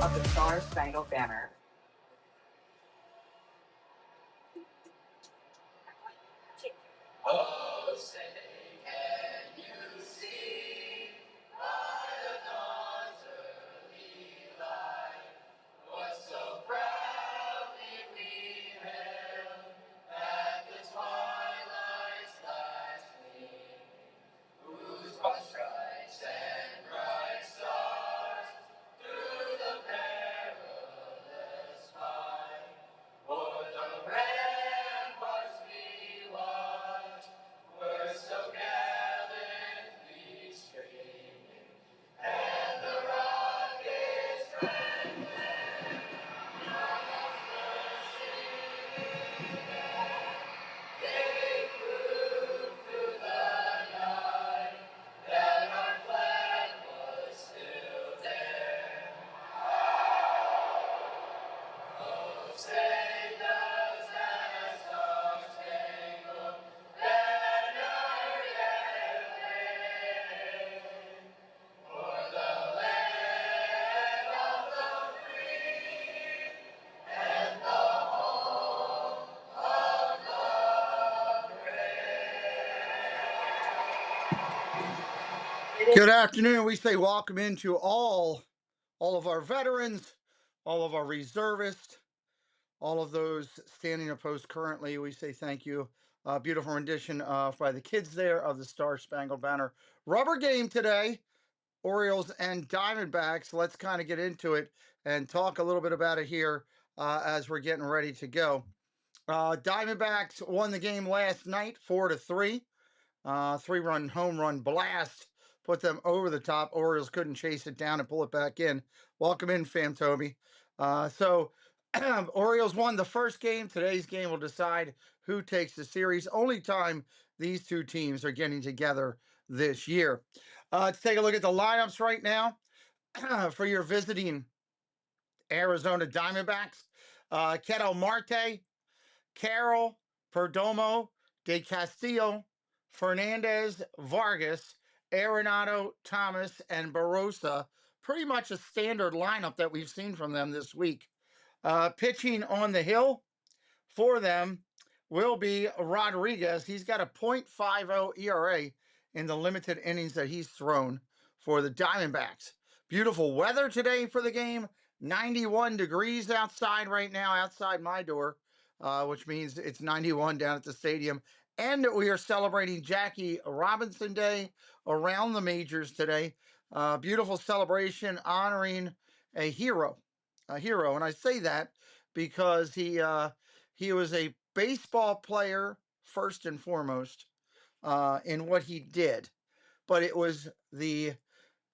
of the Star Spangled Banner. Oh, say, can you see by the dawn's early light what so proudly we hailed at the twilight's last gleaming, whose broad stripes and bright stars through the perilous fight o'er the ramparts we watched were so gallantly streaming, and the rockets trembling almost bursting there. They proved through the night that our flag was still there. Oh, say does that star-spangled banner yet wave o'er the land of the free and the home of the brave? Good afternoon. We say welcome into all of our veterans, all of our reservists, all of those standing opposed currently. We say thank you. Beautiful rendition by the kids there of the Star Spangled Banner. Rubber game today, Orioles and Diamondbacks. Let's kind of get into it and talk a little bit about it here as we're getting ready to go. Diamondbacks won the game last night 4-3. 3-run home run blast put them over the top. Orioles couldn't chase it down and pull it back in. Welcome in, Fam Toby. So Orioles won the first game. Today's game will decide who takes the series. Only time these two teams are getting together this year. Let's take a look at the lineups right now for your visiting Arizona Diamondbacks. Ketel Marte, Carroll, Perdomo, De Castillo, Fernandez, Vargas, Arenado, Thomas, and Barossa. Pretty much a standard lineup that we've seen from them this week. Pitching on the hill for them will be Rodriguez. He's got a .50 ERA in the limited innings that he's thrown for the Diamondbacks. Beautiful weather today for the game. 91 degrees outside right now, outside my door, which means it's 91 down at the stadium. And we are celebrating Jackie Robinson Day around the majors today. Beautiful celebration honoring a hero. And I say that because he was a baseball player first and foremost in what he did, but it was the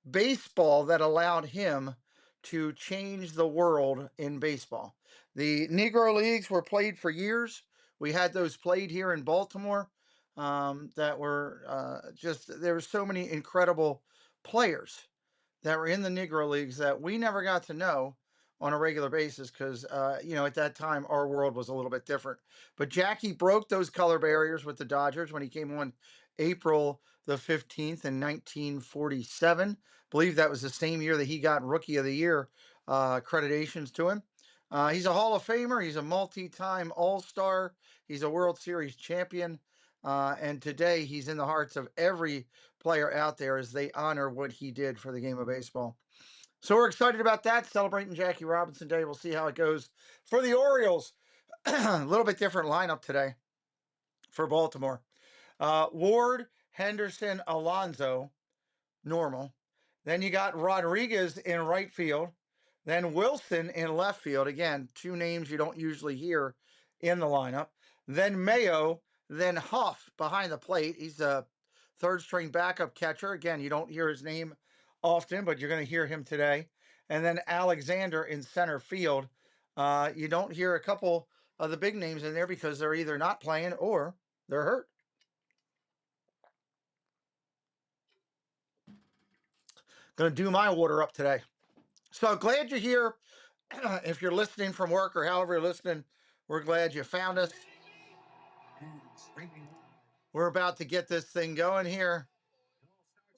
baseball that allowed him to change the world in baseball. The Negro Leagues were played for years. We had those played here in Baltimore that were there were so many incredible players that were in the Negro Leagues that we never got to know on a regular basis because, at that time, our world was a little bit different. But Jackie broke those color barriers with the Dodgers when he came on April the 15th in 1947. I believe that was the same year that he got Rookie of the Year accreditations to him. He's a Hall of Famer. He's a multi-time All-Star. He's a World Series champion. And today he's in the hearts of every player out there as they honor what he did for the game of baseball. So we're excited about that, celebrating Jackie Robinson Day. We'll see how it goes for the Orioles. A little bit different lineup today for Baltimore. Ward, Henderson, Alonso, normal. Then you got Rodriguez in right field. Then Wilson in left field. Again, two names you don't usually hear in the lineup. Then Mayo, then Huff behind the plate. He's a third string backup catcher. Again, you don't hear his name often, but you're going to hear him today. And then Alexander in center field. You don't hear a couple of the big names in there because they're either not playing or they're hurt. Going to do my water up today. So glad you're here. If you're listening from work or however you're listening, we're glad you found us. We're about to get this thing going here.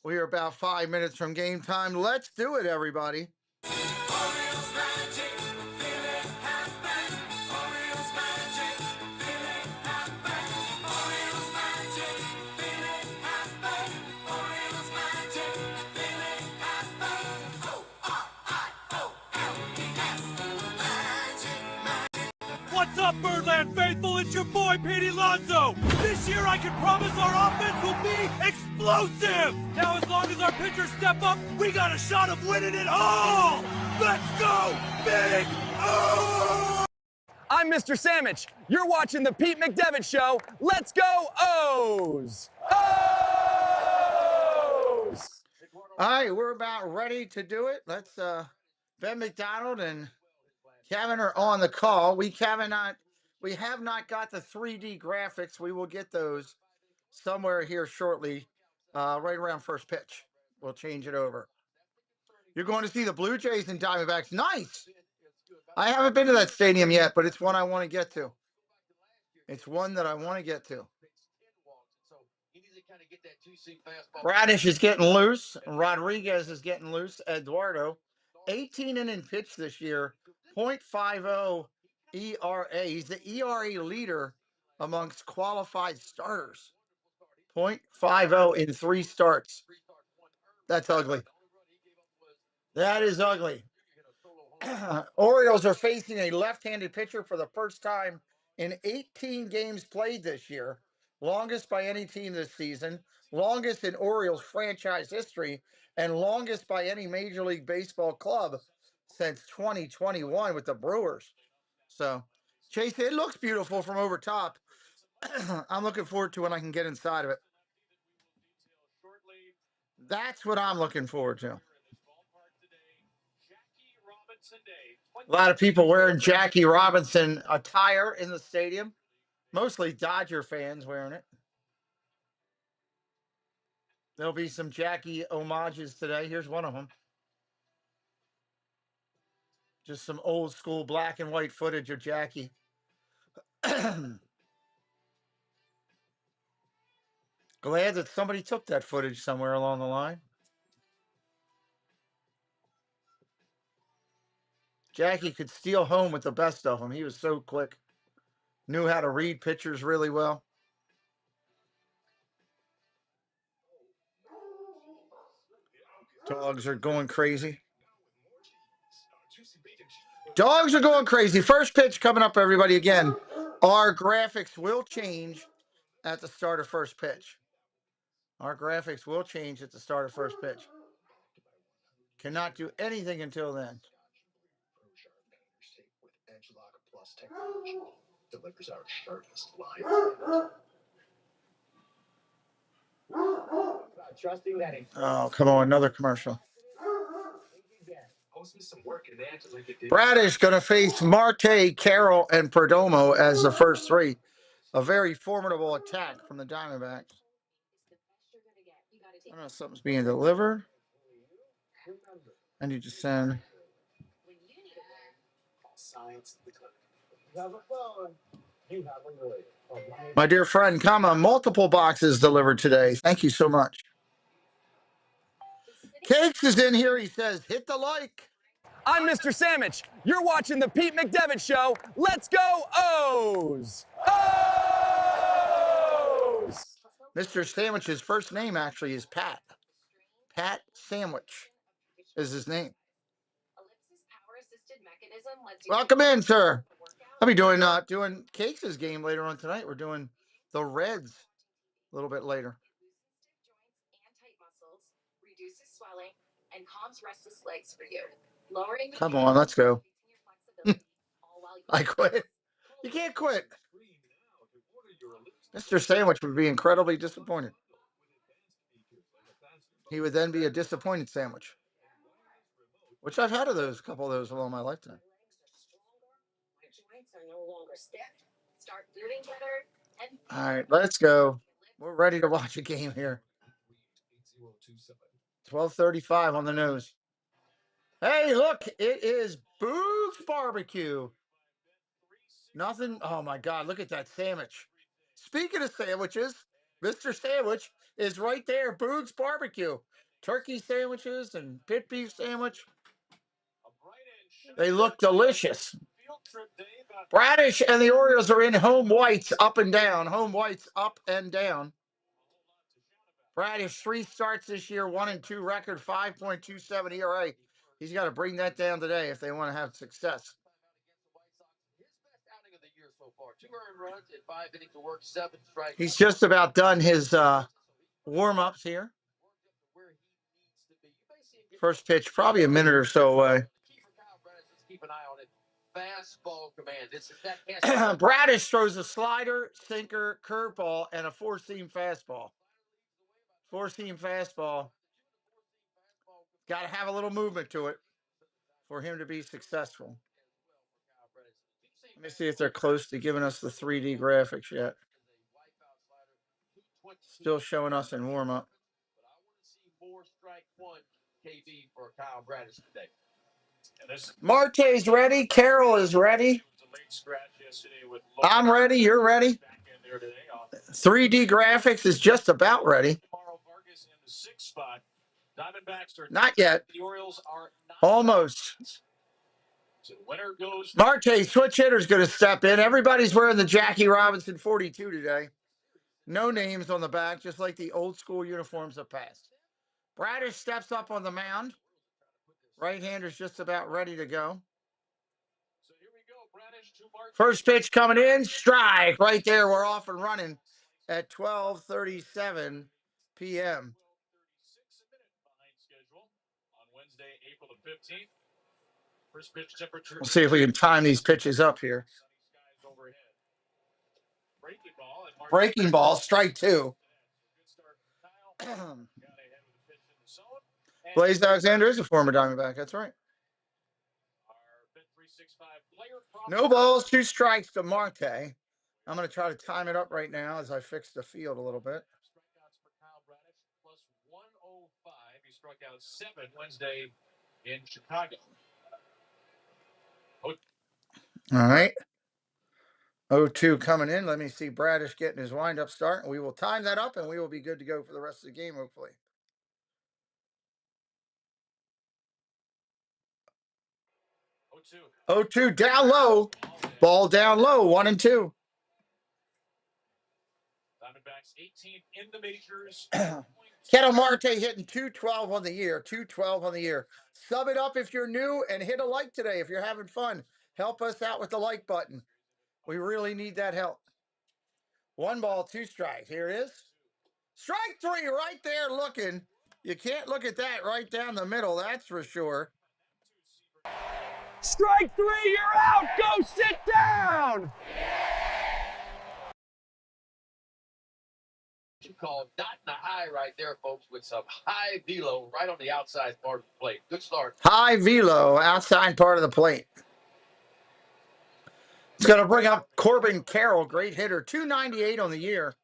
We are about 5 minutes from game time. Let's do it, everybody. Orioles What's up, Birdland faithful? It's your boy, Petey Lonzo. This year, I can promise our offense will be explosive. Now, as long as our pitchers step up, we got a shot of winning it all. Let's go, Big O! I'm Mr. Sandwich. You're watching the Pete McDevitt Show. Let's go, O's! O's! All right, we're about ready to do it. Let's Ben McDonald and Kevin are on the call. We have not got the 3D graphics. We will get those somewhere here shortly, right around first pitch. We'll change it over. You're going to see the Blue Jays and Diamondbacks. Nice. I haven't been to that stadium yet, but it's one I want to get to. It's one that I want to get to. Radish is getting loose. Rodriguez is getting loose. Eduardo, 18 inning pitch this year, 0.50 ERA. He's the ERA leader amongst qualified starters. 0.50 in 3 starts. That's ugly. That is ugly. Orioles are facing a left-handed pitcher for the first time in 18 games played this year. Longest by any team this season, longest in Orioles franchise history, and longest by any Major League Baseball club since 2021 with the Brewers. So, Chase, it looks beautiful from over top. I'm looking forward to when I can get inside of it. That's what I'm looking forward to. A lot of people wearing Jackie Robinson attire in the stadium. Mostly Dodger fans wearing it. There'll be some Jackie homages today. Here's one of them. Just some old school black and white footage of Jackie. Glad that somebody took that footage somewhere along the line. Jackie could steal home with the best of them. He was so quick. Knew how to read pitchers really well. Dogs are going crazy. Dogs are going crazy. First pitch coming up, everybody. Again, our graphics will change at the start of first pitch. Our graphics will change at the start of first pitch. Cannot do anything until then. Oh, come on, another commercial. Bradish going to face Marte, Carroll, and Perdomo as the first 3. A very formidable attack from the Diamondbacks. I don't know if something's being delivered. I need to send. My dear friend, multiple boxes delivered today. Thank you so much. Cakes is in here. He says, hit the like. I'm Mr. Sandwich. You're watching the Pete McDevitt Show. Let's go, O's! O's! Mr. Sandwich's first name actually is Pat. Pat Sandwich is his name. Welcome in, sir. I'll be doing Cakes' game later on tonight. We're doing the Reds a little bit later. Come on, let's go. I quit. You can't quit. Mr. Sandwich would be incredibly disappointed. He would then be a disappointed sandwich, which I've had a couple of those along my lifetime. All right, let's go. We're ready to watch a game here. 12:35 on the nose. Hey, look, it is Boog's Barbecue. Nothing. Oh my God, look at that sandwich. Speaking of sandwiches, Mr. Sandwich is right there. Boog's Barbecue. Turkey sandwiches and pit beef sandwich. They look delicious. Bradish and the Orioles are in home whites up and down. Home whites up and down. Bradish 3 starts this year, 1-2 record, 5.27 ERA. He's got to bring that down today if they want to have success. He's just about done his warm-ups here. First pitch, probably a minute or so away. Bradish throws a slider, sinker, curveball, and a four-seam fastball. Four-seam fastball. Got to have a little movement to it for him to be successful. Let me see if they're close to giving us the 3D graphics yet. Still showing us in warm-up. Marte's ready. Carroll is ready. I'm ready. You're ready. 3D graphics is just about ready. Not yet. Almost. Marte, switch hitter's going to step in. Everybody's wearing the Jackie Robinson 42 today. No names on the back, just like the old school uniforms have passed. Bradish steps up on the mound. Right-hander's just about ready to go. First pitch coming in, strike. Right there, we're off and running at 12:37 p.m. We'll see if we can time these pitches up here. Breaking ball, strike 2. Blaze Alexander is a former Diamondback. That's right. No balls, 2 strikes to Marte. I'm going to try to time it up right now as I fix the field a little bit. He struck out 7 Wednesday in Chicago. All right. 0-2 coming in. Let me see Bradish getting his windup start. We will time that up, and we will be good to go for the rest of the game, hopefully. 0-2 down low. Ball down low, 1-2. Diamondbacks 18th in the majors. Ketel Marte hitting 212 on the year. 212 on the year. Sub it up if you're new and hit a like today if you're having fun. Help us out with the like button. We really need that help. 1 ball, 2 strikes. Here it is. Strike 3 right there looking. You can't look at that right down the middle, that's for sure. Strike 3, you're out. Go sit down. You call dot in the high right there, folks, with some high velo right on the outside part of the plate. Good start. High velo, outside part of the plate. It's going to bring up Corbin Carroll, great hitter. 298 on the year.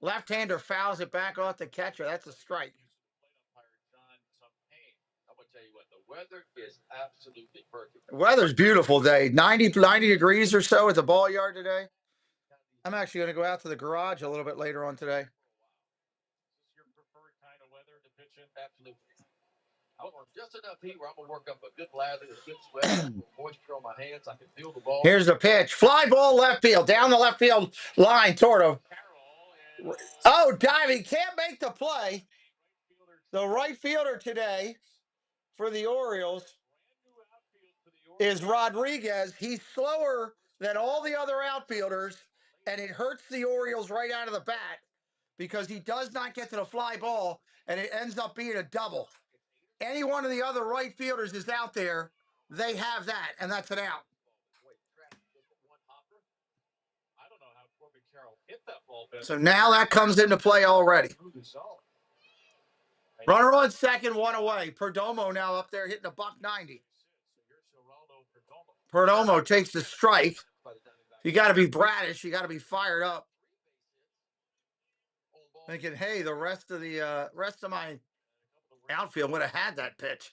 Left-hander fouls it back off the catcher. That's a strike. I'm going to tell you what, the weather is absolutely perfect. The weather's beautiful today. 90 degrees or so at the ball yard today. I'm actually going to go out to the garage a little bit later on today. Is this your preferred kind of weather to pitch in? Absolutely. I want just enough heat where I'm going to work up a good lather, a good sweat, moisture on my hands. I can feel the ball. Here's the pitch. Fly ball left field. Down the left field line toward him. Oh, diving. Can't make the play. The right fielder today for the Orioles is Rodriguez. He's slower than all the other outfielders, and it hurts the Orioles right out of the bat because he does not get to the fly ball, and it ends up being a double. Any one of the other right fielders is out there, they have that, and that's an out. So now that comes into play already. Runner on second, 1 away. Perdomo now up there hitting a $190. Perdomo takes the strike. You got to be Bradish. You got to be fired up. Thinking, hey, the rest of my outfield would have had that pitch.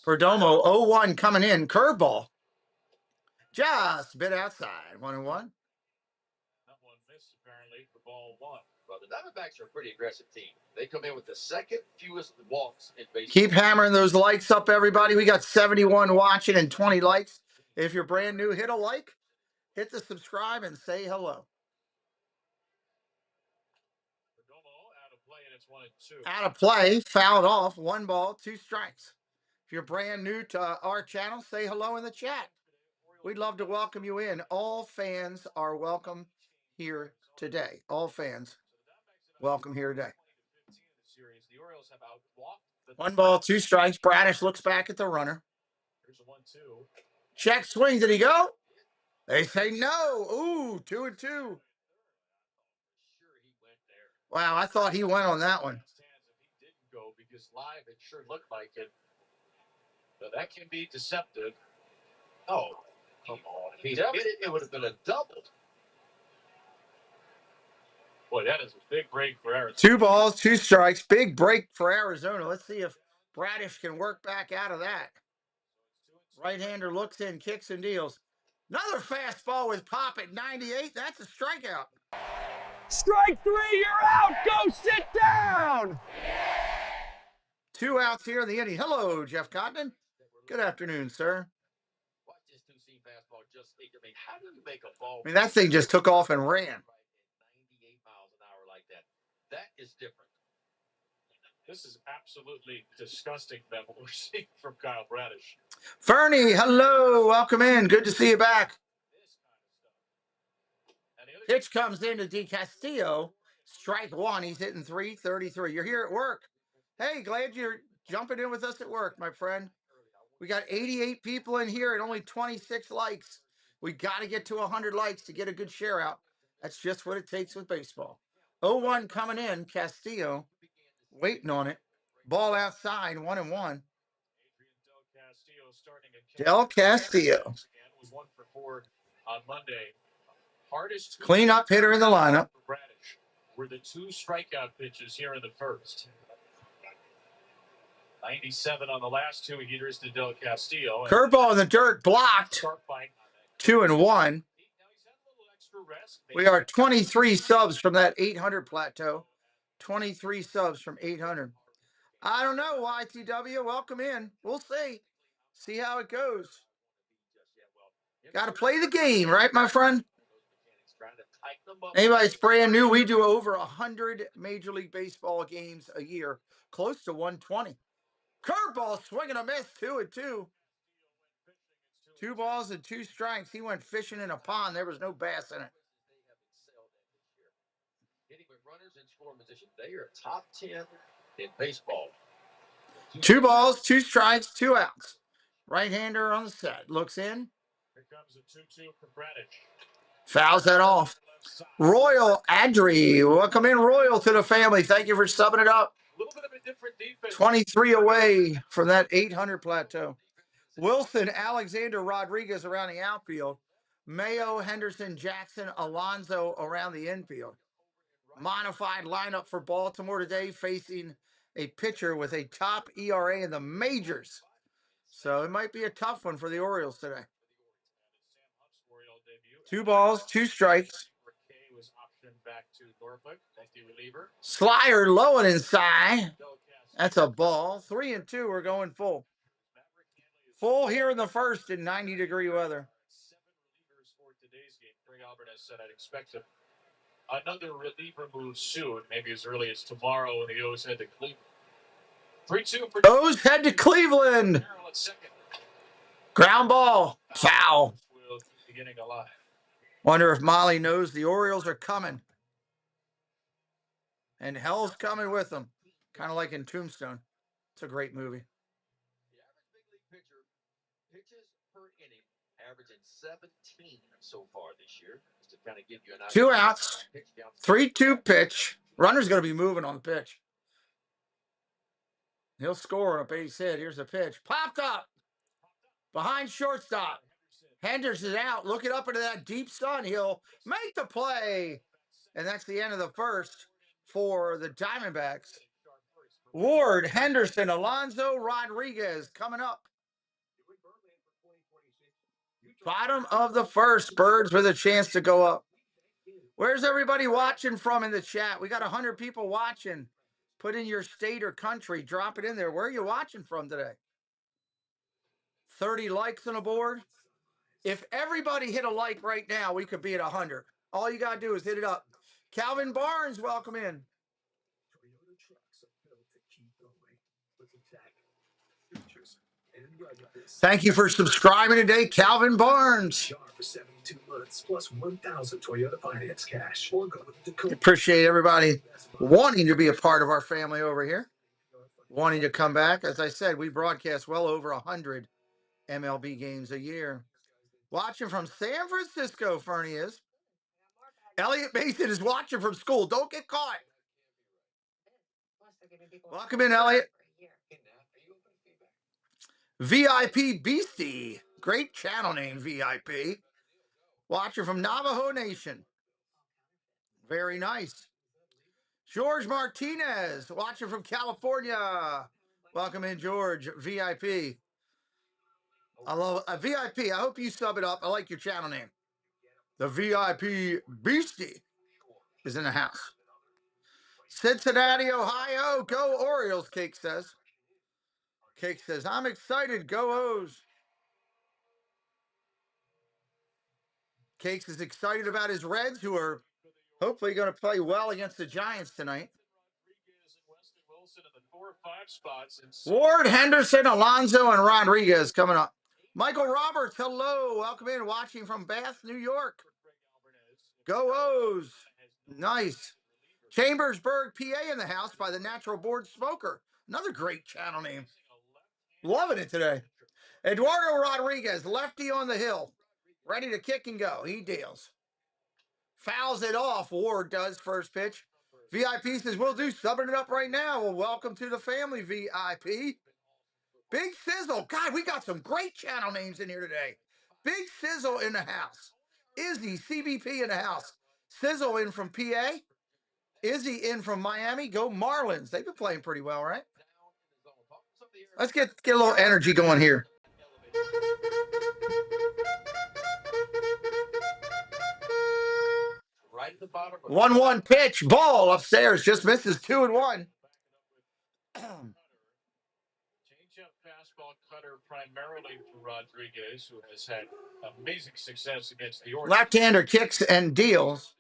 Perdomo 0-1 coming in. Curveball. Just a bit outside. 1-1. That one missed apparently for ball 1. Well, the Diamondbacks are a pretty aggressive team. They come in with the second fewest walks in baseball. Keep hammering those likes up, everybody. We got 71 watching and 20 likes. If you're brand new, hit a like, hit the subscribe, and say hello. Out of play, fouled off, 1 ball, 2 strikes. If you're brand new to our channel, say hello in the chat. We'd love to welcome you in. All fans are welcome here today. All fans welcome here today. 1 ball, 2 strikes. Bradish looks back at the runner. Check swing. Did he go? They say no. Ooh, 2-2. Wow, I thought he went on that one. He didn't go because live it sure looked like it. So that can be deceptive. Oh, come on. If he'd hit it, it would have been a double. Boy, that is a big break for Arizona. 2 balls, 2 strikes. Big break for Arizona. Let's see if Bradish can work back out of that. Right-hander looks in, kicks and deals. Another fastball with pop at 98. That's a strikeout. Strike 3, you're out. Go sit down. 2 outs here in the inning. Hello, Jeff Cotton. Good afternoon, sir. Watch this 2-seam fastball just I mean, how do you make a ball? I mean, that thing just took off and ran. 98 miles an hour like that. That is different. This is absolutely disgusting that what we're seeing from Kyle Bradish. Fernie, hello. Welcome in. Good to see you back. Pitch comes into De Castillo. Strike 1. He's hitting .333. You're here at work. Hey, glad you're jumping in with us at work, my friend. We got 88 people in here and only 26 likes. We got to get to 100 likes to get a good share out. That's just what it takes with baseball. 0-1 coming in. Castillo waiting on it. Ball outside, 1-1. Del Castillo. Was 1 for 4 on Monday. Hardest Cleanup hitter in the lineup. Bradish were the 2 strikeout pitches here in the first. 97 on the last 2 heaters to Del Castillo. Curveball in the dirt, blocked. 2-1. We are 23 subs from that 800 plateau. 23 subs from 800. I don't know, YTW. Welcome in. We'll see. See how it goes. Got to play the game, right, my friend? Anybody's brand new, we do over 100 Major League Baseball games a year. Close to 120. Curveball, swing and a miss, 2-2. 2 balls and 2 strikes. He went fishing in a pond. There was no bass in it. Hitting with runners in scoring position. They are top 10 in baseball. 2 balls, 2 strikes, 2 outs. Right-hander on the set. Looks in. Here comes a 2-2 for Bradish. Fouls that off. Royal Adri. Welcome in, Royal, to the family. Thank you for subbing it up. A little bit of a different defense. 23 away from that 800 plateau. Wilson, Alexander, Rodriguez around the outfield. Mayo, Henderson, Jackson, Alonso around the infield. Modified lineup for Baltimore today, facing a pitcher with a top ERA in the majors. So it might be a tough one for the Orioles today. 2 balls, 2 strikes. Slider low and inside. That's a ball. 3-2. We're going full. Full here in the first in 90-degree weather. 7 relievers for today's game. Greg Albert has said I'd expect another reliever move soon, maybe as early as tomorrow when the O's head to Cleveland. 3-2 for O's head to Cleveland. Carroll at second. Ground ball. Foul. Will keep beginning alive. Wonder if Molly knows the Orioles are coming. And hell's coming with them. Kind of like in Tombstone. It's a great movie. The average big league pitcher pitches per inning averaging 17 so far this year. Just to kind of give you an idea. 2 outs. 3-2 pitch. Runner's going to be moving on the pitch. He'll score on a base hit. Here's the pitch. Popped up. Behind shortstop. Henderson out. Looking up into that deep sun. He'll make the play. And that's the end of the first for the Diamondbacks. Ward, Henderson, Alonso, Rodriguez coming up. Bottom of the first. Birds with a chance to go up. Where's everybody watching from in the chat? We got 100 people watching. Put in your state or country. Drop it in there. Where are you watching from today? 30 likes on the board. If everybody hit a like right now, we could be at 100. All you got to do is hit it up. Calvin Barnes, welcome in. Thank you for subscribing today, Calvin Barnes. Appreciate everybody wanting to be a part of our family over here, wanting to come back. As I said, we broadcast well over 100 MLB games a year. Watching from San Francisco, Fernie is. Elliot Mason is watching from school. Don't get caught. Welcome in, Elliot. VIP Beastie. Great channel name, VIP. Watching from Navajo Nation. Very nice. George Martinez, watching from California. Welcome in, George. VIP. I love VIP. I hope you sub it up. I like your channel name. The VIP Beastie is in the house. Cincinnati, Ohio. Go Orioles, Cake says. Cake says, I'm excited. Go O's. Cakes is excited about his Reds, who are hopefully going to play well against the Giants tonight. Ward, Henderson, Alonso, and Rodriguez coming up. Michael Roberts, hello. Welcome in. Watching from Bath, New York. Go O's. Nice. Chambersburg, PA in the house by the Natural Born Smoker. Another great channel name. Loving it today. Eduardo Rodriguez, lefty on the hill. Ready to kick and go. He deals. Fouls it off. Ward does first pitch. VIP says, we'll do subbing it up right now. Well, welcome to the family, VIP. Big Sizzle. God, we got some great channel names in here today. Big Sizzle in the house. Izzy, CBP in the house. Sizzle in from PA. Izzy in from Miami. Go Marlins. They've been playing pretty well, right? Let's get a little energy going here. Right at the bottom. 1-1 pitch. Ball upstairs. Just misses 2-1. Change-up fastball cutter primarily for Rodriguez, who has had amazing success against the Orioles. Left-hander kicks and deals.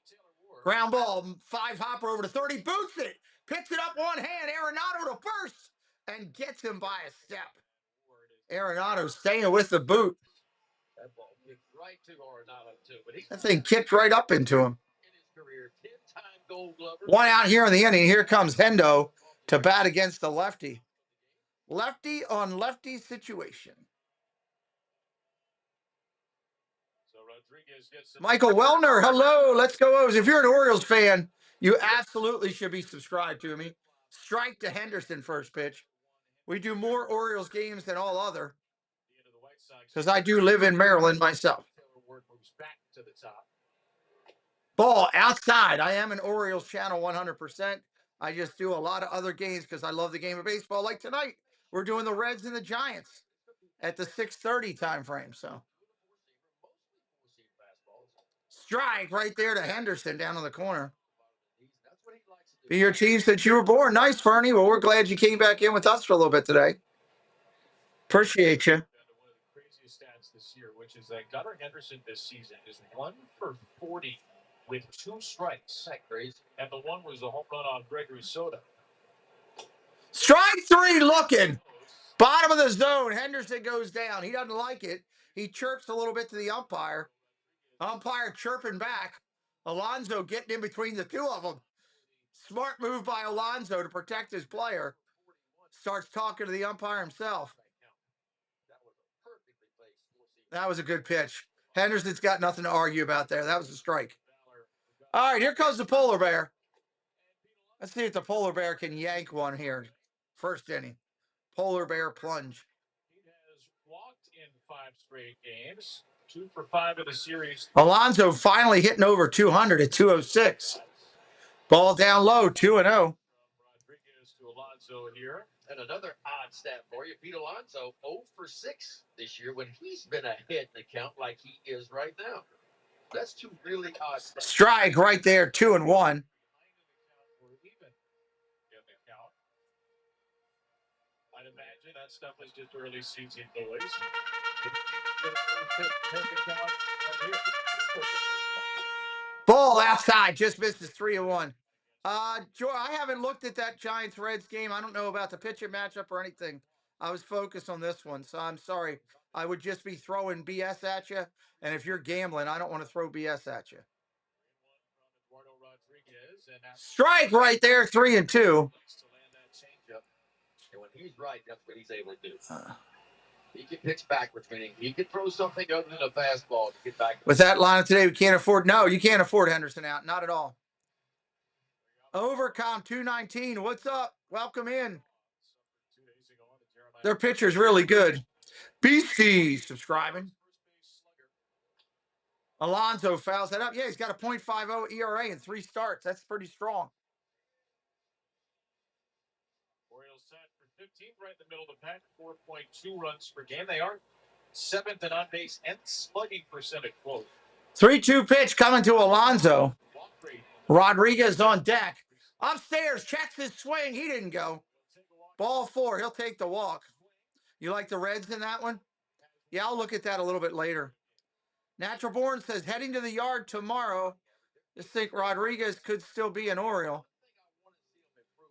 Ground ball, 5-hopper over to 30, boots it, picks it up one hand, Arenado to first, and gets him by a step. Arenado staying with the boot. That ball kicked right to Arenado, too. But That thing kicked right up into him. in his career, 10-time Gold Glover. One out here in the inning. Here comes Hendo to bat against the lefty. Lefty on lefty situation. So Rodriguez gets Michael Wellner, hello. Let's go O's. If you're an Orioles fan, you absolutely should be subscribed to me. Strike to Henderson first pitch. We do more Orioles games than all other because I do live in Maryland myself. Ball outside. I am an Orioles channel 100%. I just do a lot of other games because I love the game of baseball. Like tonight, we're doing the Reds and the Giants at the 6:30 time frame. So strike right there to Henderson down in the corner. Be your team since you were born. Nice, Fernie. Well, we're glad you came back in with us for a little bit today. Appreciate you. One of the craziest stats this year, which is that Gunnar Henderson this season is 1 for 40 with 2 strikes. Isn't that crazy? And the one was a home run on Gregory Soto. Strike 3 looking. Bottom of the zone. Henderson goes down. He doesn't like it. He chirps a little bit to the umpire. Umpire chirping back. Alonso getting in between the two of them. Smart move by Alonso to protect his player. Starts talking to the umpire himself. That was a good pitch. Henderson's got nothing to argue about there. That was a strike. All right, here comes the polar bear. Let's see if the polar bear can yank one here. First inning. Polar bear plunge. He has walked in 5 straight games. 2 for 5 in the series. Alonso finally hitting over 200 at 206. Ball down low, 2-0. Rodriguez to Alonso here. And another odd stat for you, Pete Alonso, 0 for 6 this year when he's been a hit in the count like he is right now. That's two really odd steps. Strike right there, 2-1. I'd imagine that stuff was just early season noise. Ball outside, just misses 3-1. Joy, I haven't looked at that Giants-Reds game. I don't know about the pitcher matchup or anything. I was focused on this one, so I'm sorry. I would just be throwing BS at you, and if you're gambling, I don't want to throw BS at you. Strike right there, 3-2. And when he's right, that's what he's able to do. He can pitch backwards, meaning he can throw something other than a fastball to get back. With that lineup today, we can't afford. No, you can't afford Henderson out. Not at all. Overcom 219. What's up? Welcome in. Their pitcher's really good. Beastie subscribing. Alonso fouls that up. Yeah, he's got a .50 ERA in 3 starts. That's pretty strong. Orioles set for 15th right in the middle of the pack, 4.2 runs per game. They are 7th in on-base and slugging percentage. 3-2 pitch coming to Alonso. Rodriguez on deck. Upstairs, checks his swing. He didn't go. Ball 4. He'll take the walk. You like the Reds in that one? Yeah, I'll look at that a little bit later. Natural Born says, heading to the yard tomorrow. Just think Rodriguez could still be an Oriole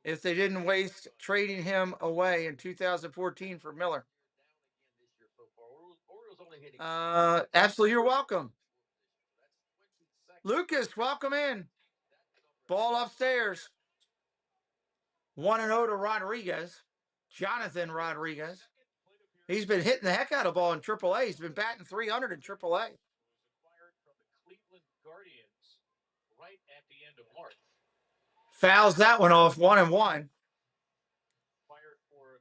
if they didn't waste trading him away in 2014 for Miller. Absolutely, you're welcome. Lucas, welcome in. Ball upstairs. 1-0 to Rodriguez. Jonathan Rodriguez. He's been hitting the heck out of ball in AAA. He's been batting 300 in AAA. Right at the end of March. Fouls that one off, 1-1. Fired for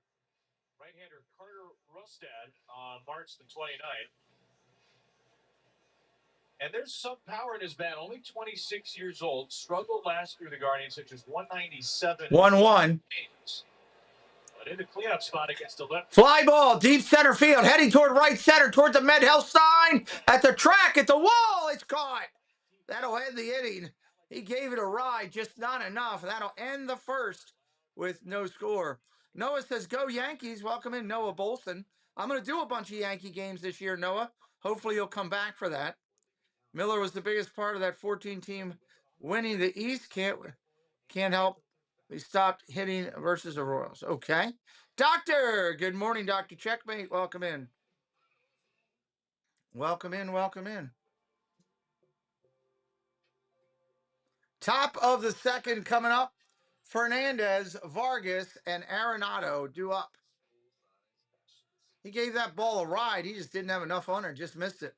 right-hander Carter Rustad on March the 29th. And there's some power in his bat. Only 26 years old. Struggled last year the Guardians, such as 197. 1-1. But in the cleanup spot against the left. Fly ball, deep center field, heading toward right center, towards the Med-Health sign. At the track, at the wall, it's caught. That'll end the inning. He gave it a ride, just not enough. That'll end the first with no score. Noah says, go Yankees. Welcome in, Noah Bolson. I'm going to do a bunch of Yankee games this year, Noah. Hopefully you'll come back for that. Miller was the biggest part of that 14 team winning the East. Can't help. We stopped hitting versus the Royals. Okay. Doctor, good morning, Dr. Checkmate. Welcome in. Welcome in, welcome in. Top of the second coming up. Fernandez, Vargas, and Arenado due up. He gave that ball a ride. He just didn't have enough on it. Just missed it.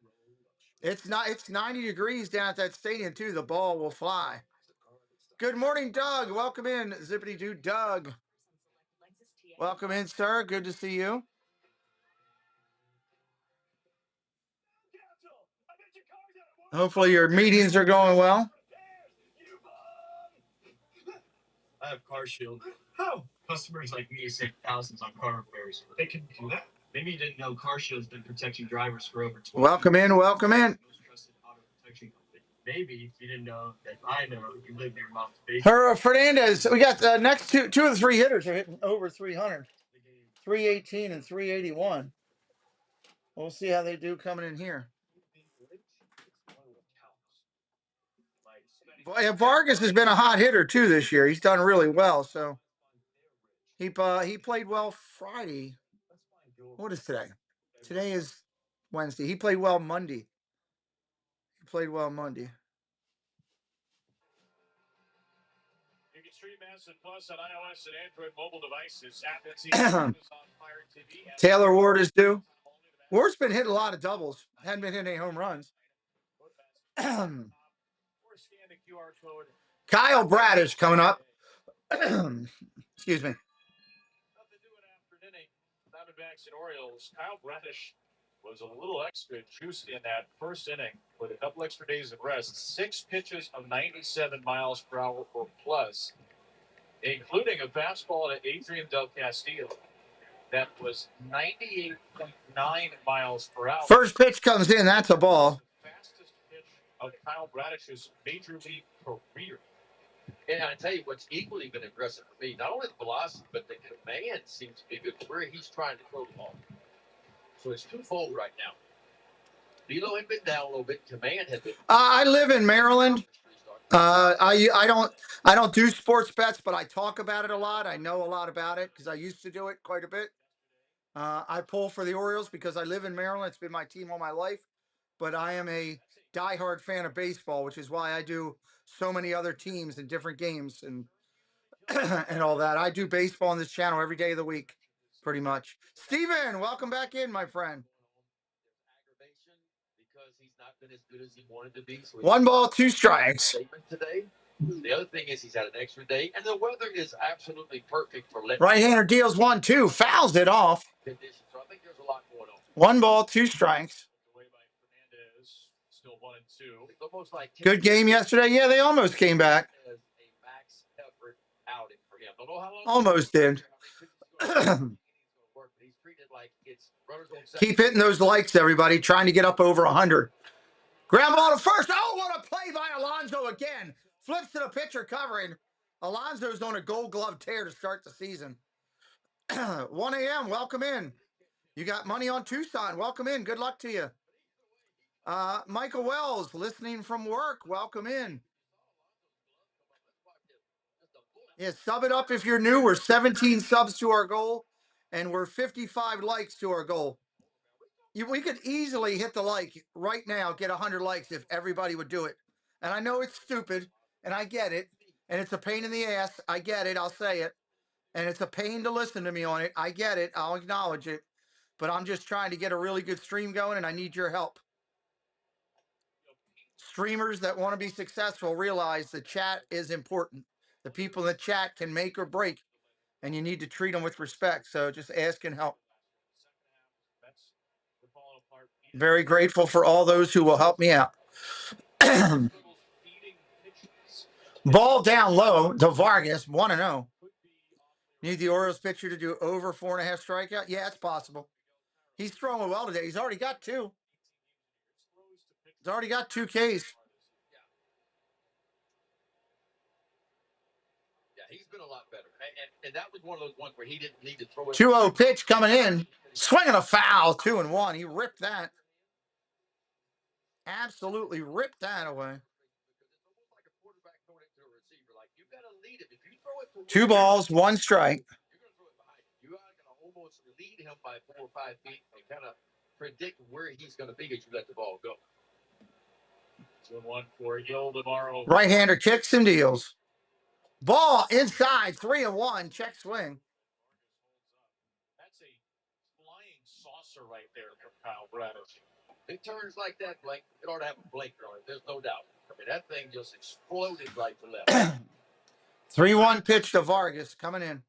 It's 90 degrees down at that stadium, too. The ball will fly. Good morning, Doug. Welcome in, Zippity-Doo Doug. Welcome in, sir. Good to see you. Hopefully your meetings are going well. I have Car Shield. How? Customers like me save thousands on car repairs. They can do that? Maybe you didn't know Car Shield's been protecting drivers for over 20 Welcome in, welcome in. Most trusted auto protection company. Maybe you didn't know that I know you live near mom's basement. Her Fernandez, we got the next two of the 3 hitters are hitting over 300. 318 and 381. We'll see how they do coming in here. Boy, Vargas has been a hot hitter too this year. He's done really well. So he played well Friday. What is today? Today is Wednesday. He played well Monday. You can stream Massive Plus on iOS and Android mobile devices. Amazon Fire TV. Taylor Ward is due. Ward's been hitting a lot of doubles. Hadn't been hitting any home runs. Kyle Bradish coming up. Excuse me. Nothing doing after an inning. Diamondbacks and Orioles. Kyle Bradish was a little extra juicy in that first inning with a couple extra days of rest. 6 pitches of 97 miles per hour or plus, including a fastball to Adrian Del Castillo that was 98.9 miles per hour. First pitch comes in. That's a ball. Fastest pitch of Kyle Bradish's major league career. And I tell you what's equally been impressive for me, not only the velocity, but the command seems to be good where he's trying to throw the ball. So it's twofold right now. Velo had been down a little bit. Command had been. I live in Maryland. I don't do sports bets, but I talk about it a lot. I know a lot about it because I used to do it quite a bit. I pull for the Orioles because I live in Maryland. It's been my team all my life. But I am a diehard fan of baseball, which is why I do so many other teams and different games and and all that. I do baseball on this channel every day of the week, pretty much. Steven, welcome back in, my friend. Because he's not been as good as he wanted to be. So 1 ball, 2 strikes. Today. The other thing is he's had an extra day, and the weather is absolutely perfect for letting. Right-hander deals 1-2, fouls it off. Conditions. So I think there's a lot going on. 1 ball, 2 strikes. Still 1-2. It's almost like Good game yesterday. Yeah, they almost came back. As a max effort outing for him. Don't know how long. Almost did. Keep hitting those likes, everybody. Trying to get up over 100. Ground ball to first. Oh, what a play by Alonso again. Flips to the pitcher covering. Alonso's on a Gold Glove tear to start the season. 1 a.m. Welcome in. You got money on Tucson. Welcome in. Good luck to you. Michael Wells, listening from work. Welcome in. Yeah, sub it up if you're new. We're 17 subs to our goal, and we're 55 likes to our goal. We could easily hit the like right now, get 100 likes if everybody would do it. And I know it's stupid, and I get it, and it's a pain in the ass. I get it. I'll say it. And it's a pain to listen to me on it. I get it. I'll acknowledge it. But I'm just trying to get a really good stream going, and I need your help. Streamers that want to be successful realize the chat is important. The people in the chat can make or break, and you need to treat them with respect. So just ask and help. Very grateful for all those who will help me out. Ball down low to Vargas, 1-0. Need the Orioles pitcher to do over 4.5 strikeout? Yeah, it's possible. He's throwing well today. He's already got 2. He's already got 2 Ks. Yeah, he's been a lot better. And that was one of those ones where he didn't need to throw it. 2-0 pitch coming in. Swinging a foul, 2-1. He ripped that. Absolutely ripped that away. 2 balls, 1 strike. You are going to almost lead him by 4 or 5 feet and kind of predict where he's going to be as you let the ball go. 2-1 for Gil tomorrow. Right-hander kicks and deals. Ball inside, 3-1. Check swing. That's a flying saucer right there from Kyle Bradish. Big turns like that, Blake, it ought to have a blinker on it. There's no doubt. I mean, that thing just exploded right to left. 3-1 pitch to Vargas coming in.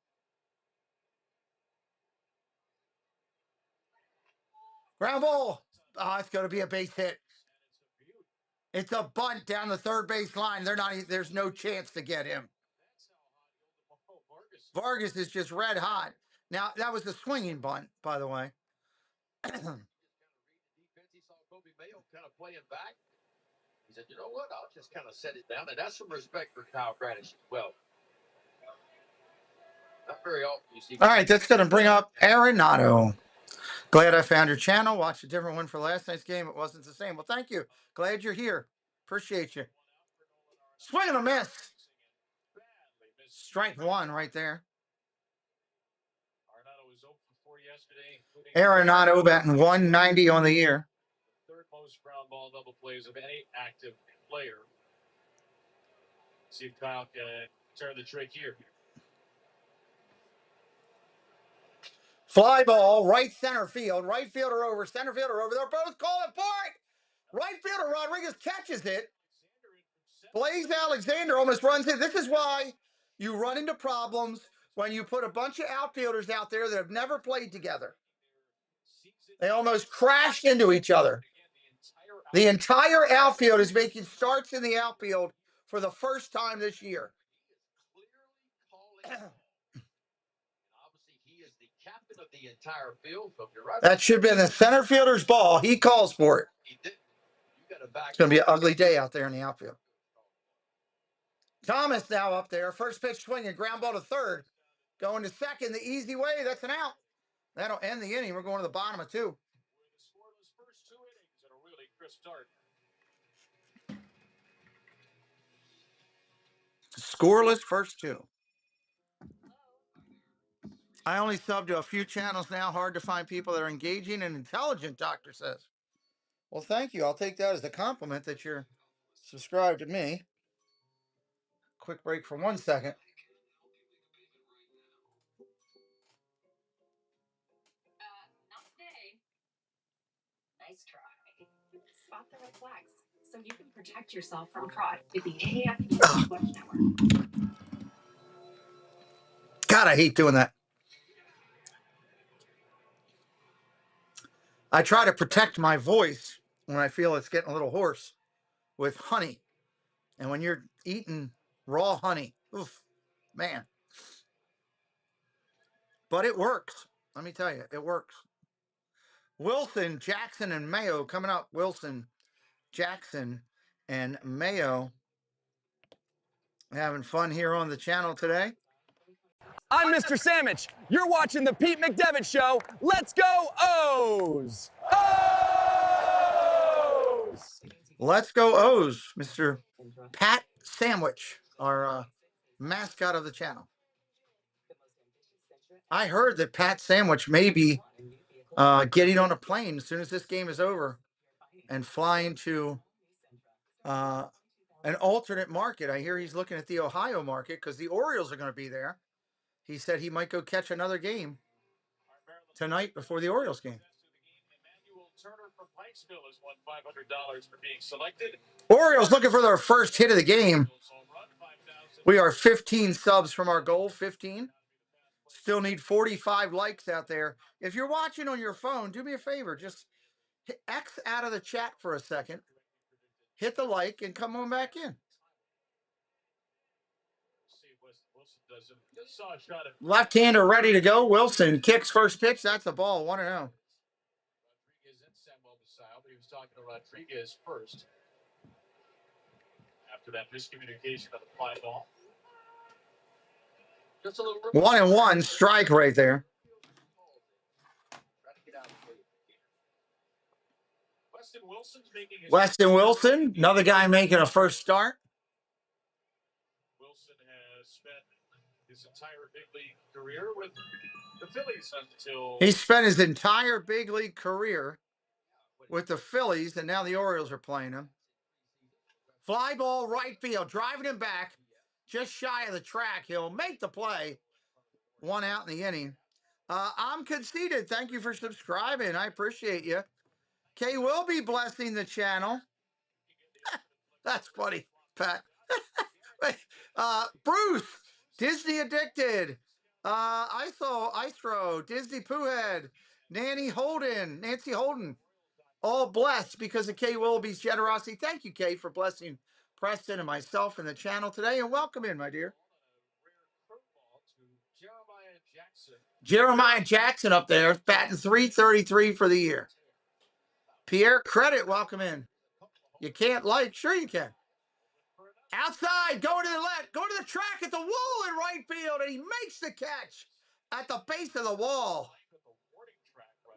Ground ball. Oh, it's going to be a base hit. It's a bunt down the third base line. There's no chance to get him. Vargas is just red hot. Now, that was a swinging bunt, by the way. He saw Kobe Mayo kind of playing back. He said, you know what? I'll just kind of set it down. And that's some respect for Kyle Bradish as well. Not very often you see. All right, that's going to bring up Arenado. Glad I found your channel. Watched a different one for last night's game. It wasn't the same. Well, thank you. Glad you're here. Appreciate you. Swing and a miss. Strike 1 right there. Arenado batting 190 on the year. Third most ground ball double plays of any active player. See if Kyle can turn the trick here. Fly ball, right center field. Right fielder over, center fielder over. They're both calling for it. Right fielder Rodriguez catches it. Blaze Alexander almost runs in. This is why you run into problems when you put a bunch of outfielders out there that have never played together. They almost crashed into each other. The entire outfield is making starts in the outfield for the first time this year. Captain of the entire field. So if you're right, that should have been the center fielder's ball. He calls for it. He did. You got It's going to be an ugly day out there in the outfield. Thomas now up there. First pitch swinging, ground ball to third. Going to second the easy way. That's an out. That'll end the inning. We're going to the bottom of 2. Scoreless first 2 innings and a really crisp start. Scoreless first 2. I only sub to a few channels now. Hard to find people that are engaging and intelligent, doctor says. Well, thank you. I'll take that as a compliment that you're subscribed to me. Quick break for 1 second. Not today. Nice try. Spot the red flags so you can protect yourself from fraud with the AAFP Watch Network. God, I hate doing that. I try to protect my voice when I feel it's getting a little hoarse with honey. And when you're eating raw honey, oof, man. But it works. Let me tell you, it works. Wilson, Jackson, and Mayo coming up. Wilson, Jackson, and Mayo having fun here on the channel today. I'm Mr. Sandwich. You're watching the Pete McDevitt Show. Let's go O's! O's! Let's go O's, Mr. Pat Sandwich, our mascot of the channel. I heard that Pat Sandwich may be getting on a plane as soon as this game is over and flying to an alternate market. I hear he's looking at the Ohio market because the Orioles are going to be there. He said he might go catch another game tonight before the Orioles game. Orioles looking for their first hit of the game. We are 15 subs from our goal, 15. Still need 45 likes out there. If you're watching on your phone, do me a favor. Just hit X out of the chat for a second. Hit the like and come on back in. Left-hander ready to go. Wilson kicks first pitch. That's a ball. 1-0. Rodriguez and Samuel Basile, but he was talking to Rodriguez first. After that miscommunication of the fly ball. Just a little 1-1 strike right there. Weston Wilson, another guy making a first start. Wilson has spent his entire big league career with the Phillies until... He spent his entire big league career with the Phillies, and now the Orioles are playing him. Fly ball right field, driving him back just shy of the track. He'll make the play. 1 out in the inning. I'm conceited. Thank you for subscribing. I appreciate you. Kay will be blessing the channel. That's funny, Pat. Bruce, Disney Addicted. I saw Istro, Disney Poohead, Nancy Holden. All blessed because of Kay Willoughby's generosity. Thank you, Kay, for blessing Preston and myself and the channel today. And welcome in, my dear. Jeremiah Jackson up there, batting .333 for the year. Pierre Credit, welcome in. You can't like, sure you can. Outside, going to the left, going to the track at the wall in right field, and he makes the catch at the base of the wall.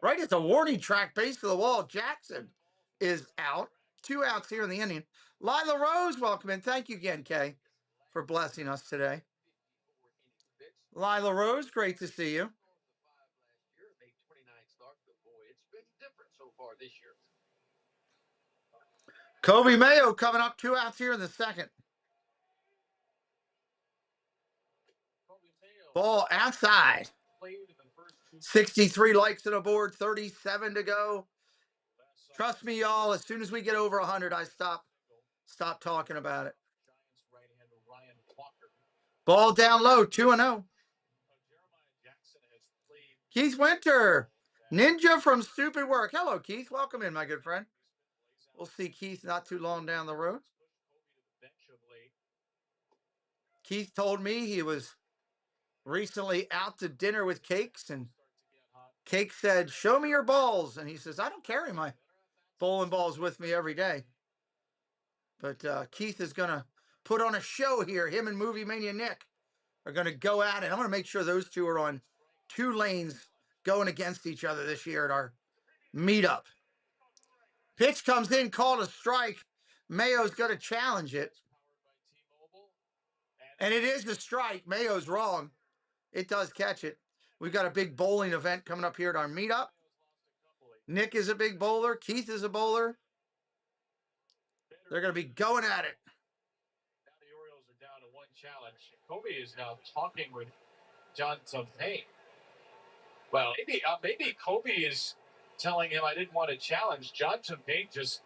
Right at the warning track, base of the wall. Jackson is out. 2 outs here in the inning. Lila Rose, welcome in. Thank you again, Kay, for blessing us today. Lila Rose, great to see you. Kobe Mayo coming up, 2 outs here in the second. Ball outside. 63 likes to the board, 37 to go. Trust me, y'all, as soon as we get over 100, I stop talking about it. Ball down low, 2-0. Keith Winter, Ninja from Stupid Work. Hello, Keith. Welcome in, my good friend. We'll see Keith not too long down the road. Keith told me he was recently out to dinner with Cakes, and Cake said, "Show me your balls." And he says, "I don't carry my bowling balls with me every day." But Keith is going to put on a show here. Him and Movie Mania Nick are going to go at it. I'm going to make sure those two are on 2 lanes going against each other this year at our meetup. Pitch comes in, called a strike. Mayo's going to challenge it. And it is a strike. Mayo's wrong. It does catch it. We've got a big bowling event coming up here at our meetup. Nick is a big bowler. Keith is a bowler. They're going to be going at it. Now the Orioles are down to 1 challenge. Kobe is now talking with John Payne. Well, maybe Kobe is telling him I didn't want to challenge. John Payne just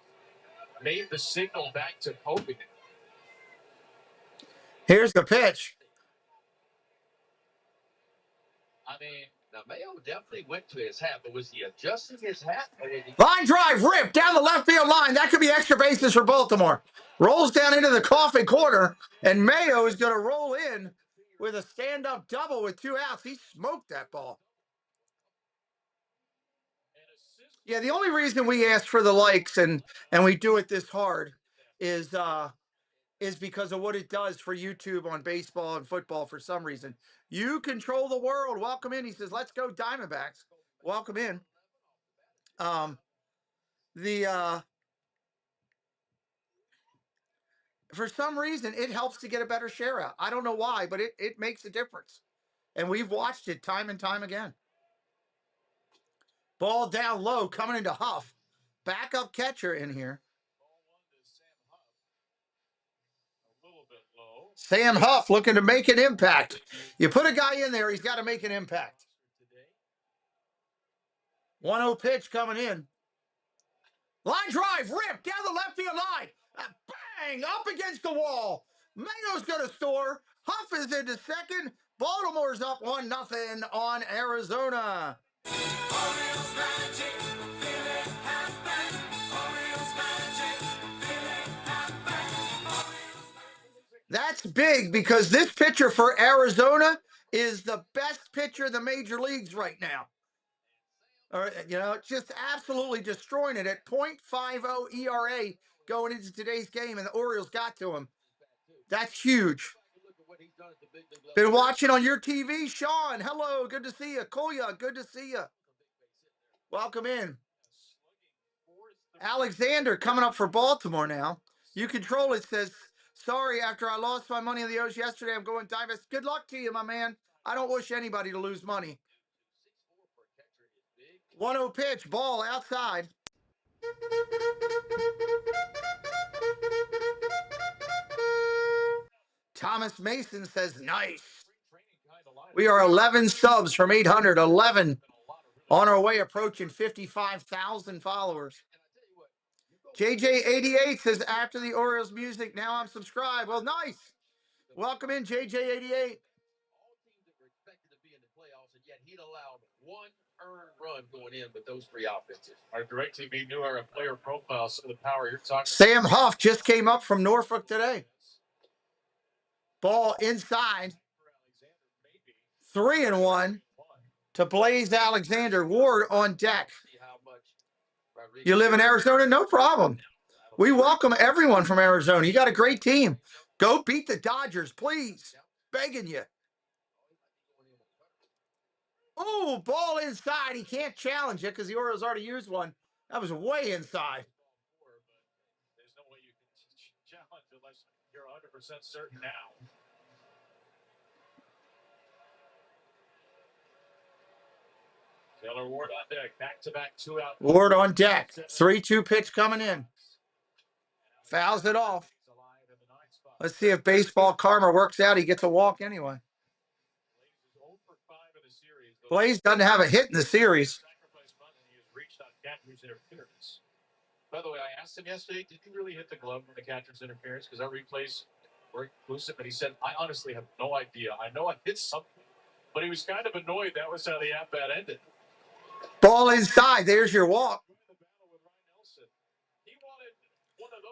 made the signal back to Kobe. Here's the pitch. I mean, now Mayo definitely went to his hat, but was he adjusting his hat? Line drive ripped down the left field line. That could be extra bases for Baltimore. Rolls down into the coffee corner, and Mayo is going to roll in with a stand-up double with 2 outs. He smoked that ball. Yeah, the only reason we ask for the likes and we do it this hard is because of what it does for YouTube on baseball and football for some reason. You control the world. Welcome in. He says, let's go Diamondbacks. Welcome in. For some reason, it helps to get a better share out. I don't know why, but it makes a difference. And we've watched it time and time again. Ball down low, coming into Huff. Backup catcher in here. Sam Huff looking to make an impact. You put a guy in there, he's got to make an impact. 1-0 pitch coming in. Line drive, ripped down the left field line. Bang, up against the wall. Mayo's going to score. Huff is into second. Baltimore's up 1-0 on Arizona. Orioles magic, feel it happen. Orioles magic, feel it happen. That's big because this pitcher for Arizona is the best pitcher in the major leagues right now. Just absolutely destroying it at .50 ERA going into today's game, and the Orioles got to him. That's huge. Been watching on your TV, Sean. Hello, good to see you. Kolya, good to see you. Welcome in. Alexander coming up for Baltimore now. You control it, says, sorry, after I lost my money on the O's yesterday, I'm going Diamondbacks. Good luck to you, my man. I don't wish anybody to lose money. 1-0 pitch, ball outside. Thomas Mason says, nice. We are 11 subs from 800, 11 on our way approaching 55,000 followers. JJ88 says, after the Orioles music, now I'm subscribed. Well, nice. Welcome in, JJ88. All teams that were expected to be in the playoffs, and yet he'd allowed 1 earned run going in with those 3 offenses. Our DirecTV knew our player profile, some of the power you're talking. Sam Huff just came up from Norfolk today. Ball inside. 3-1 to Blaze Alexander. Ward on deck. You live in Arizona? No problem. We welcome everyone from Arizona. You got a great team. Go beat the Dodgers, please. Begging you. Oh, ball inside. He can't challenge it because the Orioles already used one. That was way inside. There's no way you can challenge unless you're 100% certain now. Taylor Ward on deck. Back-to-back 2 out. Ward on deck. 3-2 pitch coming in. Fouls it off. Let's see if baseball karma works out. He gets a walk anyway. Blaze doesn't have a hit in the series. By the way, I asked him yesterday, did you really hit the glove from the catcher's interference? Because our replays were inclusive. And he said, I honestly have no idea. I know I hit something. But he was kind of annoyed that was how the at-bat ended. Ball inside. There's your walk.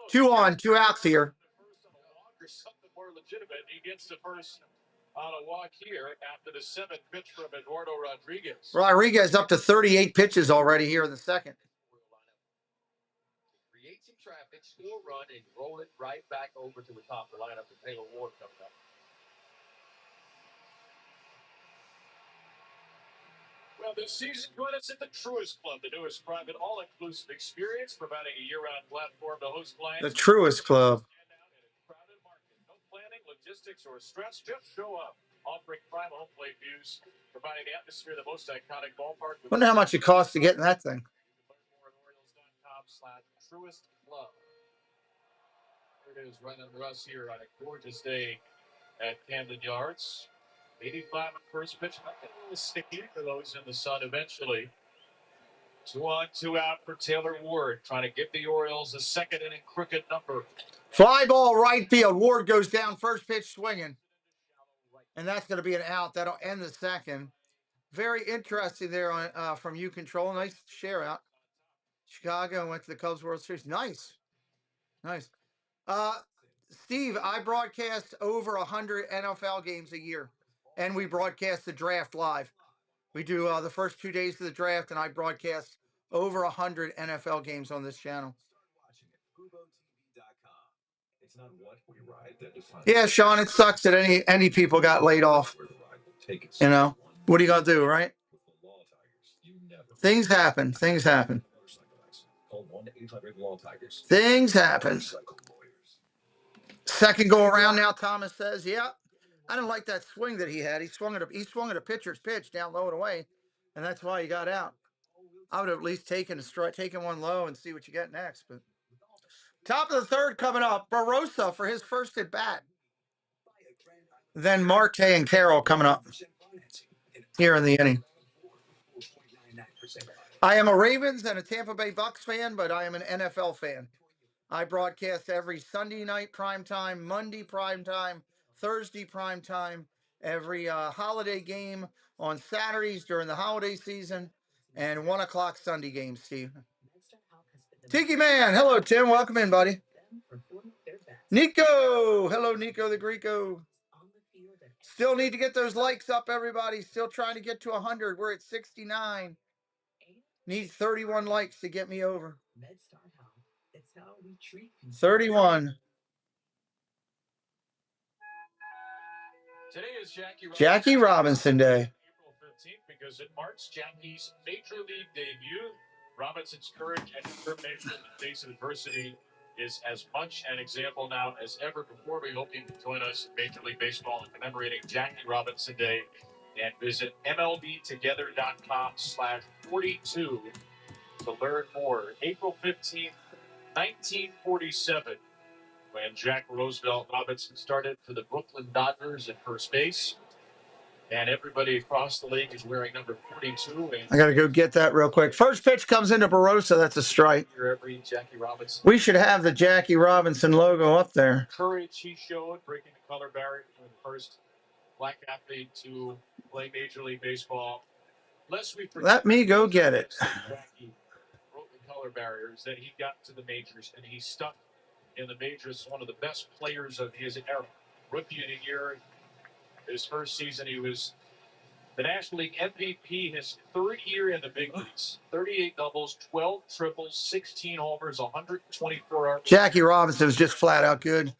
2 on, 2 outs here. Something more legitimate. He gets the first on a walk here after the 7th pitch from Eduardo Rodriguez. Rodriguez up to 38 pitches already here in the second. Create some traffic. score run and roll it right back over to the top of the lineup with Taylor Ward coming up. Well, this season, join us at the Truist Club, the newest private all-inclusive experience, providing a year-round platform to host clients. The Truist Club. No planning, logistics, or stress. Just show up. Offering prime home plate views, providing the atmosphere, the most iconic ballpark. Wonder how much it costs to get in that thing. BaltimoreOriels.com/Truist Club. There it is, right under us here on a gorgeous day at Camden Yards. 85 at first pitch. Might get a little sticky for those in the sun eventually. 2 on, 2 out for Taylor Ward, trying to give the Orioles a second inning crooked number. Fly ball right field. Ward goes down, first pitch swinging. And that's going to be an out. That'll end the second. Very interesting there on from U Control. Nice share out. Chicago went to the Cubs World Series. Nice. Nice. Steve, I broadcast over 100 NFL games a year. And we broadcast the draft live. We do the first 2 days of the draft, and I broadcast over 100 NFL games on this channel. Yeah, Sean, it sucks that any people got laid off. You know, what are you gonna do, right? Things happen. Things happen. Things happen. Second go around now, Thomas says, yeah. I didn't like that swing that he had. He swung at a pitcher's pitch down low and away, and that's why he got out. I would have at least taken one low and see what you get next. But top of the third coming up, Barossa for his first at bat. Then Marte and Carroll coming up here in the inning. I am a Ravens and a Tampa Bay Bucks fan, but I am an NFL fan. I broadcast every Sunday night primetime, Monday primetime, Thursday primetime, every holiday game on Saturdays during the holiday season, and 1 o'clock Sunday games, Steve. Tiki Man, hello, Tim. Welcome in, buddy. Nico, hello, Nico the Greco. Still need to get those likes up, everybody. Still trying to get to 100. We're at 69. Need 31 likes to get me over. 31. Today is Jackie Robinson Day. April 15th, because it marks Jackie's Major League debut. Robinson's courage and determination in the face of adversity is as much an example now as ever before. We hope you can join us at Major League Baseball in commemorating Jackie Robinson Day, and visit MLBtogether.com/42 to learn more. April 15th, 1947, when Jack Roosevelt Robinson started for the Brooklyn Dodgers at first base. And everybody across the league is wearing number 42. I got to go get that real quick. First pitch comes into Barossa. That's a strike. We should have the Jackie Robinson logo up there. Courage he showed, breaking the color barrier, becoming the first black athlete to play Major League Baseball. Let me go get it. Jackie broke the color barriers, then he got to the majors, and he stuck in the majors, one of the best players of his era. Rookie of the year, his first season, he was the National League MVP his third year in the big leagues. 38 doubles, 12 triples, 16 homers, 124 RBIs. Jackie Robinson was just flat out good.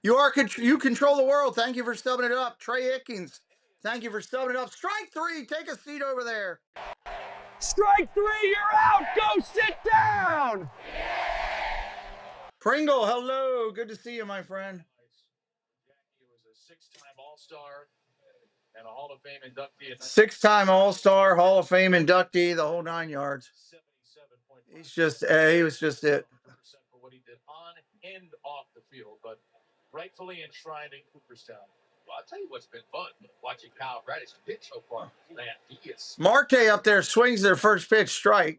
You control the world. Thank you for subbing it up. Trey Hickings, thank you for subbing it up. Strike 3. Take a seat over there. Strike 3, you're out. Go sit down. Pringle, hello. Good to see you, my friend. Jackie was a 6-time All-Star and a Hall of Fame inductee. 6-time All-Star, Hall of Fame inductee, the whole 9 yards. He was just it. For what he did on and off the field, but rightfully enshrined in Cooperstown. Well, I'll tell you what's been fun watching Kyle Bradish pitch so far. Man, he is. Marte up there swings their first pitch, strike.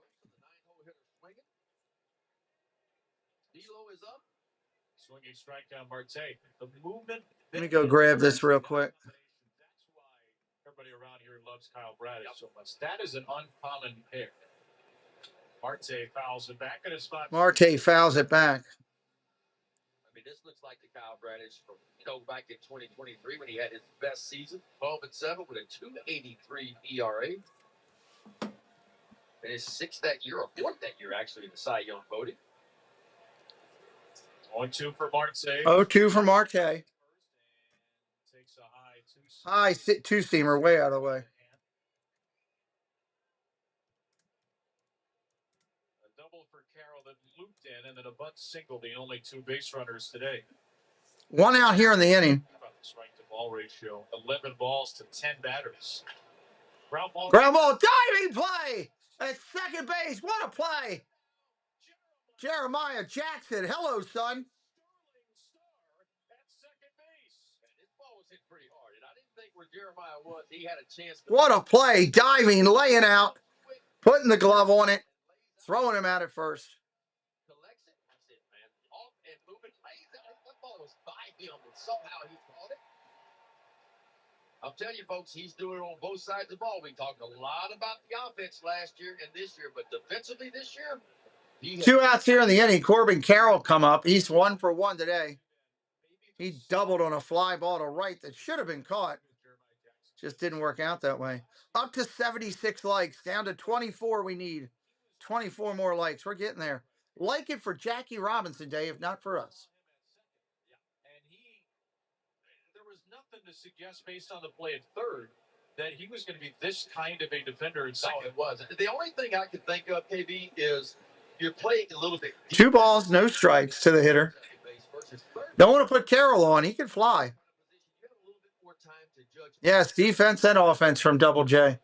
Is up. Swinging strike down Marte. The movement. Let me go grab this real quick. That's why everybody around here loves Kyle Bradish so much. That is an uncommon pair. Marte fouls it back in his spot. Marte fouls it back. I mean, this looks like the Kyle Bradish from back in 2023 when he had his best season, 12-7 with a 2.83 ERA. And his 6th that year, or 4th that year actually in the Cy Young voting. 0-2 for Marte. 0-2 for Marte. Takes a high two-seamer way out of the way. A double for Carroll that looped in, and then a bunt single, the only two base runners today. One out here in the inning. Strike to ball ratio, 11 balls to 10 batters. Ground ball Diving play at second base. What a play. Jeremiah Jackson. Hello, son. What a play. Diving, laying out, putting the glove on it, throwing him out at first. I'll tell you, folks, he's doing it on both sides of the ball. We talked a lot about the offense last year and this year, but defensively this year, two outs here in the inning. Corbin Carroll come up. He's 1 for 1 today. He doubled on a fly ball to right that should have been caught. Just didn't work out that way. Up to 76 likes. Down to 24 we need. 24 more likes. We're getting there. Like it for Jackie Robinson Day, if not for us. There was nothing to suggest based on the play at third that he was going to be this kind of a defender in second. No, it wasn't. The only thing I could think of, KB, is you're playing a little bit deep. 2 balls, no strikes to the hitter. Don't want to put Carroll on. He can fly. Yes, defense and offense from Double J.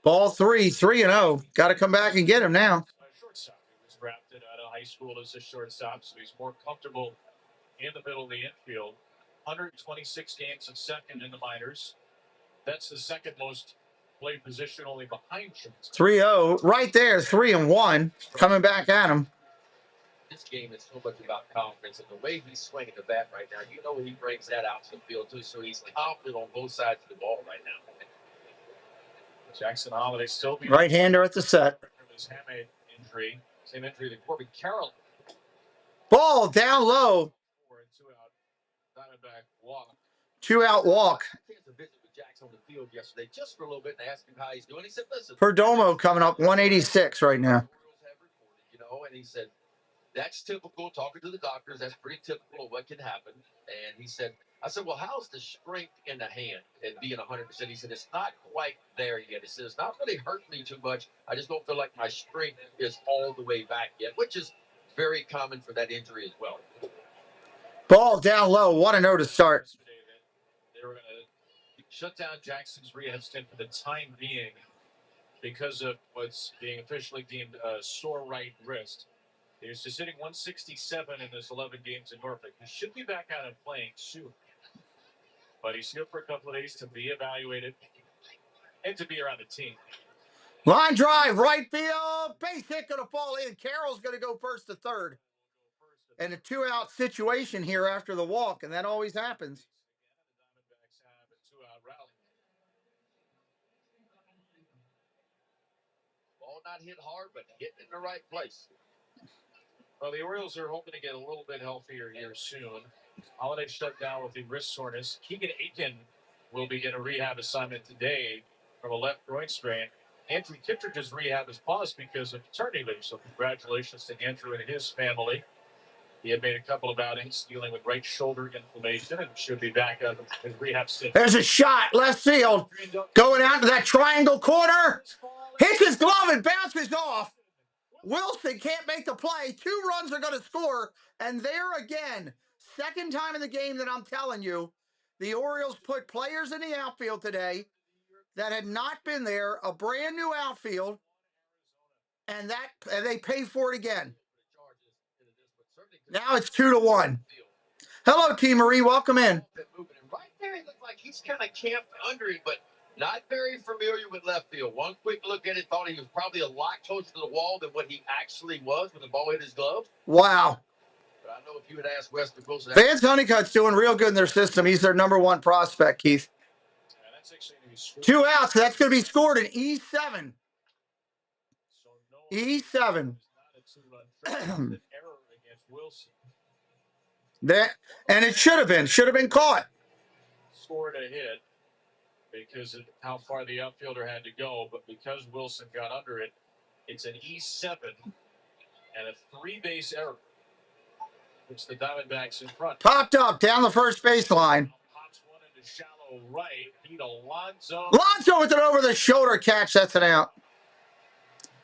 Ball 3, 3-0. Got to come back and get him now. Shortstop. He was drafted out of high school as a shortstop, so he's more comfortable in the middle of the infield. 126 games at second in the minors. That's the second most played position, only behind shortstop. 3-0. Right there, 3-1. Coming back at him. This game is so much about confidence, and the way he's swinging the bat right now, you know he brings that out to the field too, so he's confident on both sides of the ball right now. Jackson Holiday still be right-hander at the set. From his hamate injury, same injury that Corbin Carroll. Ball down low. 2-out. Diamondback walk. 2-out walk. I had to visit with Jackson on the field yesterday just for a little bit and ask him how he's doing. He said, "Listen, Perdomo coming up 186 right now." You know, and he said, "That's typical. Talking to the doctors, that's pretty typical of what can happen." And he said, I said, "Well, how's the strength in the hand and being 100%?" He said, "It's not quite there yet." He said, "It's not really hurting me too much. I just don't feel like my strength is all the way back yet," which is very common for that injury as well. Ball down low. 1-0 to start. They were going to shut down Jackson's rehab stint for the time being because of what's being officially deemed a sore right wrist. He was just hitting 167 in his 11 games in Norfolk. He should be back out and playing soon. But he's here for a couple of days to be evaluated and to be around the team. Line drive, right field. Base hit going to fall in. Carroll's going to go first to third. And a 2-out situation here after the walk, and that always happens. The Diamondbacks have a 2-out rally. Ball not hit hard, but hitting in the right place. Well, the Orioles are hoping to get a little bit healthier here soon. Holiday shut down with the wrist soreness. Keegan Aiken will begin a rehab assignment today from a left groin strain. Andrew Kittredge's rehab is paused because of paternity leave, so congratulations to Andrew and his family. He had made a couple of outings dealing with right shoulder inflammation and should be back up in rehab stint. There's a shot, left field. Going out to that triangle corner. Hits his glove and bounces off. Wilson can't make the play. 2 runs are going to score. And there again, second time in the game that I'm telling you, the Orioles put players in the outfield today that had not been there, a brand new outfield, and they pay for it again. Now it's 2-1. Hello, T. Marie. Welcome in. Right there, he looked like he's kind of camped under it, but not very familiar with left field. One quick look at it, thought he was probably a lot closer to the wall than what he actually was when the ball hit his glove. Wow. But I know if you had asked Weston Wilson. Vance Honeycutt's doing real good in their system. He's their number 1 prospect, Keith. 2 outs. That's going to be scored in E7. E7. That, and it should have been caught. Scored a hit because of how far the outfielder had to go, but because Wilson got under it, it's an E7 and a 3-base error. It's the Diamondbacks in front. Popped up down the first baseline. Pops one into shallow right. Pete Alonso. Alonso with an over-the-shoulder catch. That's an out.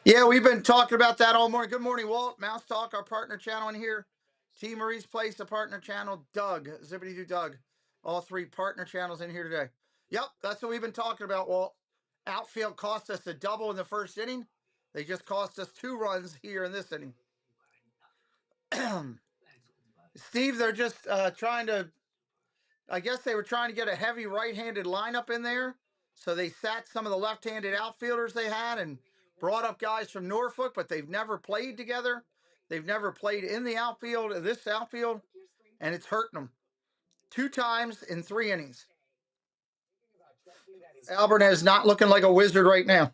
Yeah, we've been talking about that all morning. Good morning, Walt. Mouse Talk, our partner channel in here. T. Marie's Place, the partner channel. Doug, Zippity Doo Doug. All three partner channels in here today. Yep, that's what we've been talking about, Walt. Outfield cost us a double in the first inning. They just cost us 2 runs here in this inning. Steve, they're just trying to, I guess they were trying to get a heavy right-handed lineup in there. So they sat some of the left-handed outfielders they had and brought up guys from Norfolk, but they've never played together. They've never played in the outfield, this outfield, and it's hurting them. 2 times in 3 innings. Alberta is not looking like a wizard right now.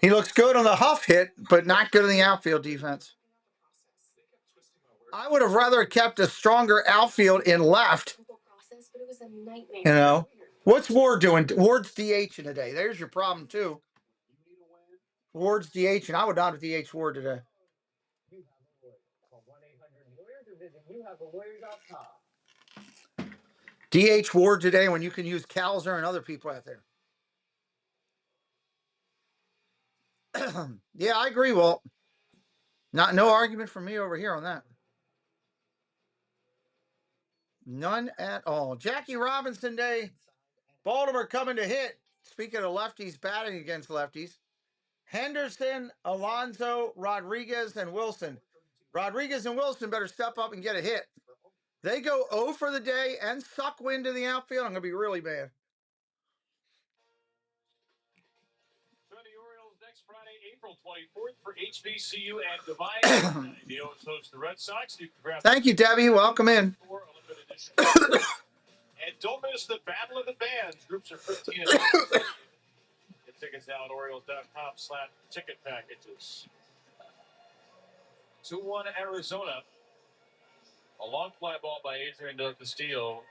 He looks good on the Huff hit, but not good in the outfield defense. I would have rather kept a stronger outfield in left. You know, what's Ward doing? Ward's DHing today. There's your problem too. Ward's DHing. I would not have DH Ward today. DH Ward today when you can use Calzer and other people out there. Yeah, I agree, Walt. No argument from me over here on that. None at all. Jackie Robinson Day. Baltimore coming to hit. Speaking of lefties, batting against lefties. Henderson, Alonso, Rodriguez, and Wilson. Rodriguez and Wilson better step up and get a hit. They go 0 for the day and suck wind in the outfield. I'm going to be really bad. Join the Orioles next Friday, April 24th for HBCU and Divine. The O's host the Red Sox. Thank you, Debbie. Welcome in. And don't miss the Battle of the Bands. Groups are 15 and 20. Get tickets now at Orioles.com/ticket packages. 2-1 Arizona. A long fly ball by Adrian Del Castillo.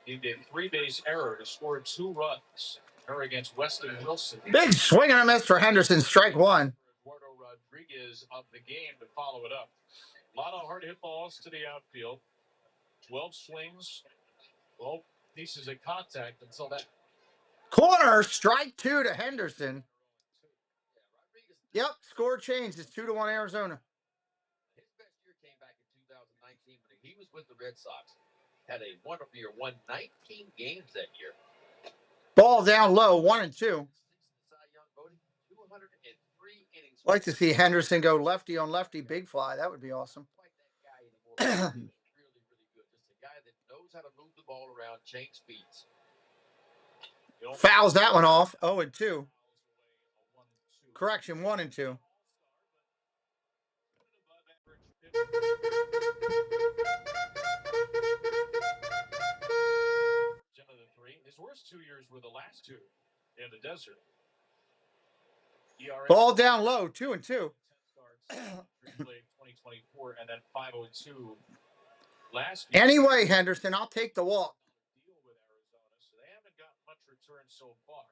He did 3-base error to score 2 runs. Error against Weston Wilson. Big swing and a miss for Henderson. Strike 1. Eduardo Rodriguez of the game to follow it up. A lot of hard hit balls to the outfield. 12 swings. 12 pieces of contact until that. Corner, strike 2 to Henderson. Yep, score changed. It's 2-1 Arizona. His best year came back in 2019 when he was with the Red Sox. Had a wonderful year, won 19 games that year. Ball down low, 1-2. Like to see Henderson go lefty on lefty, big fly. That would be awesome. Really good. Just a guy that knows how to move the ball around, change speeds. Fouls that one off. 0-2. Correction, 1-2. His worst 2 years were the last 2 in the desert. Ball down low, 2-2. 2024 and then 502 last year. Anyway, Henderson, I'll take the walk. Deal with Arizona, so they haven't got much return so far.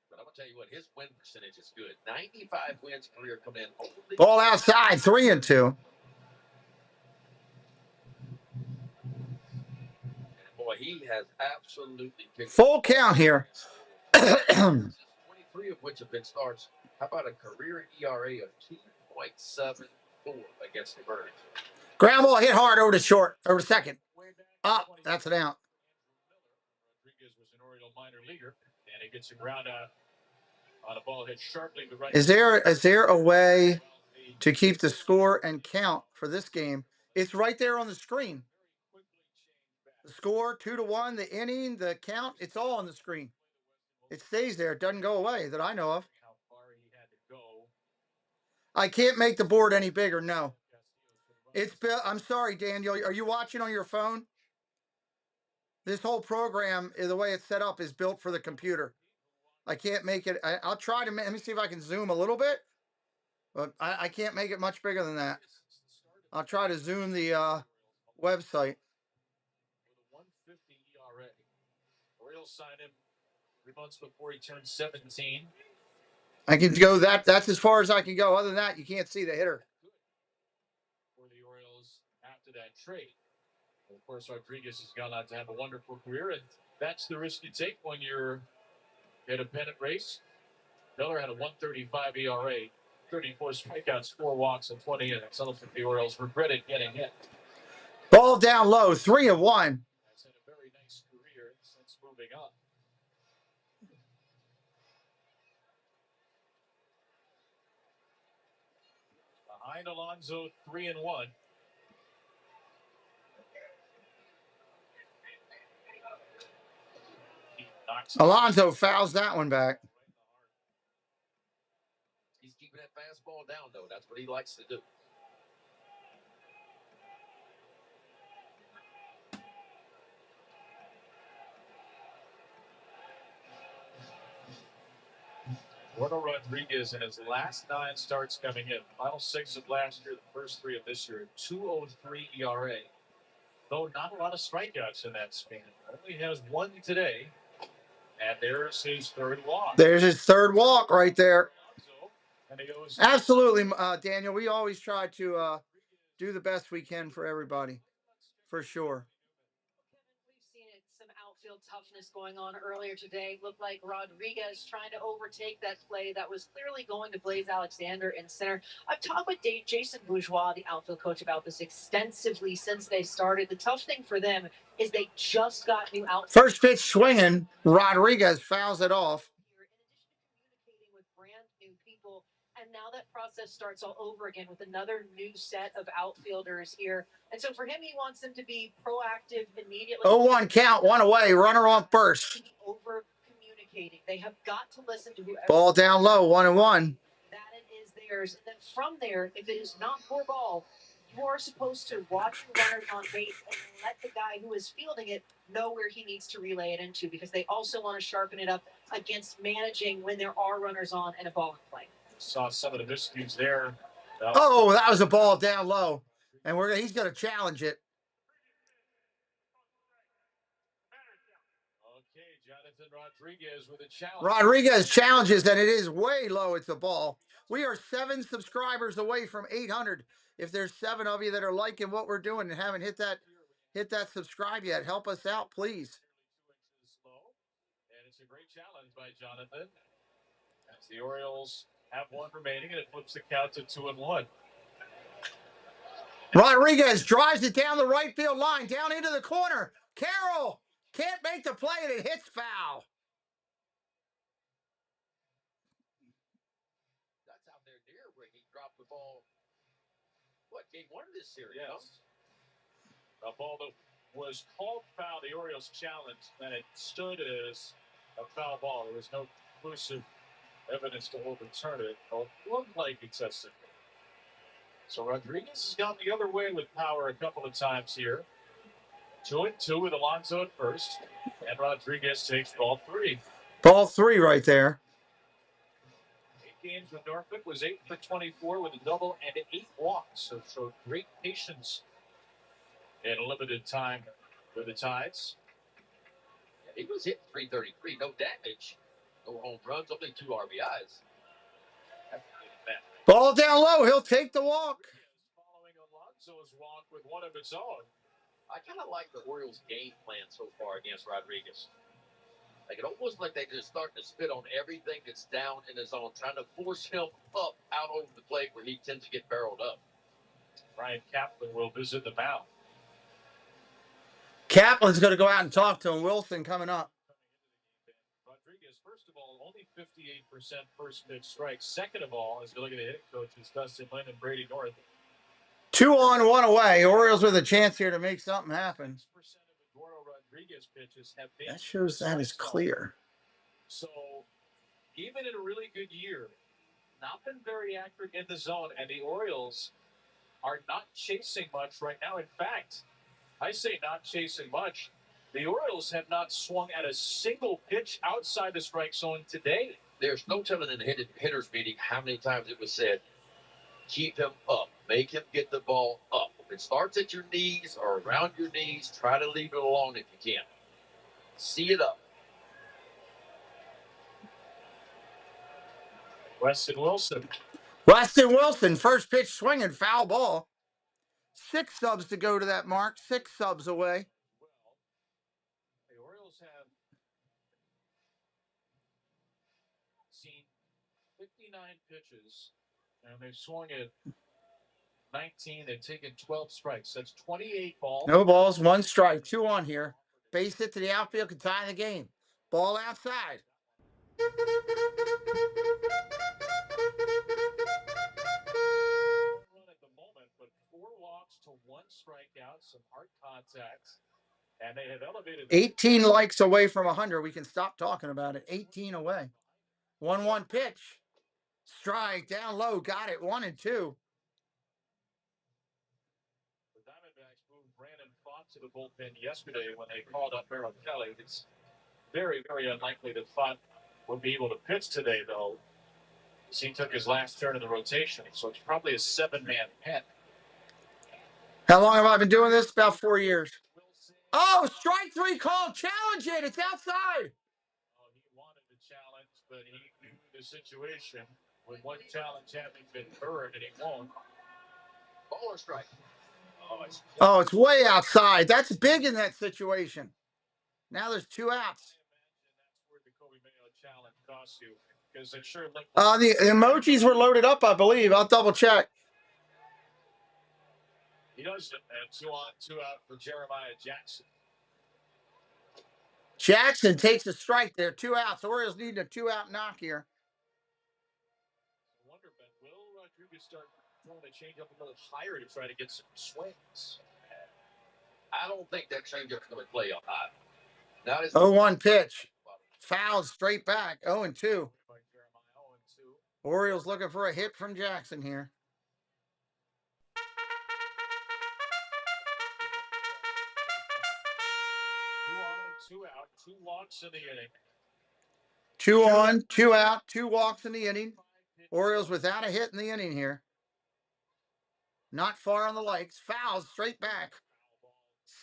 But I'm gonna tell you what, his win percentage is good. 95 wins career coming in. Ball outside, 3-2. Boy, he has absolutely kicked full count here. 23 of which have been starts. How about a career ERA of 2.74 against the Birds? Ground ball hit hard over to short, over to second. Up, that's an out. Rodriguez was an Oriole minor leaguer, and he gets a ground out on a ball hit sharply to right. Is there a way to keep the score and count for this game? It's right there on the screen. The score, 2-1, the inning, the count, it's all on the screen. It stays there. It doesn't go away that I know of. I can't make the board any bigger, no. I'm sorry, Daniel. Are you watching on your phone? This whole program, the way it's set up, is built for the computer. I can't make it. I'll try to, let me see if I can zoom a little bit. But I can't make it much bigger than that. I'll try to zoom the website. With a 150 ERA. Orioles signed him 3 months before he turned 17. I can go that's as far as I can go. Other than that, you can't see the hitter. For the Orioles. that trade. And of course, Rodriguez has gone on to have a wonderful career, and that's the risk you take when you're in a pennant race. Miller had a 1.35 ERA, 34 strikeouts, 4 walks, and 20 innings. Some of the Orioles regretted getting hit. Ball down low, 3-1. Has had a very nice career since moving up. Behind Alonso, 3-1. Alonso fouls that one back. He's keeping that fastball down, though. That's what he likes to do. Eduardo Rodriguez in his last 9 starts coming in. Final 6 of last year, the first 3 of this year. 2.03 ERA. Though not a lot of strikeouts in that span. Only has 1 today. And there's his 3rd walk. There's his 3rd walk right there. And he goes. Absolutely, Daniel. We always try to do the best we can for everybody, for sure. We've seen it, some outfield toughness going on earlier today. Looked like Rodriguez trying to overtake that play that was clearly going to Blaze Alexander in center. I've talked with Jason Bourgeois, the outfield coach, about this extensively since they started. The tough thing for them is they just got new outfield. First pitch swinging, Rodriguez fouls it off. In addition to communicating with brand new people, and now that process starts all over again with another new set of outfielders here. And so for him, he wants them to be proactive immediately. 0-1 count, 1 away, runner on first. Over communicating. They have got to listen to whoever. Ball down low, 1-1. That it is theirs. And then from there, if it is not for ball, you are supposed to watch the runners on base and let the guy who is fielding it know where he needs to relay it into, because they also want to sharpen it up against managing when there are runners on and a ball in play. Saw some of the miscues there. Oh, that was a ball down low. And he's going to challenge it. Okay, Jonathan Rodriguez with a challenge. Rodriguez challenges, and it is way low. It's a ball. We are 7 subscribers away from 800. If there's 7 of you that are liking what we're doing and haven't hit that subscribe yet, help us out, please. And it's a great challenge by Jonathan. As the Orioles have 1 remaining, and it flips the count to 2-1. Rodriguez drives it down the right field line, down into the corner. Carroll can't make the play, and it hits foul. That's out there near where he dropped the ball. What, game 1 of this series? Yes. A ball that was called foul, the Orioles challenged, and it stood as a foul ball. There was no conclusive evidence to overturn it. It looked like excessive. So Rodriguez has gone the other way with power a couple of times here. 2-2 with Alonso at first, and Rodriguez takes ball 3. Ball 3 right there. 8 games with Norfolk, was 8 for 24 with a double and 8 walks. So showed great patience in limited time with the Tides. Yeah, he was hit 333, no damage, no home runs, only 2 RBIs. Ball down low, he'll take the walk. Following Alonso's walk with 1 of its own. I kind of like the Orioles' game plan so far against Rodriguez. Like, it almost like they're just starting to spit on everything that's down in his zone, trying to force him up out over the plate where he tends to get barreled up. Ryan Kaplan will visit the mound. Kaplan's going to go out and talk to him. Wilson coming up. Rodriguez, first of all, only 58% first pitch strikes. Second of all, as you look at the hitting coaches, Dustin Lynn and Brady North. 2 on, 1 away. Orioles with a chance here to make something happen. That shows that is clear. So, even in a really good year, not been very accurate in the zone, and the Orioles are not chasing much right now. In fact, I say not chasing much. The Orioles have not swung at a single pitch outside the strike zone today. There's no telling in the hitters meeting how many times it was said, keep him up, make him get the ball up. If it starts at your knees or around your knees, try to leave it alone if you can. See it up. Weston Wilson. Weston Wilson, first pitch swinging, foul ball. 6 subs to go to that mark. 6 subs away. Well, the Orioles have seen 59 pitches, and they've swung at 19. They've taken 12 strikes. That's 28 balls. No balls, 1 strike, 2 on here. Base hit to the outfield can tie the game. Ball outside. Run at the moment, but 4 walks to 1 strikeout, some hard contacts, and they have elevated. 18 likes away from 100. We can stop talking about it. 18 away. 1-1 pitch. Strike down low. Got it. 1 and 2. The Diamondbacks moved Brandon Fott to the bullpen yesterday when they called up Merrill Kelly. It's very, very unlikely that Fott would be able to pitch today, though. He took his last turn in the rotation, so it's probably a 7-man pen. How long have I been doing this? About 4 years. Oh, strike 3 call. Challenge it. It's outside. Oh, he wanted the challenge, but he knew the situation with one challenge having been burned, and he won't. Ball or strike? Oh, it's way outside. That's big in that situation. Now there's 2 outs. That's where the Kobe Mayo challenge costs you, because it sure looked. The emojis were loaded up, I believe. I'll double check. He does it, and 2 on, 2 out for Jeremiah Jackson. Jackson takes a strike there. 2 outs. Orioles need a 2-out knock here. I wonder, Ben, will Rodriguez start throwing the changeup a little higher to try to get some swings? I don't think that changeup's going to play up high. Now 0-1 pitch. Foul straight back. 0-2. By Jeremiah, 0-2. Orioles looking for a hit from Jackson here. Two on and 2 out. 2 walks in the inning. 2 on, 2 out, 2 walks in the inning. Orioles without a hit in the inning here. Not far on the likes. Fouls straight back.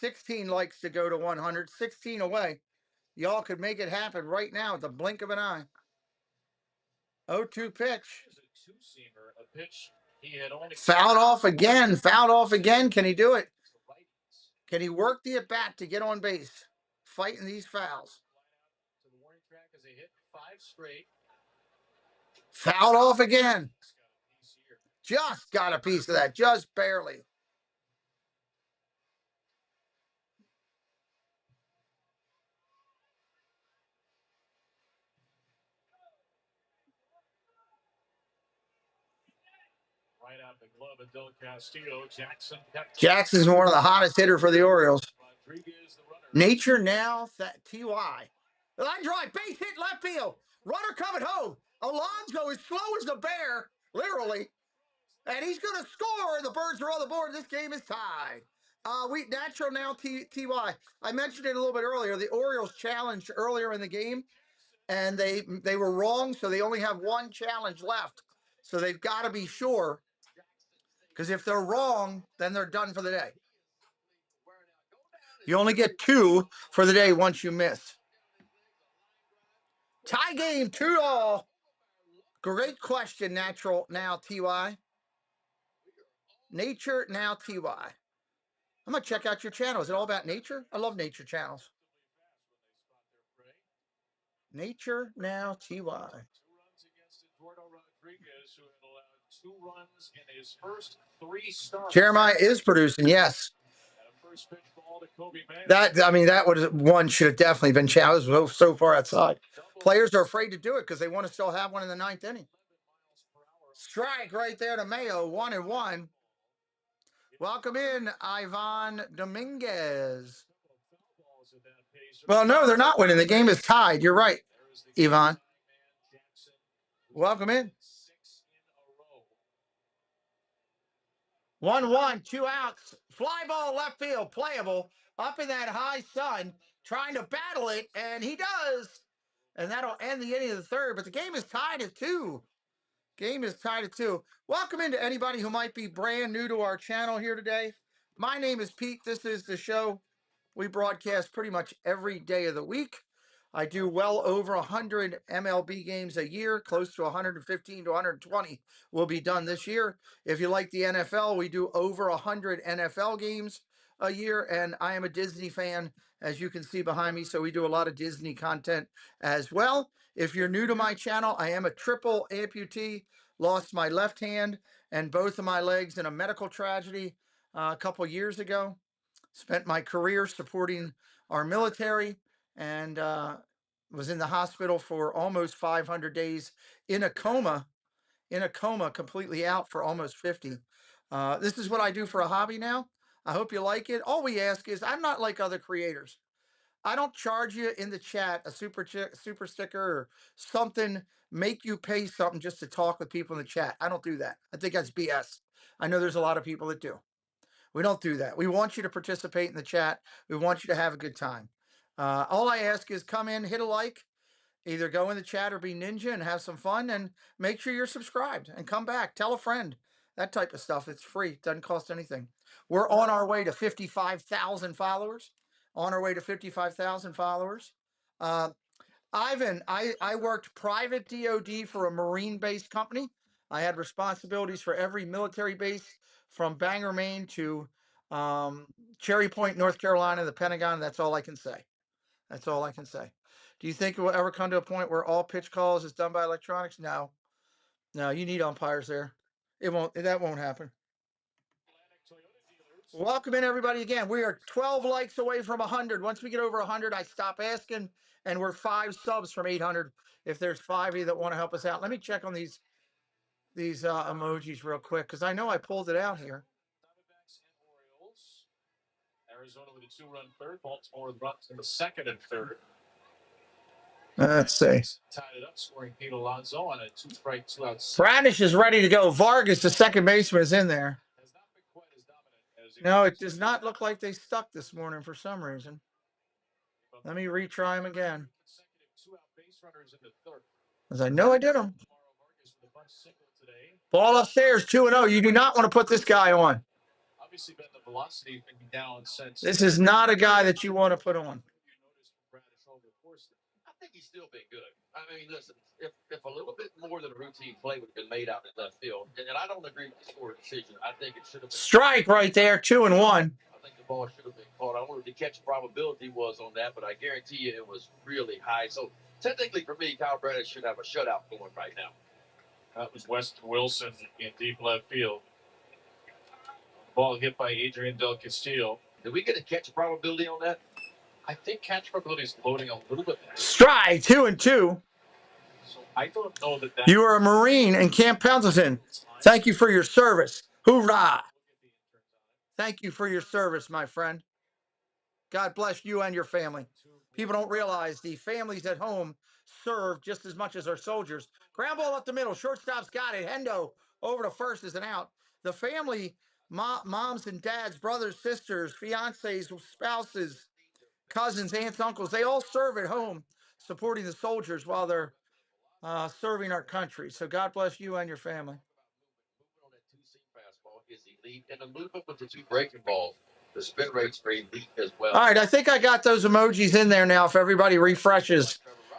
16 likes to go to 100. 16 away. Y'all could make it happen right now at the blink of an eye. 0-2 pitch. A 2-seamer, a pitch he had only Fouled off again. Fouled off again. Can he do it? Can he work the at-bat to get on base? Fighting these fouls. To the warning track as they hit 5 straight. Fouled off again. Just got a piece of that. Just barely. Right out the glove of Del Castillo. Jackson's one of the hottest hitter for the Orioles. Rodriguez, the runner. Nature now, T.Y. The line drive, base hit left field. Runner coming home. Alonso is slow as a bear, literally. And he's going to score. The Birds are on the board. This game is tied. Natural now, T.Y. I mentioned it a little bit earlier. The Orioles challenged earlier in the game, and they were wrong, so they only have 1 challenge left. So they've got to be sure, because if they're wrong, then they're done for the day. You only get 2 for the day once you miss. Tie game, 2-2. Great question, Natural now, T.Y. Nature now, T.Y. I'm going to check out your channel. Is it all about nature? I love nature channels. Nature now, T.Y. 2 runs against Eduardo Rodriguez, who had allowed 2 runs in his first 3 starts. Jeremiah is producing, yes. And a first pitch ball to Kobe Mayo. That was one should have definitely been challenged. So far outside. Players are afraid to do it because they want to still have one in the 9th inning. Strike right there to Mayo, 1-1. Welcome in, Ivan Dominguez. Well, no, they're not winning. The game is tied. You're right, Ivan. Welcome in. 1-1, 2 outs. Fly ball left field, playable. Up in that high sun, trying to battle it, and he does. And that'll end the inning of the 3rd. But the game is tied at 2. Game is tied at 2. Welcome into anybody who might be brand new to our channel here today. My name is Pete. This is the show. We broadcast pretty much every day of the week. I do well over 100 MLB games a year, close to 115 to 120 will be done this year. If you like the NFL, we do over 100 NFL games a year, and I am a Disney fan, as you can see behind me, so we do a lot of Disney content as well. If you're new to my channel, I am a triple amputee, lost my left hand and both of my legs in a medical tragedy a couple years ago. Spent my career supporting our military and was in the hospital for almost 500 days in a coma, completely out for almost 50. This is what I do for a hobby now. I hope you like it. All we ask is, I'm not like other creators. I don't charge you in the chat a super sticker or something, make you pay something just to talk with people in the chat. I don't do that. I think that's BS. I know there's a lot of people that do. We don't do that. We want you to participate in the chat. We want you to have a good time. All I ask is come in, hit a like, either go in the chat or be ninja and have some fun, and make sure you're subscribed and come back. Tell a friend, that type of stuff. It's free. It doesn't cost anything. We're on our way to 55,000 followers. On our way to 55,000 followers. Ivan, I worked private DOD for a Marine-based company. I had responsibilities for every military base from Bangor, Maine to Cherry Point, North Carolina, the Pentagon. That's all I can say. That's all I can say. Do you think it will ever come to a point where all pitch calls is done by electronics? No. No, you need umpires there. It won't. That won't happen. Welcome in, everybody. Again, we are 12 likes away from 100. Once we get over 100, I stop asking, and we're 5 subs from 800. If there's 5 of you that want to help us out, let me check on these emojis real quick, because I know I pulled it out here. Diamondbacks and Orioles. Arizona with a 2-run third. Baltimore with runs in the second and third. Let's see. Tied it up, scoring Pete Alonso on a 2-strike, 2-out. Bradish is ready to go. Vargas, the second baseman, is in there. Has not been quite as dominant as No, it does not look like they stuck this morning for some reason. Let me retry them again. Consecutive 2-out base runners in the third. As I know I did them. Ball upstairs, 2-0. You do not want to put this guy on. Obviously, been the velocity been down since. This is not a guy that you want to put on. I think he's still been good. I mean, listen, if a little bit more than a routine play would have been made out in left field, and I don't agree with the score decision. I think it should have been strike right there, 2-1. I think the ball should have been caught. I don't know what the catch probability was on that, but I guarantee you it was really high. So technically, for me, Kyle Bradish should have a shutout going right now. That was Weston Wilson in deep left field. Ball hit by Adrian Del Castillo. Did we get a catch probability on that? I think catch probability is loading a little bit. Strike, 2-2. So I don't know that. You are a Marine in Camp Pendleton. Thank you for your service. Hoorah! Thank you for your service, my friend. God bless you and your family. People don't realize the families at home serve just as much as our soldiers. Ground ball up the middle. Shortstop's got it. Hendo over to first is an out. The family, moms and dads, brothers, sisters, fiancés, spouses, cousins, aunts, uncles, they all serve at home supporting the soldiers while they're serving our country. So God bless you and your family. Movement on that two-seam fastball is elite, and the movement with the two breaking balls, the spin rate's very elite as well. All right, I think I got those emojis in there now. If everybody refreshes,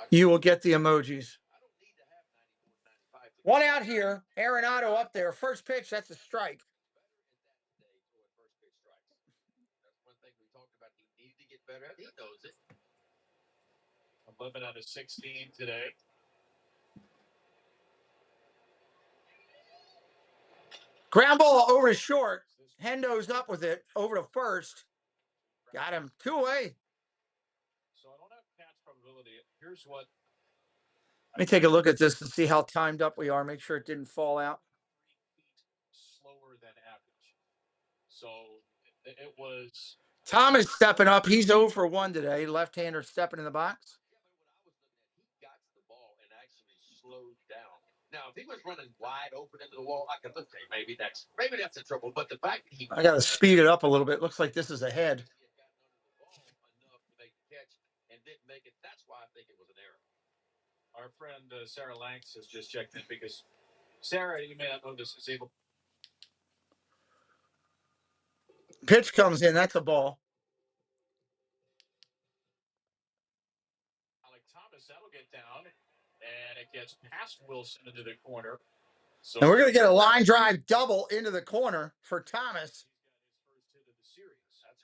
you will get the emojis. One out here. Arenado up there. First pitch, that's a strike. That's one thing we talked about. He needed to get better. He knows it. 11 out of 16 today. Ground ball over to short. Hendo's up with it over to first. Got him. 2 away. So I don't have catch probability. Here's what. Let me take a look at this and see how timed up we are. Make sure it didn't fall out. 3 feet slower than average. So it was. Thomas stepping up. He's 0 for 1 today. Left-hander stepping in the box. Yeah, but what I was looking at, he got to the ball and actually slowed down. Now, if he was running wide open into the wall, I could look, okay, maybe that's the trouble. But the fact that he I got to speed it up a little bit. Looks like this is ahead. he had gotten under the ball enough to make a catch and didn't make it, that's why I think it was an error. Our friend Sarah Lanks has just checked in because Sarah, you may not know this, is able. Pitch comes in. That's a ball. get down, and it gets past Wilson into the corner. So and we're going to get a line drive double into the corner for Thomas.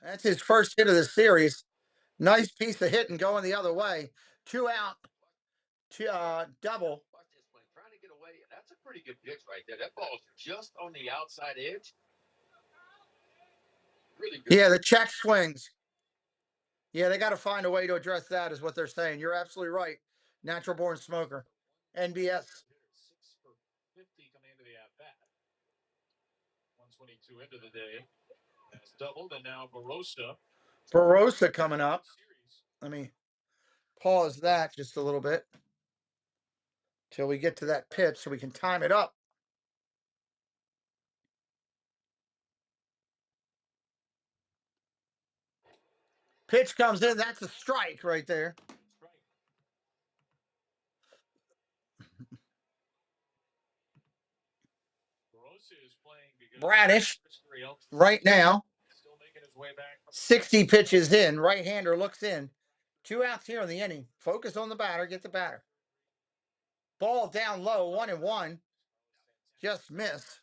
That's his first hit of the series. Nice piece of hitting going the other way. 2 out, double. Watch this one, trying to get away, and that's a pretty good pitch right there. That ball's just on the outside edge. Really good. Yeah, the check swings. Yeah, they got to find a way to address that, is what they're saying. You're absolutely right. Natural born smoker. NBS. 6 for 50 coming into the at-bat. 122 into the day. That's doubled, and now Barossa coming up. Let me pause that just a little bit till we get to that pitch so we can time it up. Pitch comes in. That's a strike right there. Bradish right now. 60 pitches in. Right-hander looks in. 2 outs here in the inning. Focus on the batter. Get the batter. Ball down low. 1-1. Just miss.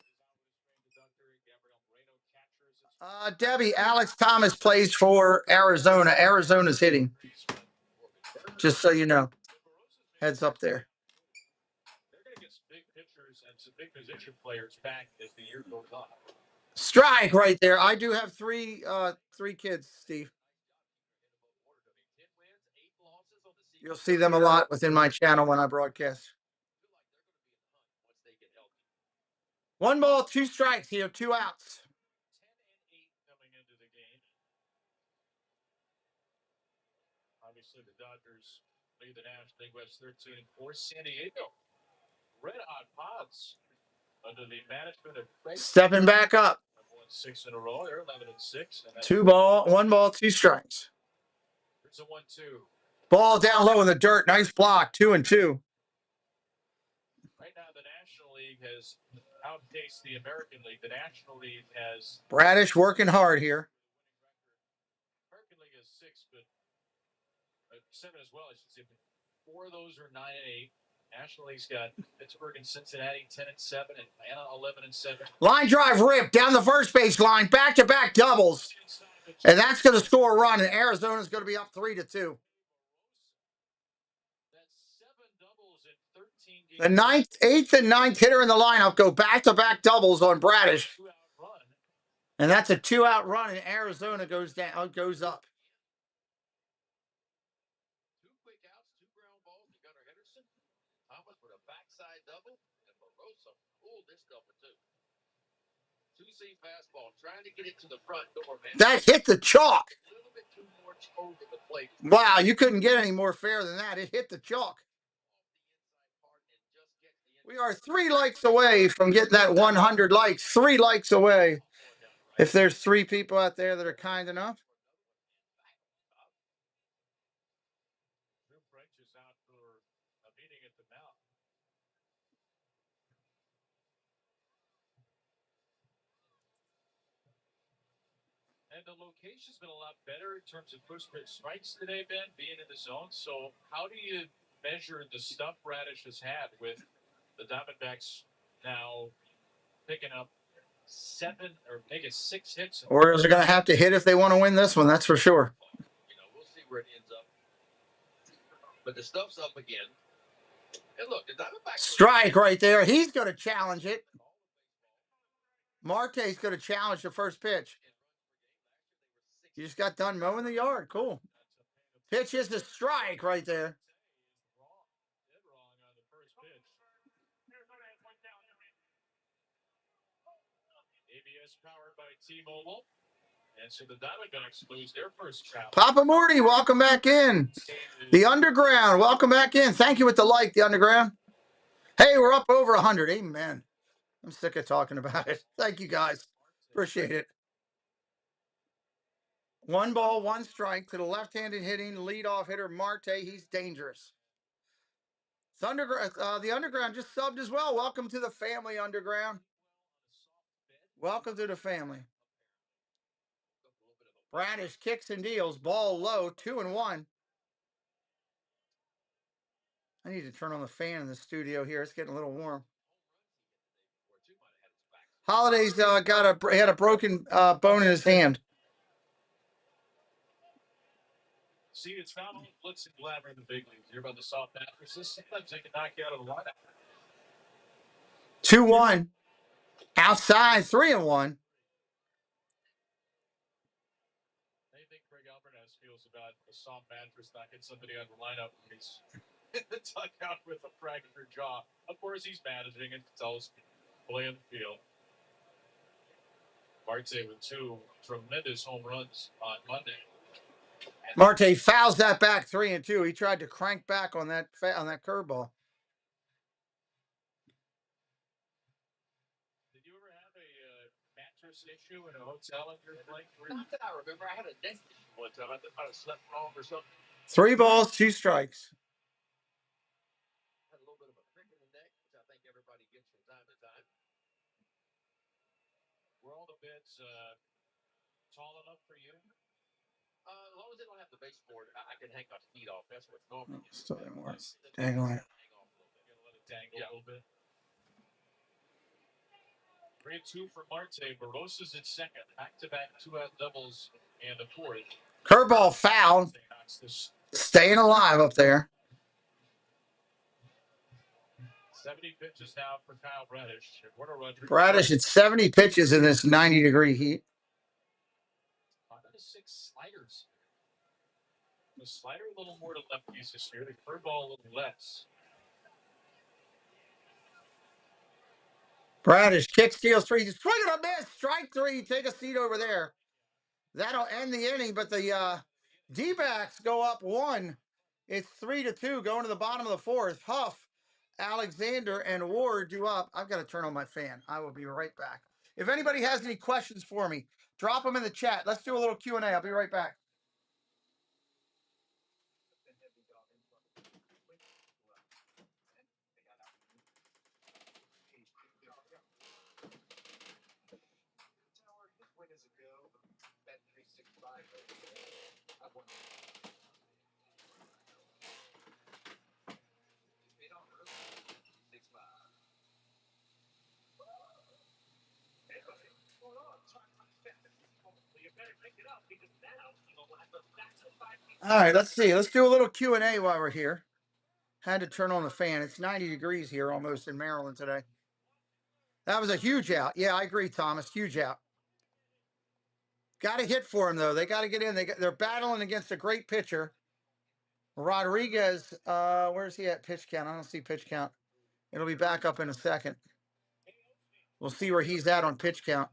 Debbie, Alex Thomas plays for Arizona. Arizona's hitting. Just so you know. Heads up there. They're going to get some big pitchers and some big position players back as the year goes on. Strike right there. I do have three kids, Steve. You'll see them a lot within my channel when I broadcast. 1 ball, 2 strikes here, 2 outs. 10-8 coming into the game. Obviously, the Dodgers lead the National League West 13-4. San Diego, red hot Pods under the management of Craig. Stepping back up. Have won 6 in a row. They're 11-6. 1 ball, 2 strikes. Here's a 1-2. Ball down low in the dirt. Nice block. 2-2. Right now, the National League has outpaced the American League. The National League has Bradish working hard here. American League has 6, but 7 as well. I should say. 4 of those are 9-8. National League's got Pittsburgh and Cincinnati 10-7, and Atlanta 11-7. Line drive rip down the first base line. Back-to-back doubles. And that's going to score a run, and Arizona's going to be up 3-2. That's 7 doubles in 13 games. The 8th and 9th hitter in the lineup go back-to-back doubles on Bradish. And that's a 2-out run, and Arizona goes up. 2 quick outs, 2 ground balls to Gunnar Henderson. Thomas with a backside double, and Barossa pulled this double too. 2-seam fastball, trying to get it to the front door, man. That hit the chalk. A little bit too much over the plate. Wow, you couldn't get any more fair than that. It hit the chalk. We are 3 likes away from getting that 100 likes. 3 likes away. If there's 3 people out there that are kind enough. And the location's been a lot better in terms of first pitch strikes today, Ben, being in the zone. So how do you measure the stuff Bradish has had with the Diamondbacks now picking up 7 or maybe 6 hits? Orioles are going to have to hit if they want to win this one, that's for sure. We'll see where it ends up. But the stuff's up again. And look, the Diamondbacks. Strike right there. He's going to challenge it. Marte's going to challenge the first pitch. You just got done mowing the yard. Cool. Pitch is the strike right there. ABS powered by T-Mobile. And so the Diamondbacks lose their first travel. Papa Morty, welcome back in. The Underground, welcome back in. Thank you with the like, The Underground. Hey, we're up over 100. Amen. I'm sick of talking about it. Thank you, guys. Appreciate it. 1 ball, 1 strike to the left-handed hitting leadoff hitter Marte. He's dangerous. The Underground just subbed as well. Welcome to the family, Underground. Welcome to the family. Bradish kicks and deals. Ball low, 2-1. I need to turn on the fan in the studio here. It's getting a little warm. Holiday's had a broken bone in his hand. See, it's not all glitz and glamour in the big leagues. You're about the soft mattresses. Sometimes they can knock you out of the lineup. 2-1. Outside, 3-1. I think Greg Alvarez feels about the soft mattress knocking somebody out of the lineup when he's in the dugout with a fractured jaw. Of course, he's managing it. It's always playing the field. Marte with 2 tremendous home runs on Monday. Marte fouls that back 3-2. He tried to crank back on that curveball. Did you ever have a mattress issue in a hotel in your playing career? Not that I remember. I had a neck issue one time. I thought I slept wrong or something. 3 balls, 2 strikes. Had a little bit of a crick in the neck, which I think everybody gets from time to time. Were all the beds tall enough for you? As long as they don't have the baseboard, I can hang my feet off. That's what normally gets. Still didn't work. Dang on it. Hang off a little bit. Let it dangle a little bit. 3-2 for Marte. Barosa's at second. Back-to-back 2-out doubles and a 4th. Curveball foul. Staying alive up there. 70 pitches now for Kyle Bradish. Bradish at 70 pitches in this 90-degree heat. 5 out of 6 sliders. The slider a little more to lefties this year. The curveball a little less. Bradish kick, steals 3. Swing and a miss. Strike 3. Take a seat over there. That'll end the inning, but the D-backs go up 1. It's 3-2 going to the bottom of the 4th. Huff, Alexander, and Ward do up. I've got to turn on my fan. I will be right back. If anybody has any questions for me, drop them in the chat. Let's do a little Q&A. I'll be right back. All right, let's see. Let's do a little Q&A while we're here. Had to turn on the fan. It's 90 degrees here almost in Maryland today. That was a huge out. Yeah, I agree, Thomas. Huge out. Got to hit for him, though. They got to get in. They're battling against a great pitcher. Rodriguez, where's he at pitch count? I don't see pitch count. It'll be back up in a second. We'll see where he's at on pitch count.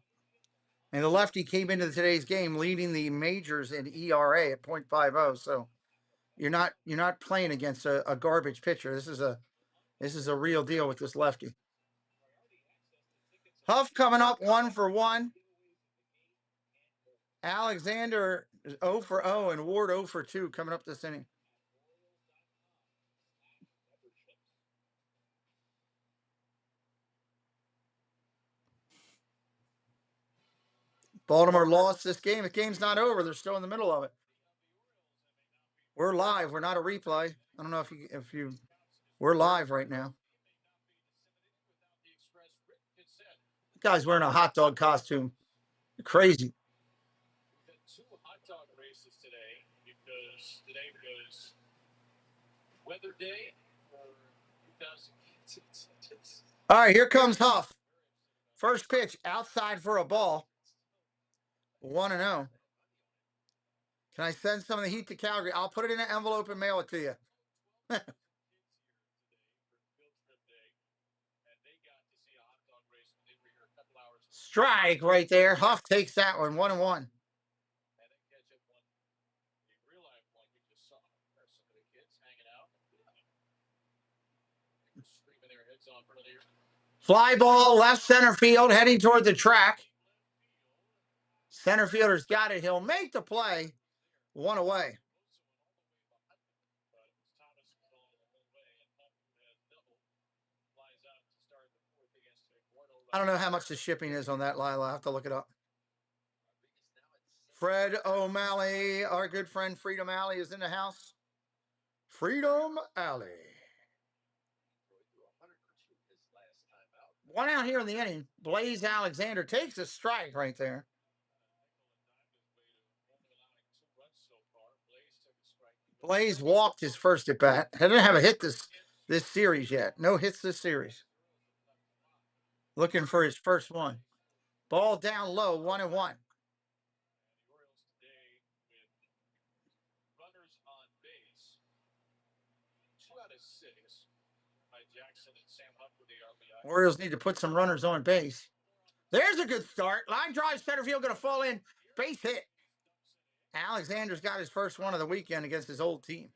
And the lefty came into today's game leading the majors in ERA at .50. So you're not playing against a garbage pitcher. This is a real deal with this lefty. Huff coming up 1 for 1. Alexander is 0 for 0 and Ward 0 for 2 coming up this inning. Baltimore lost this game. The game's not over. They're still in the middle of it. We're live. We're not a replay. I don't know if you we're live right now. The guy's wearing a hot dog costume. Crazy. We've had 2 hot dog races today because today was weather day for 2000. All right, here comes Huff. First pitch outside for a ball. 1-0. Can I send some of the heat to Calgary? I'll put it in an envelope and mail it to you. Strike right there. Huff takes that one. 1-1. Fly ball, left center field, heading toward the track. Center fielder's got it. He'll make the play. 1 away. I don't know how much the shipping is on that, Lila. I have to look it up. Fred O'Malley, our good friend Freedom Alley is in the house. Freedom Alley. One out here in the inning. Blaze Alexander takes a strike right there. Blaze walked his first at bat. He didn't have a hit this series yet. No hits this series. Looking for his first one. Ball down low, 1-1. Runners on base. 2 out of 6 by Jackson and Sam Hunt with the RBI. Orioles need to put some runners on base. There's a good start. Line drive, center field, going to fall in. Base hit. Alexander's got his first one of the weekend against his old team.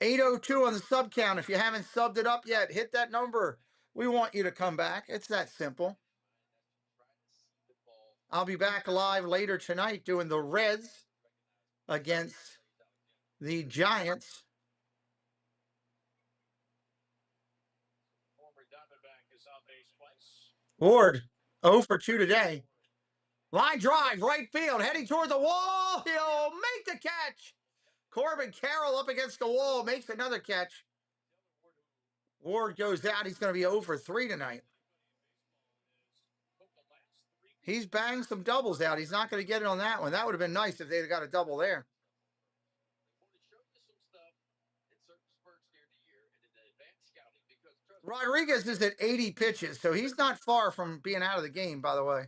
8:02 on the sub count. If you haven't subbed it up yet, hit that number. We want you to come back. It's that simple. I'll be back live later tonight doing the Reds against the Giants. Ward, 0 for 2 today. Line drive, right field, heading toward the wall. He'll make the catch. Corbin Carroll up against the wall, makes another catch. Ward goes out. He's going to be 0 for 3 tonight. He's banged some doubles out. He's not going to get it on that one. That would have been nice if they'd have got a double there. Rodriguez is at 80 pitches, so he's not far from being out of the game, by the way.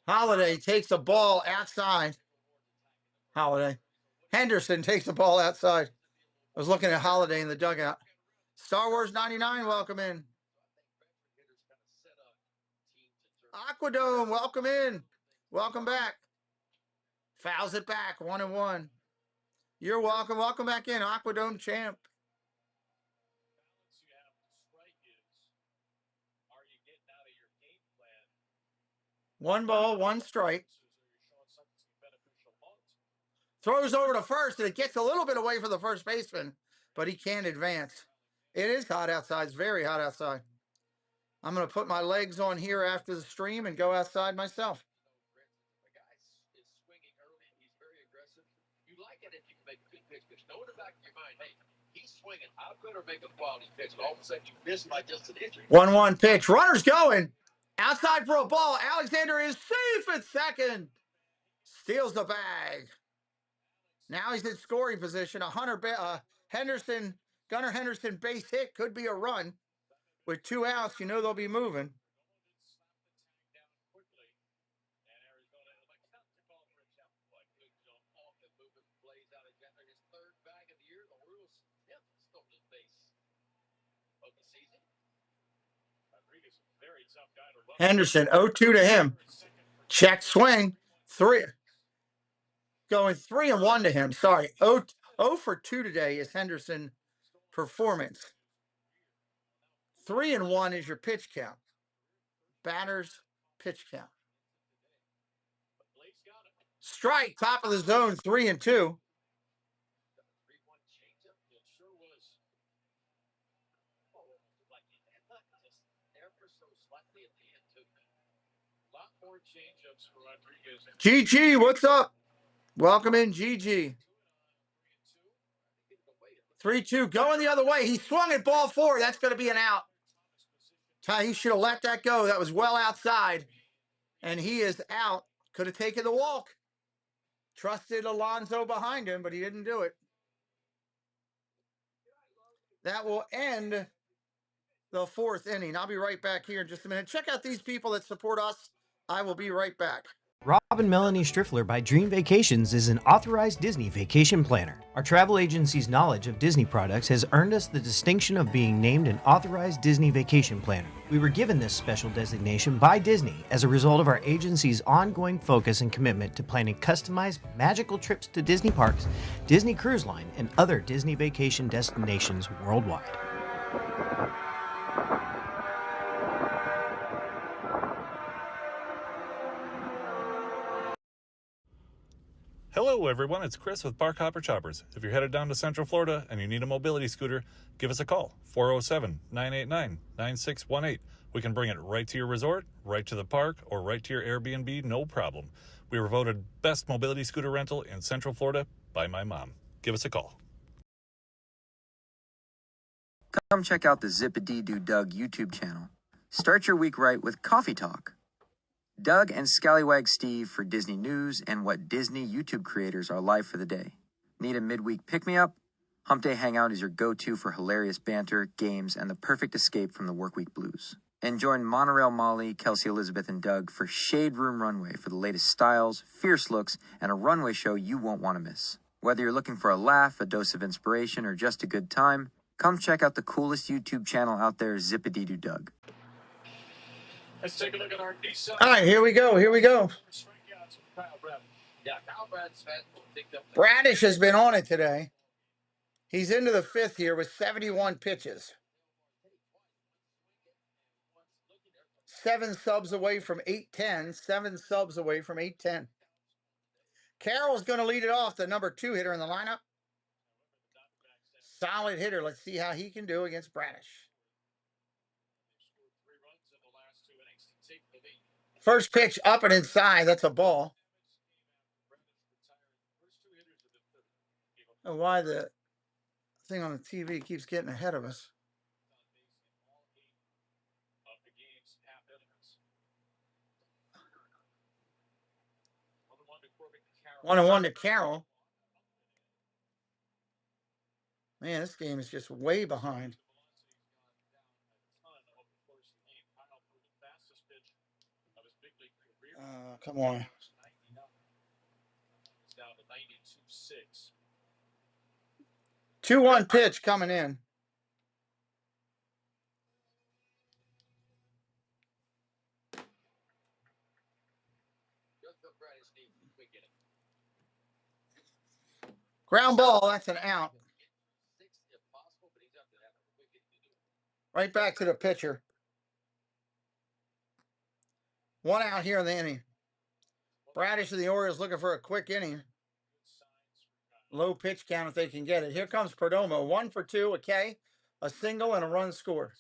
Holiday takes the ball outside. Holiday. Henderson takes the ball outside. I was looking at Holiday in the dugout. Star Wars 99, welcome in. Aquadome, welcome in. Welcome back. Fouls it back, 1-1. You're welcome. Welcome back in, Aquadome champ. One ball, one strike. Throws over to first, and it gets a little bit away from the first baseman, but he can't advance. It is hot outside. It's very hot outside. I'm going to put my legs on here after the stream and go outside myself. You like it if you make a good pitch, but know in the back of your mind, hey, he's swinging. I better make a quality pitch. And all of a sudden, you miss by just an inch. 1-1 pitch. Runner's going. Outside for a ball. Alexander is safe at second. Steals the bag. Now he's in scoring position. Henderson, Gunnar Henderson base hit could be a run. With 2 outs, you know they'll be moving. Henderson, 0-2 to him. Check swing. 3. Going 3-1 to him. Sorry. 0 for 2 today is Henderson performance. 3-1 is your pitch count. Batters pitch count. Strike, top of the zone, 3-2. GG, what's up? Welcome in, GG. 3-2, going the other way. He swung at ball 4. That's going to be an out. He should have let that go. That was well outside. And he is out. Could have taken the walk. Trusted Alonso behind him, but he didn't do it. That will end the 4th inning. I'll be right back here in just a minute. Check out these people that support us. I will be right back. Rob and Melanie Striffler by Dream Vacations is an authorized Disney vacation planner. Our travel agency's knowledge of Disney products has earned us the distinction of being named an authorized Disney vacation planner. We were given this special designation by Disney as a result of our agency's ongoing focus and commitment to planning customized, magical trips to Disney parks, Disney Cruise Line, and other Disney vacation destinations worldwide. Hello everyone, it's Chris with Park Hopper Choppers. If you're headed down to Central Florida and you need a mobility scooter, give us a call, 407-989-9618. We can bring it right to your resort, right to the park, or right to your Airbnb, no problem. We were voted best mobility scooter rental in Central Florida by my mom. Give us a call. come check out the Zip-a-Dee-Doo Doug YouTube channel. Start your week right with Coffee Talk. Doug and Scallywag Steve for Disney news and what Disney YouTube creators are live for the day. Need a midweek pick-me-up? Hump Day Hangout is your go-to for hilarious banter, games, and the perfect escape from the workweek blues. And join Monorail Molly, Kelsey Elizabeth, and Doug for Shade Room Runway for the latest styles, fierce looks, and a runway show you won't want to miss. Whether you're looking for a laugh, a dose of inspiration, or just a good time, come check out the coolest YouTube channel out there, Zip-a-Dee-Doo Doug. Let's take a look at our D7. All right, here we go. Here we go. Yeah, Kyle Brad's picked up. Bradish has been on it today. He's into the fifth here with 71 pitches. 7 subs away from 810. 7 subs away from 810. Carroll's going to lead it off, the number 2 hitter in the lineup. Solid hitter. Let's see how he can do against Bradish. First pitch up and inside. That's a ball. I don't know why the thing on the TV keeps getting ahead of us. 1-1 to Carroll. Man, this game is just way behind. Come on. 2-1 pitch coming in. Ground ball, that's an out. Right back to the pitcher. 1 out here in the inning. Bradish of the Orioles looking for a quick inning. Low pitch count if they can get it. Here comes Perdomo. 1 for 2, a K, a single, and a run scored.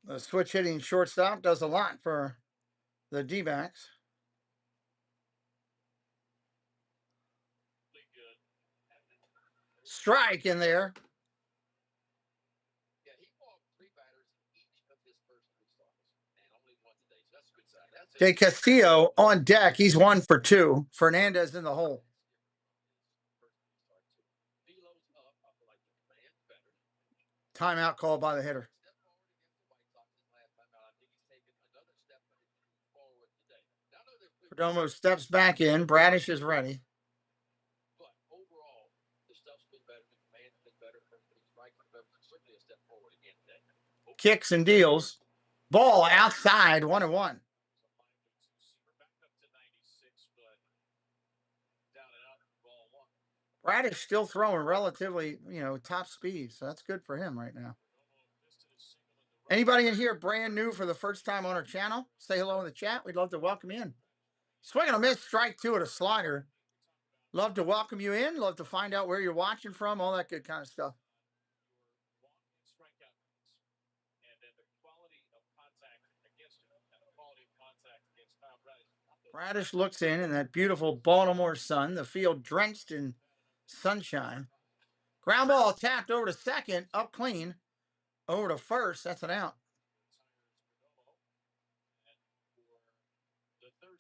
The switch hitting shortstop does a lot for the D-backs. Strike in there. De Castillo on deck. He's 1 for 2. Fernandez in the hole. Timeout called by the hitter. Perdomo steps back in. Bradish is ready. Kicks and deals. Ball outside, 1-1. Bradish still throwing relatively, top speed, so that's good for him right now. Anybody in here brand new for the first time on our channel? Say hello in the chat. We'd love to welcome you in. Swing and a miss, strike 2 at a slider. Love to welcome you in. Love to find out where you're watching from, all that good kind of stuff. Bradish looks in that beautiful Baltimore sun, the field drenched in sunshine. Ground ball tapped over to second, up clean. Over to first, that's an out.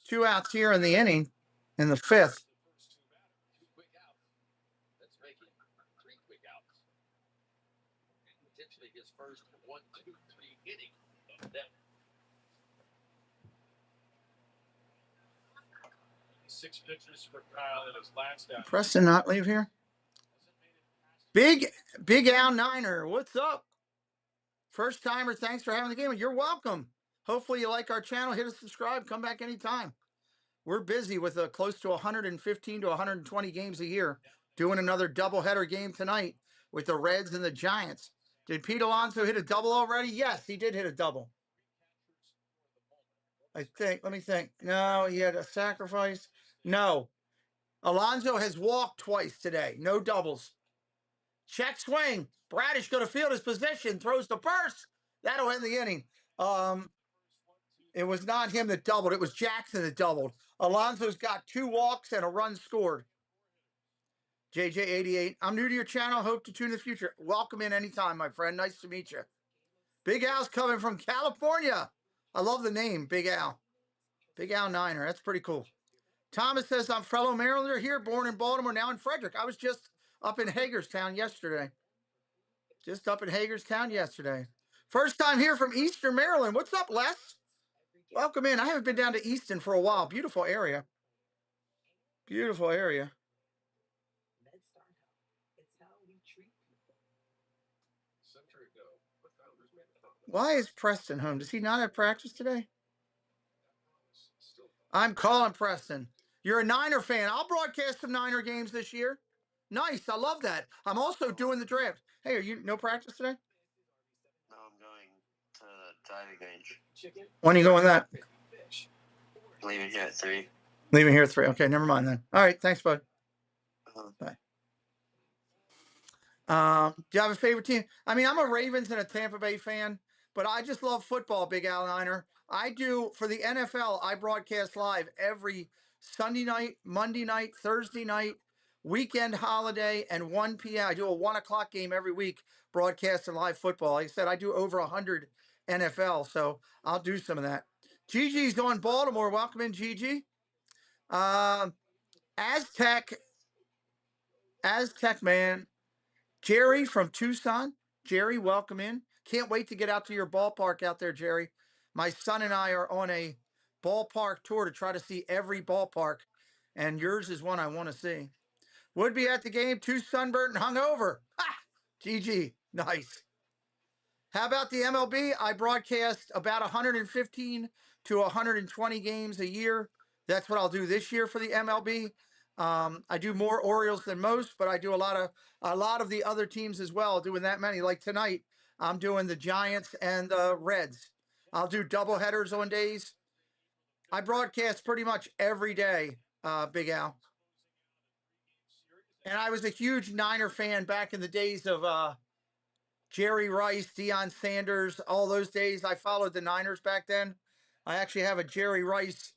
2 outs here in the inning, in the 5th. His first 1, 2, 3 inning of that. 6 pitches for Kyle in his last out. Preston not leave here. Big Al Niner, what's up? First timer, thanks for having the game. You're welcome. Hopefully you like our channel. Hit a subscribe. Come back anytime. We're busy with close to 115 to 120 games a year. Doing another doubleheader game tonight with the Reds and the Giants. Did Pete Alonso hit a double already? Yes, he did hit a double. I think. Let me think. No, he had a sacrifice. No. Alonso has walked twice today. No doubles. Check swing. Bradish going to field his position. Throws the first. That'll end the inning. It was not him that doubled. It was Jackson that doubled. Alonso's got 2 walks and a run scored. JJ88, I'm new to your channel. Hope to tune in the future. Welcome in anytime, my friend. Nice to meet you. Big Al's coming from California. I love the name, Big Al. Big Al Niner. That's pretty cool. Thomas says, I'm fellow Marylander here, born in Baltimore, now in Frederick. I was just up in Hagerstown yesterday. First time here from Eastern Maryland. What's up, Les? Welcome in. I haven't been down to Easton for a while. Beautiful area. Beautiful area. Why is Preston home? Does he not have practice today? I'm calling Preston. You're a Niner fan. I'll broadcast some Niner games this year. Nice. I love that. I'm also doing the draft. Hey, are you no practice today? No, I'm going to the diving range. When are you going that? Leaving here at 3. Leaving here at 3. Okay, never mind then. All right, thanks, bud. Bye. Do you have a favorite team? I mean, I'm a Ravens and a Tampa Bay fan, but I just love football, Big Al Niner. I do, for the NFL, I broadcast live every Sunday night, Monday night, Thursday night, weekend holiday, and 1 p.m. I do a 1 o'clock game every week, broadcasting live football. Like I said, I do over 100 NFL, so I'll do some of that. Gigi's on Baltimore. Welcome in, Gigi. Aztec man. Jerry from Tucson. Jerry, welcome in. Can't wait to get out to your ballpark out there, Jerry. My son and I are on a ballpark tour to try to see every ballpark, and yours is one I want to see. Would be at the game, too sunburnt and hungover. Ha! GG. Nice. How about the MLB? I broadcast about 115 to 120 games a year. That's what I'll do this year for the MLB. I do more Orioles than most, but I do a lot of the other teams as well, doing that many. Like tonight, I'm doing the Giants and the Reds. I'll do double headers on days. I broadcast pretty much every day, Big Al. And I was a huge Niner fan back in the days of Jerry Rice, Deion Sanders, all those days. I followed the Niners back then. I actually have a Jerry Rice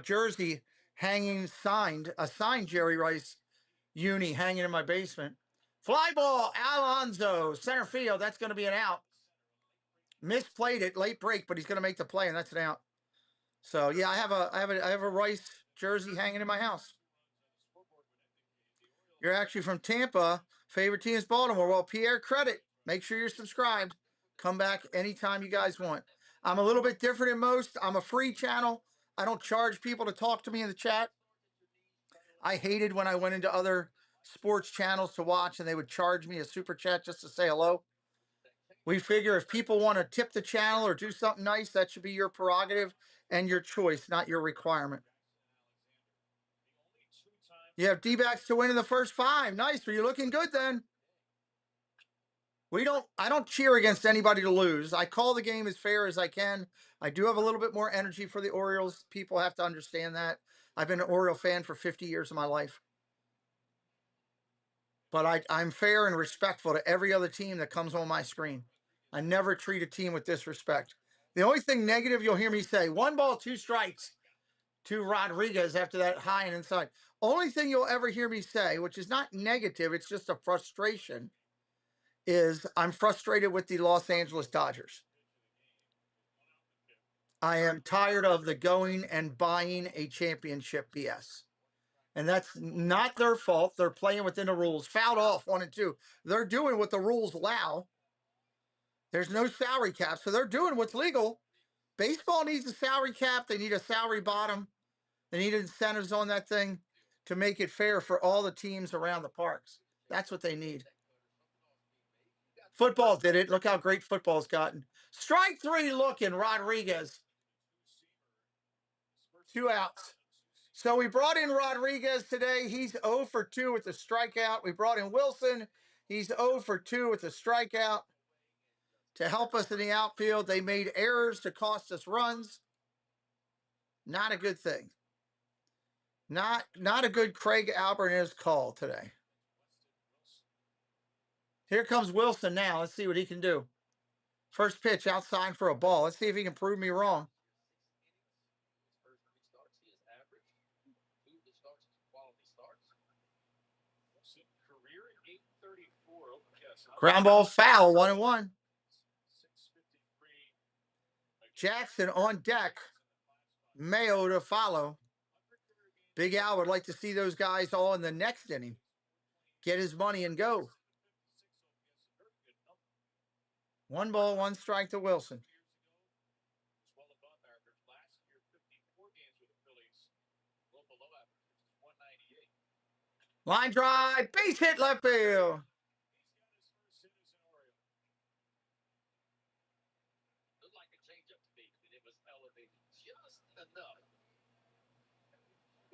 jersey hanging a signed Jerry Rice uni hanging in my basement. Fly ball, Alonso, center field. That's going to be an out. Misplayed it, late break, but he's going to make the play, and that's an out. So yeah, I have a Rice jersey hanging in my house. You're actually from Tampa. Favorite team is Baltimore. Well, Pierre, credit. Make sure you're subscribed. Come back anytime you guys want. I'm a little bit different than most. I'm a free channel. I don't charge people to talk to me in the chat. I hated when I went into other sports channels to watch and they would charge me a super chat just to say hello. We figure if people want to tip the channel or do something nice, that should be your prerogative and your choice, not your requirement. You have D-backs to win in the first 5. Nice. Are you looking good then? I don't cheer against anybody to lose. I call the game as fair as I can. I do have a little bit more energy for the Orioles. People have to understand that. I've been an Oriole fan for 50 years of my life. But I'm fair and respectful to every other team that comes on my screen. I never treat a team with disrespect. The only thing negative you'll hear me say, 1 ball, 2 strikes to Rodriguez after that high and inside. Only thing you'll ever hear me say, which is not negative, it's just a frustration, is I'm frustrated with the Los Angeles Dodgers. I am tired of the going and buying a championship BS. And that's not their fault. They're playing within the rules. Fouled off 1 and 2. They're doing what the rules allow. There's no salary cap, so they're doing what's legal. Baseball needs a salary cap. They need a salary bottom. They need incentives on that thing to make it fair for all the teams around the parks. That's what they need. Football did it. Look how great football's gotten. Strike 3 looking, Rodriguez. 2 outs. So we brought in Rodriguez today. He's 0 for 2 with the strikeout. We brought in Wilson. He's 0 for 2 with the strikeout. To help us in the outfield, they made errors to cost us runs. Not a good thing. Not a good Craig Albertez call today. Here comes Wilson now. Let's see what he can do. First pitch outside for a ball. Let's see if he can prove me wrong. average. 2 of the starts, quality starts. Career 834. Oh, yes. Ground ball foul, 1-1. 653. Jackson on deck. Mayo to follow. Big Al would like to see those guys all in the next inning. Get his money and go. 1 ball, 1 strike to Wilson. Well above average. Last year, 54 games with the Phillies. Well below average, which is 198. Line drive, base hit left field. He's got his first hit as an Oriole. Looked like a changeup to me, and it was elevated just enough.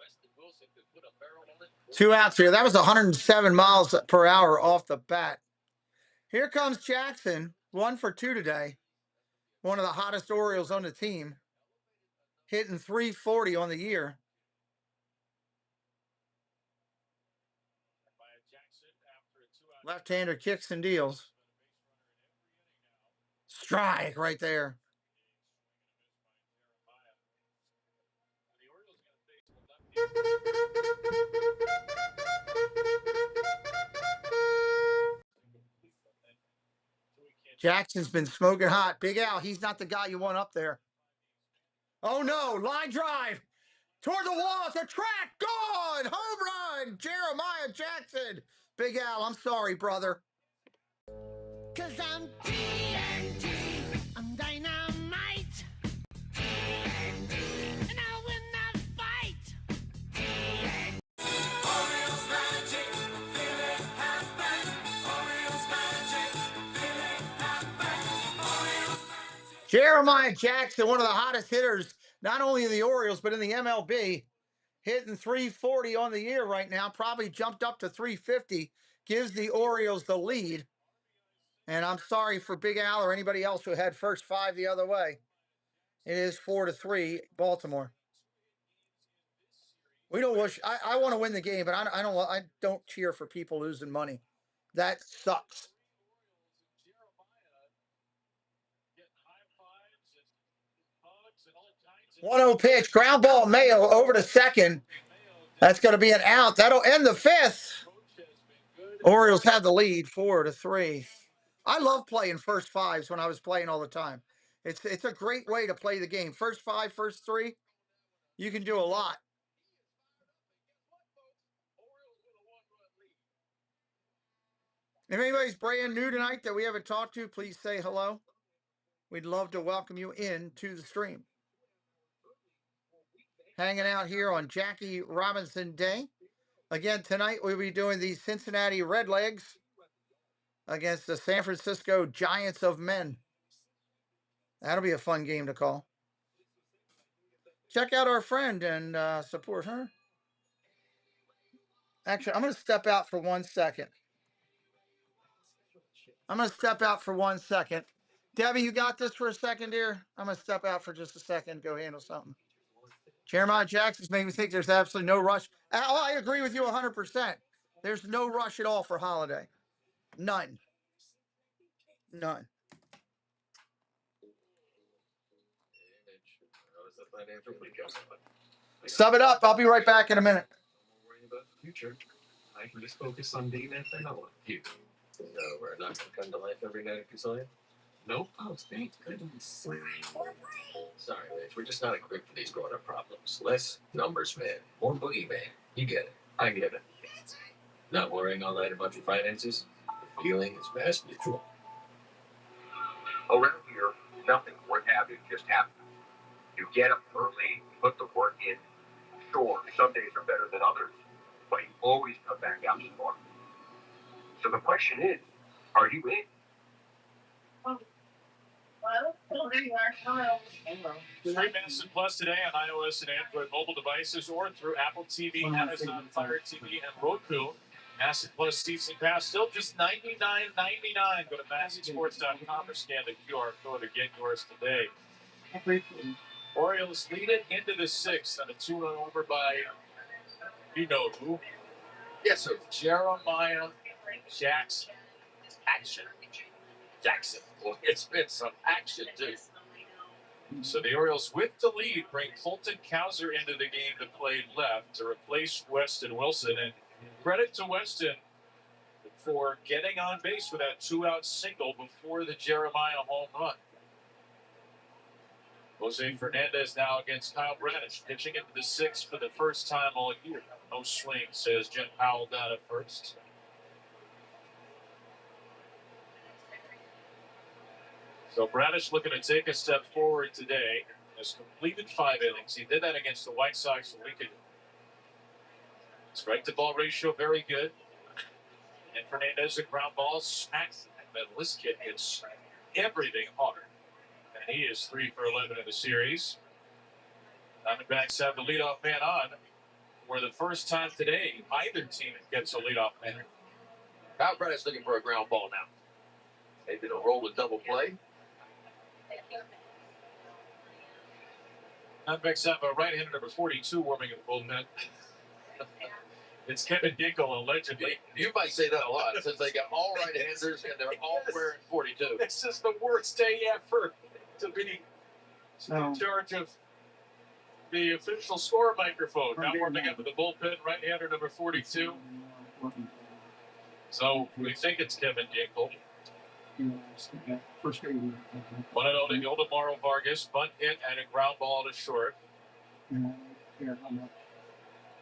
Weston Wilson could put a barrel on it. 2 outs here. That was 107 miles per hour off the bat. Here comes Jackson. 1 for 2 today. One of the hottest Orioles on the team. Hitting 340 on the year. Left-hander kicks and deals. Strike right there. Jackson's been smoking hot. Big Al, he's not the guy you want up there. Oh no, line drive. Toward the wall, it's a track, gone! Home run, Jeremiah Jackson. Big Al, I'm sorry, brother. 'Cause I'm TNT, I'm dynamite. TNT, and I'll win that fight. TNT. Orioles magic, feel it happen. Orioles magic, feel it happen. Orioles magic. Jeremiah Jackson, one of the hottest hitters, not only in the Orioles, but in the MLB. Hitting 340 on the year right now, probably jumped up to 350, gives the Orioles the lead. And I'm sorry for Big Al or anybody else who had first 5 the other way. It is 4-3 Baltimore. We don't wish. I want to win the game, but I don't cheer for people losing money. That sucks. 1-0 pitch, ground ball, Mayo over to second. That's going to be an out. That'll end the 5th. Orioles have the lead 4-3. I love playing first 5s when I was playing all the time. It's a great way to play the game. First 5, first 3, you can do a lot. If anybody's brand new tonight that we haven't talked to, please say hello. We'd love to welcome you into the stream. Hanging out here on Jackie Robinson Day. Again, tonight we'll be doing the Cincinnati Redlegs against the San Francisco Giants of Men. That'll be a fun game to call. Check out our friend and support her. Actually, I'm going to step out for 1 second. Debbie, you got this for a second, dear? I'm going to step out for just a second, go handle something. Jeremiah Jackson's made me think there's absolutely no rush. Oh, I agree with you 100%. There's no rush at all for Holiday. None. Sub it up. I'll be right back in a minute. I can just focus on being that thing I want you. No, we're not going to come to life every night at Casilla? Nope. Oh, thank goodness. Sorry, Mitch. We're just not equipped for these grown-up problems. Less numbers, man. More boogeyman. You get it. I get it. Not worrying all night about your finances? The feeling is mass mutual. Around here, nothing worth having just happens. You get up early, put the work in. Sure, some days are better than others, but you always come back out some more. So the question is, are you in? Stream Innocent Plus today on iOS and Android mobile devices or through Apple TV, Amazon Fire TV, and Roku. Massive Plus season pass still just $99.99. Go to massivsports.com or scan the QR code to get yours today. Orioles lead it into the 6th on a 2-0 over by you know who. Yes, sir. Jeremiah Jackson. Jackson. Well, it's been some action, too. So the Orioles, with the lead, bring Colton Cowser into the game to play left to replace Weston Wilson. And credit to Weston for getting on base with that 2-out single before the Jeremiah home run. Jose Fernandez now against Kyle Bradish, pitching into the sixth for the first time all year. No swing, says Jen Powell down at first. So Bradish looking to take a step forward today. Has completed 5 innings. He did that against the White Sox a week ago. Strike to ball ratio very good. And Fernandez a ground ball smacks. But this kid hits everything hard. And he is 3 for 11 in the series. Diamondbacks have the leadoff man on. For the first time today, either team gets a leadoff man. Kyle Bradish looking for a ground ball now. Maybe they'll roll a double play. Diamondbacks have a right-hander number 42 warming in the bullpen. It's Kevin Dinkel, allegedly. You might say that a lot since they got all right-handers and they're all wearing 42. This is the worst day ever to be in charge of the official score microphone. Now warming up with the bullpen, right-hander number 42. So we think it's Kevin Dinkel. 1-0 to Yoldemaro Vargas, bunt hit and a ground ball to short.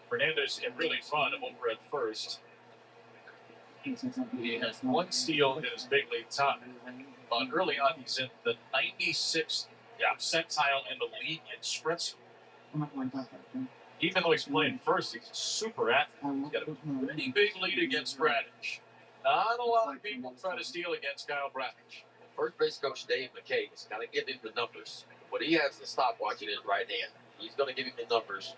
Fernandez in really fun over at first. He has 1 steal in his big league time. But early on, he's in the 96th percentile in the league in sprints. Even though he's playing first, he's a super athlete. He's got a pretty big lead against Bradish. Not a lot of people try to steal against Kyle Bradish. First base coach Dave McKay is kind of giving him the numbers. What he has the stopwatch in his right hand. He's going to give him the numbers.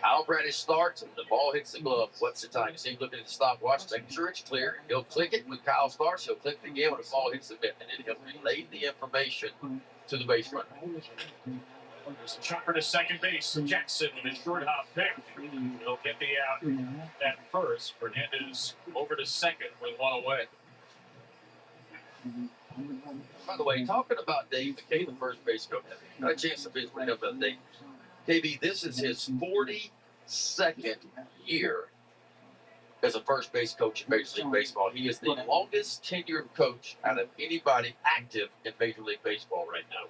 Kyle Bradish starts and the ball hits the glove. What's the time? You see him looking at the stopwatch, making sure it's clear. He'll click it when Kyle starts. He'll click it again when the ball hits the mitt. And then he'll relay the information to the base runner. There's a chopper to second base. Jackson with a short hop pick. He'll get the out at first. Fernandez over to second with 1 away. By the way, talking about Dave McKay, the first base coach, I got a chance to visit with him the other day. KB, this is his 42nd year as a first base coach in Major League Baseball. He is the longest tenured coach out of anybody active in Major League Baseball right now.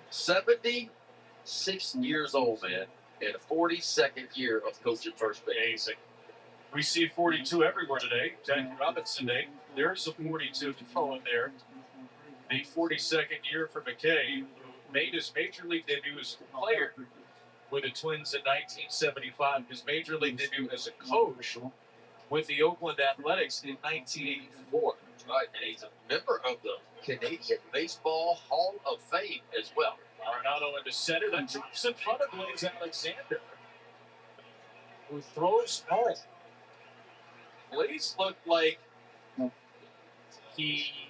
76 years old, man, and a 42nd year of coaching first base. Amazing. We see 42 everywhere today. Jackie Robinson Day. There's a 42 to throw in there. The 42nd year for McKay, who made his Major League debut as a player with the Twins in 1975. His Major League debut as a coach with the Oakland Athletics in 1984. Right, and he's a member of the Canadian Baseball Hall of Fame as well. Arenado into center, that drops in front of Blaze Alexander, who throws home. Blaze looked like he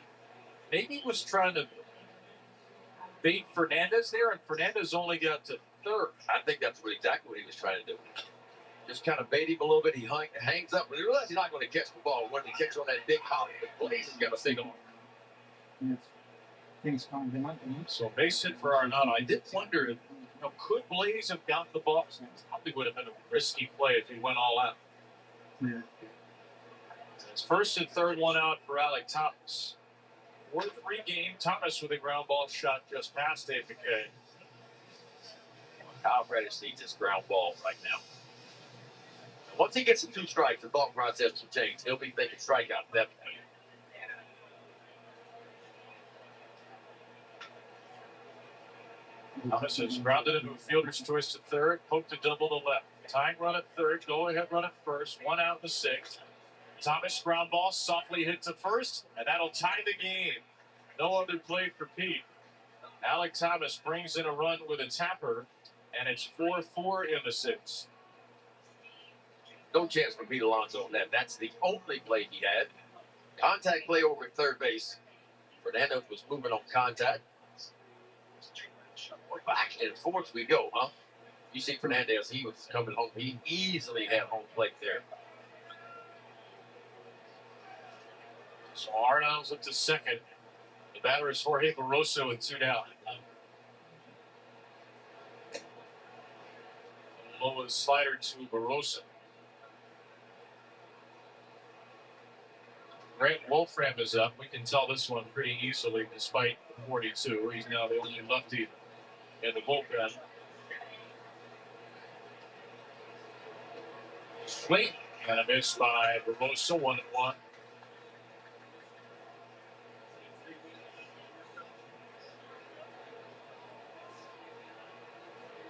maybe was trying to bait Fernandez there, and Fernandez only got to third. I think that's exactly what he was trying to do. Just kind of bait him a little bit. He hangs up, but he realizes he's not going to catch the ball when he kicks on that big hop. But Blaze has got a big arm. So base hit for Arenado. I did wonder, could Blaze have gotten the ball? It probably would have been a risky play if he went all out. It's first and third, 1 out for Alec Thomas. 4-3 game. Thomas with a ground ball shot just past Dave McKay. Kyle Bradish needs his ground ball right now. Once he gets to 2 strikes, the thought process will change. He'll be thinking strikeout at that point. Thomas has grounded into a fielder's choice to third, poked a double to left. Tying run at third, go ahead run at first, 1 out in the 6th. Thomas ground ball softly hit to first, and that'll tie the game. No other play for Pete. Alec Thomas brings in a run with a tapper, and it's 4-4 in the 6th. No chance for Pete Alonso on that. That's the only play he had. Contact play over at third base. Fernandez was moving on contact. Back and forth we go, huh? You see Fernandez, he was coming home. He easily had home plate there. So Arenado's up to second. The batter is Jorge Barroso with 2 down. Low with a slider to Barossa. Grant Wolfram is up. We can tell this one pretty easily despite 42. He's now the only lefty in the bullpen. Swing and a miss by Barossa, 1-1.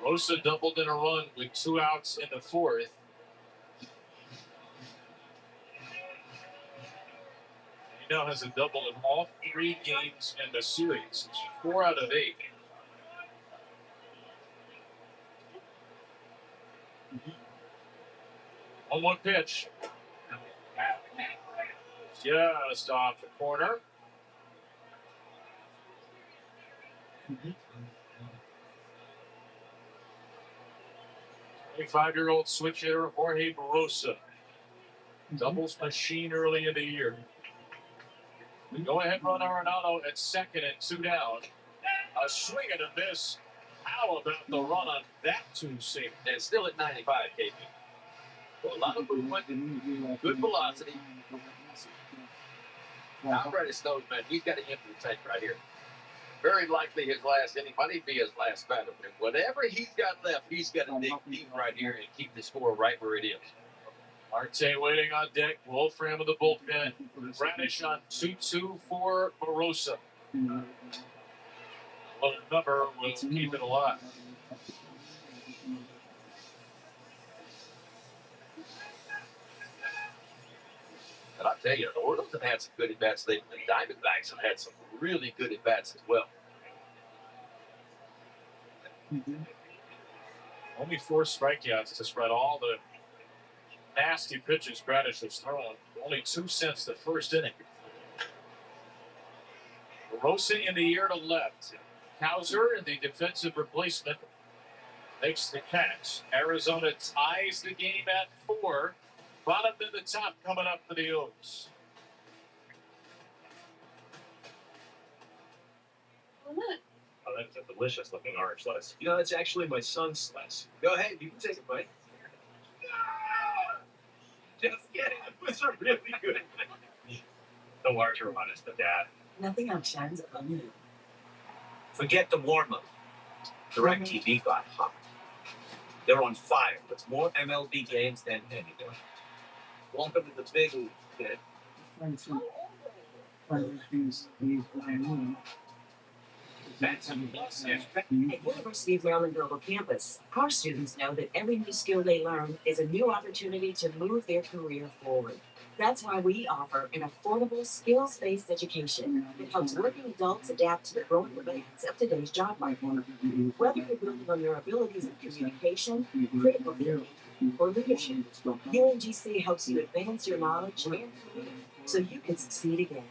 Barossa doubled in a run with 2 outs in the 4th. He now has a double in all 3 games in the series. It's 4 out of 8. On 1 pitch. Just off the corner. 25-year-old switch hitter Jorge Barossa. Doubles machine early in the year. We go ahead, run Arenado at second and 2 down. A swing and a miss. How about the run on that 2-seam? And still at 95, KP. So a lot of movement, good velocity. Now, Reddish knows, man, he's got to empty the tank right here. Very likely his last inning might even be his last batter. Whatever he's got left, he's got to dig deep right here and keep the score right where it is. Marte waiting on deck. Wolfram of the bullpen. Radish on 2-2 for Barossa. Low number will keep it alive. And I'll tell you, the Orioles have had some good at-bats. The Diamondbacks have had some really good at-bats as well. Only 4 strikeouts to spread all the nasty pitches Bradish has thrown. Only 2 since the first inning. Barossa in the air to left. Hauser, the defensive replacement, makes the catch. Arizona ties the game at 4. Bottom to the top coming up for the O's. Oh, that's a delicious looking orange slice. You know, it's actually my son's slice. Go ahead, you can take a bite. Just kidding. It was a really good. The larger one is the dad. Nothing outshines a new. Forget the warm-up. DirecTV got hot. They're on fire with more MLB games than anyone. Welcome to the big league, kid. That's a plus. At University of Maryland Global Campus, our students know that every new skill they learn is a new opportunity to move their career forward. That's why we offer an affordable, skills-based education that helps working adults adapt to the growing demands of today's job market. Whether you're building on your abilities in communication, critical thinking, or leadership, UMGC helps you advance your knowledge and career so you can succeed again.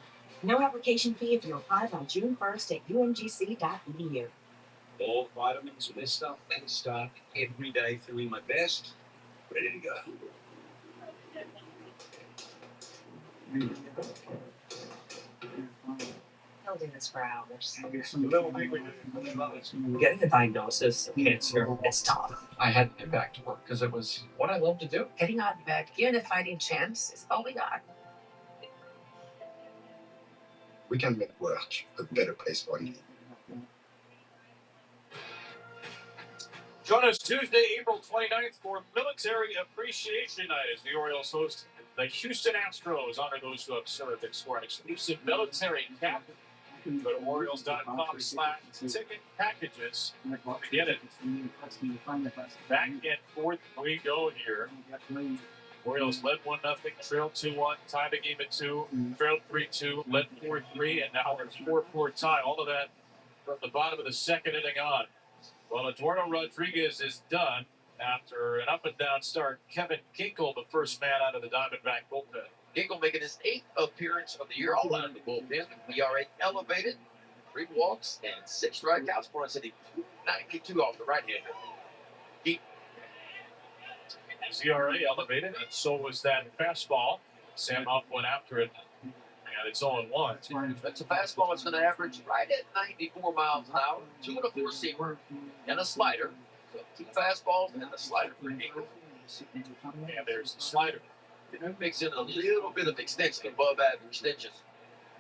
No application fee if you apply by June 1st at umgc.edu. All vitamins with this stuff and stock every day, feeling my best. Ready to go. He'll do this for hours. Getting a diagnosis of cancer is tough. I had to get back to work because it was what I love to do. Getting out of bed, even if fighting chance, is all we got. We can make work a better place for you. Join us Tuesday, April 29th for Military Appreciation Night as the Orioles host the Houston Astros. Honor those who have served and score an exclusive military cap. Go to Orioles.com/ticket packages to get it. Back and forth we go here. Orioles led 1-0, trailed 2-1, tied the game at 2, trailed 3-2, led 4-3, and now we're 4-4 tie. All of that from the bottom of the second inning on. Well, Eduardo Rodriguez is done after an up-and-down start. Kevin Ginkel, the first man out of the Diamondback bullpen. Ginkel making his 8th appearance of the year, all out of the bullpen. ERA elevated, 3 walks, and 6 strikeouts for us. 92 off the right-hander. His ERA elevated, and so was that fastball. Sam Huff went after it, and it's 0-1. That's a fastball. It's going to average right at 94 miles an hour, 2 and a 4-seamer, and a slider. Two fastballs and the slider for Ginkel. And there's the slider. It makes it a little bit of extension, above average extension.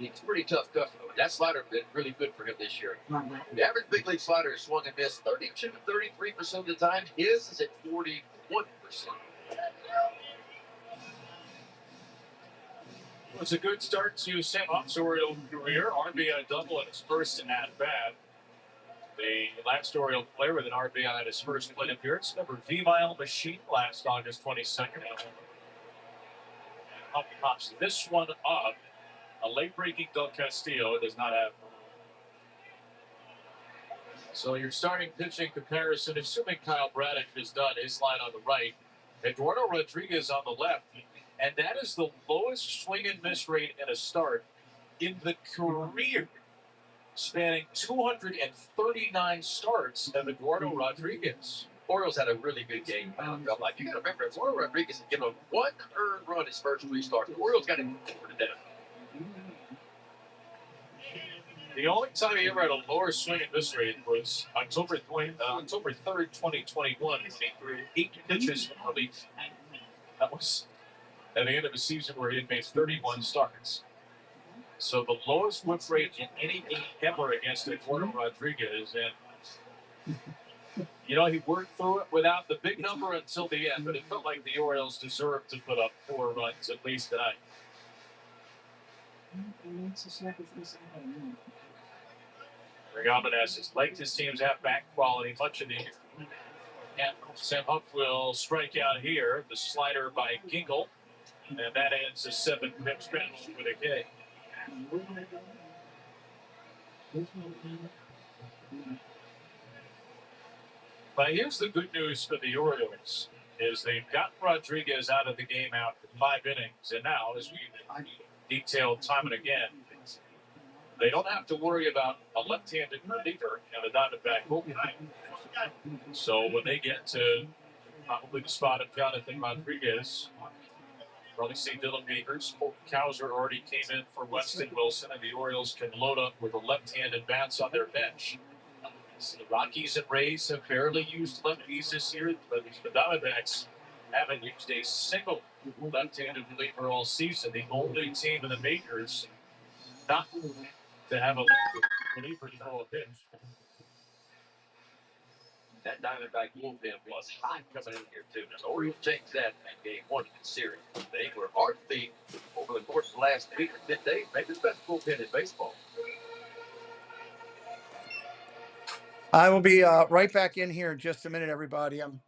It's a pretty tough customer. That slider has been really good for him this year. The average big league slider is swung and missed 32 to 33% of the time. His is at 41%. It's a good start to Sam Huff's Oriole career. RBI double in his first at bat. The last Oriole player with an RBI in his first plate appearance, number V-Mile Machine, last August 22nd. Huff pops this one up. A late-breaking Del Castillo does not have. So your starting pitching comparison, assuming Kyle Braddock is done, his line on the right, Eduardo Rodriguez on the left, and that is the lowest swing and miss rate in a start in the career, spanning 239 starts of Eduardo Rodriguez. Orioles had a really good game. I felt like you got to remember, Eduardo Rodriguez had given up one earned run his first three starts. The Orioles got him to death. The only time he ever had a lower swing and miss rate was October 3rd, 2021, when he threw 8 pitches in relief. That was at the end of a season where he had made 31 starts. So the lowest whip rate in any game ever against Eduardo Rodriguez. And, you know, he worked through it without the big number until the end, but it felt like the Orioles deserved to put up 4 runs at least tonight. Regalman has liked his team's at-bat quality much of the year. And Sam Huff will strike out here. The slider by Ginkel. And that ends a 7-pitch strategy with a K. But here's the good news for the Orioles, is they've got Rodriguez out of the game after 5 innings. And now, as we detailed time and again, they don't have to worry about a left-handed reliever in the Diamondback bullpen. So when they get to probably the spot of Jonathan Rodriguez, probably see Dylan Beavers. Cowser already came in for Weston Wilson, and the Orioles can load up with a left-handed bats on their bench. So the Rockies and Rays have barely used lefties this year, but the Diamondbacks haven't used a single left-handed reliever all season. The only team in the majors not to have a reliever throw a pitch. That Diamondback bullpen was hot coming in here, too. The Orioles changed that in game 1 of the series. They were arguably, over the course of the last week or 10 days, maybe the best bullpen in baseball. I will be right back in here in just a minute, everybody. I'm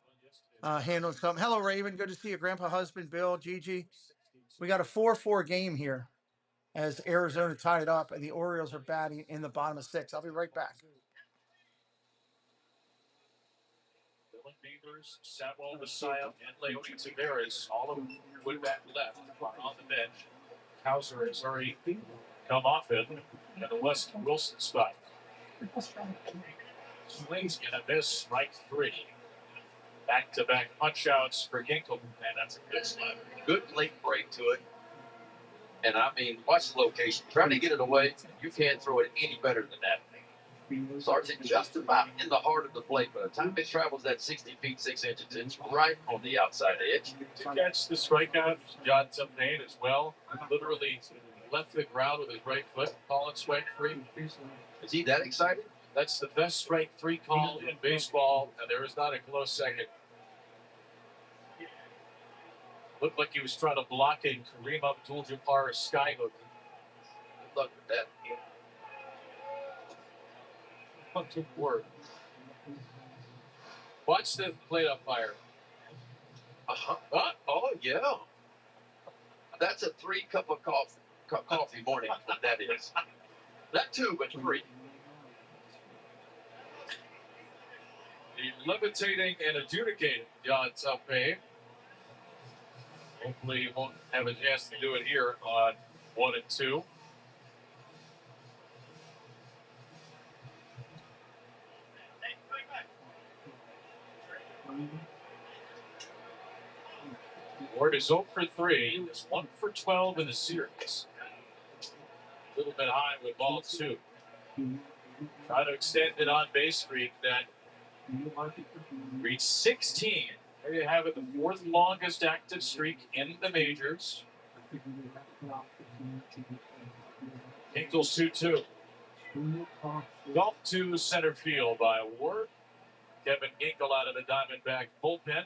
handling something. Hello, Raven. Good to see you. Grandpa, husband, Bill, Gigi. We got a 4-4 game here as Arizona tied it up, and the Orioles are batting in the bottom of 6. I'll be right back. Dylan Beavers, Samuel Messiah, and Leody Taveras, all of them would bat left on the bench. Cowser has already come off it in the Weston Wilson spot. Swings and a miss, strike 3. Back-to-back punch-outs for Ginkel, and that's a good slider. Good late break to it. And I mean, watch the location. Trying to get it away, you can't throw it any better than that. Starts it just about in the heart of the plate. By the time it travels that 60 feet 6 inches, it's right on the outside edge. To catch the strikeout, John Tumpane as well. Literally left the ground with his right foot, calling strike 3. Is he that excited? That's the best strike 3 call in baseball, and there is not a close second. Looked like he was trying to block a Kareem Abdul-Jabbar skyhook. Good luck with that. Good word. Watch the plate umpire. Oh, yeah. That's a 3 cup of coffee morning, what that is. Not 2, but 3. The levitating and adjudicating John Tumpane. Hopefully he won't have a chance to do it here on 1 and 2. Ward is 0 for 3. He's 1 for 12 in the series. A little bit high with ball 2. Try to extend an on-base streak that Reached 16. There you have it, the fourth longest active streak in the majors. Kinkle's 2-2. Golf to center field by Ward. Kevin Ginkel out of the Diamondback bullpen.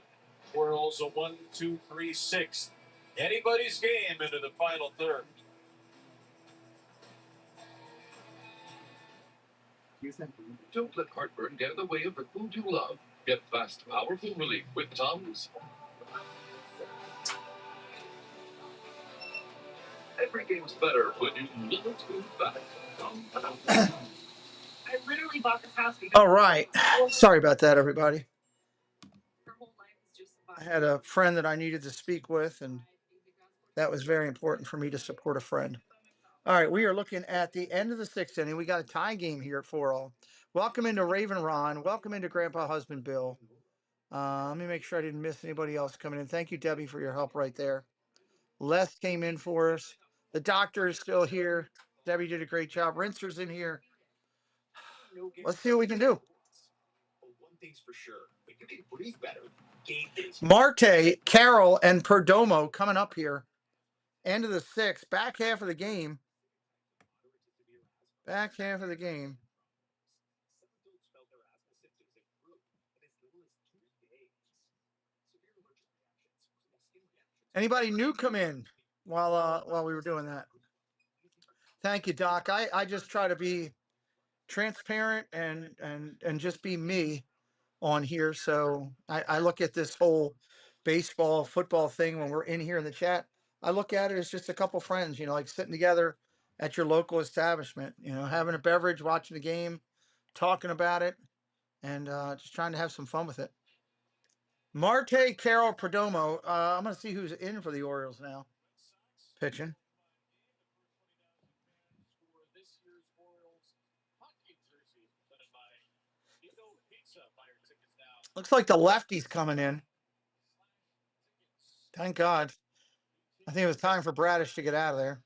Orioles a 1-2-3-6. Anybody's game into the final third. Don't let heartburn get in the way of the food you love. Get fast, powerful relief with Tums. Every game's better when you love food fast. I literally bought this house because All right. Sorry about that, everybody. her whole life is just I had a friend that I needed to speak with, and that was very important for me to support a friend. All right, we are looking at the end of the sixth inning. We got a tie game here at 4-all. Welcome into Raven Ron. Welcome into Grandpa Husband Bill. Let me make sure I didn't miss anybody else coming in. Thank you, Debbie, for your help right there. Les came in for us. The doctor is still here. Debbie did a great job. Rinser's in here. Let's see what we can do. One thing's for sure, when you can breathe better, Marte, Carroll, and Perdomo coming up here. End of the sixth. Back half of the game. Back half of the game. Anybody new come in while we were doing that? Thank you, Doc. I just try to be transparent and just be me on here. So I look at this whole baseball, football thing when we're in here in the chat. I look at it as just a couple friends, like sitting together at your local establishment, having a beverage, watching the game, talking about it, and just trying to have some fun with it. Marte, Carroll, Perdomo. I'm going to see who's in for the Orioles now. Pitching. Looks like the lefty's coming in. Thank God. I think it was time for Bradish to get out of there.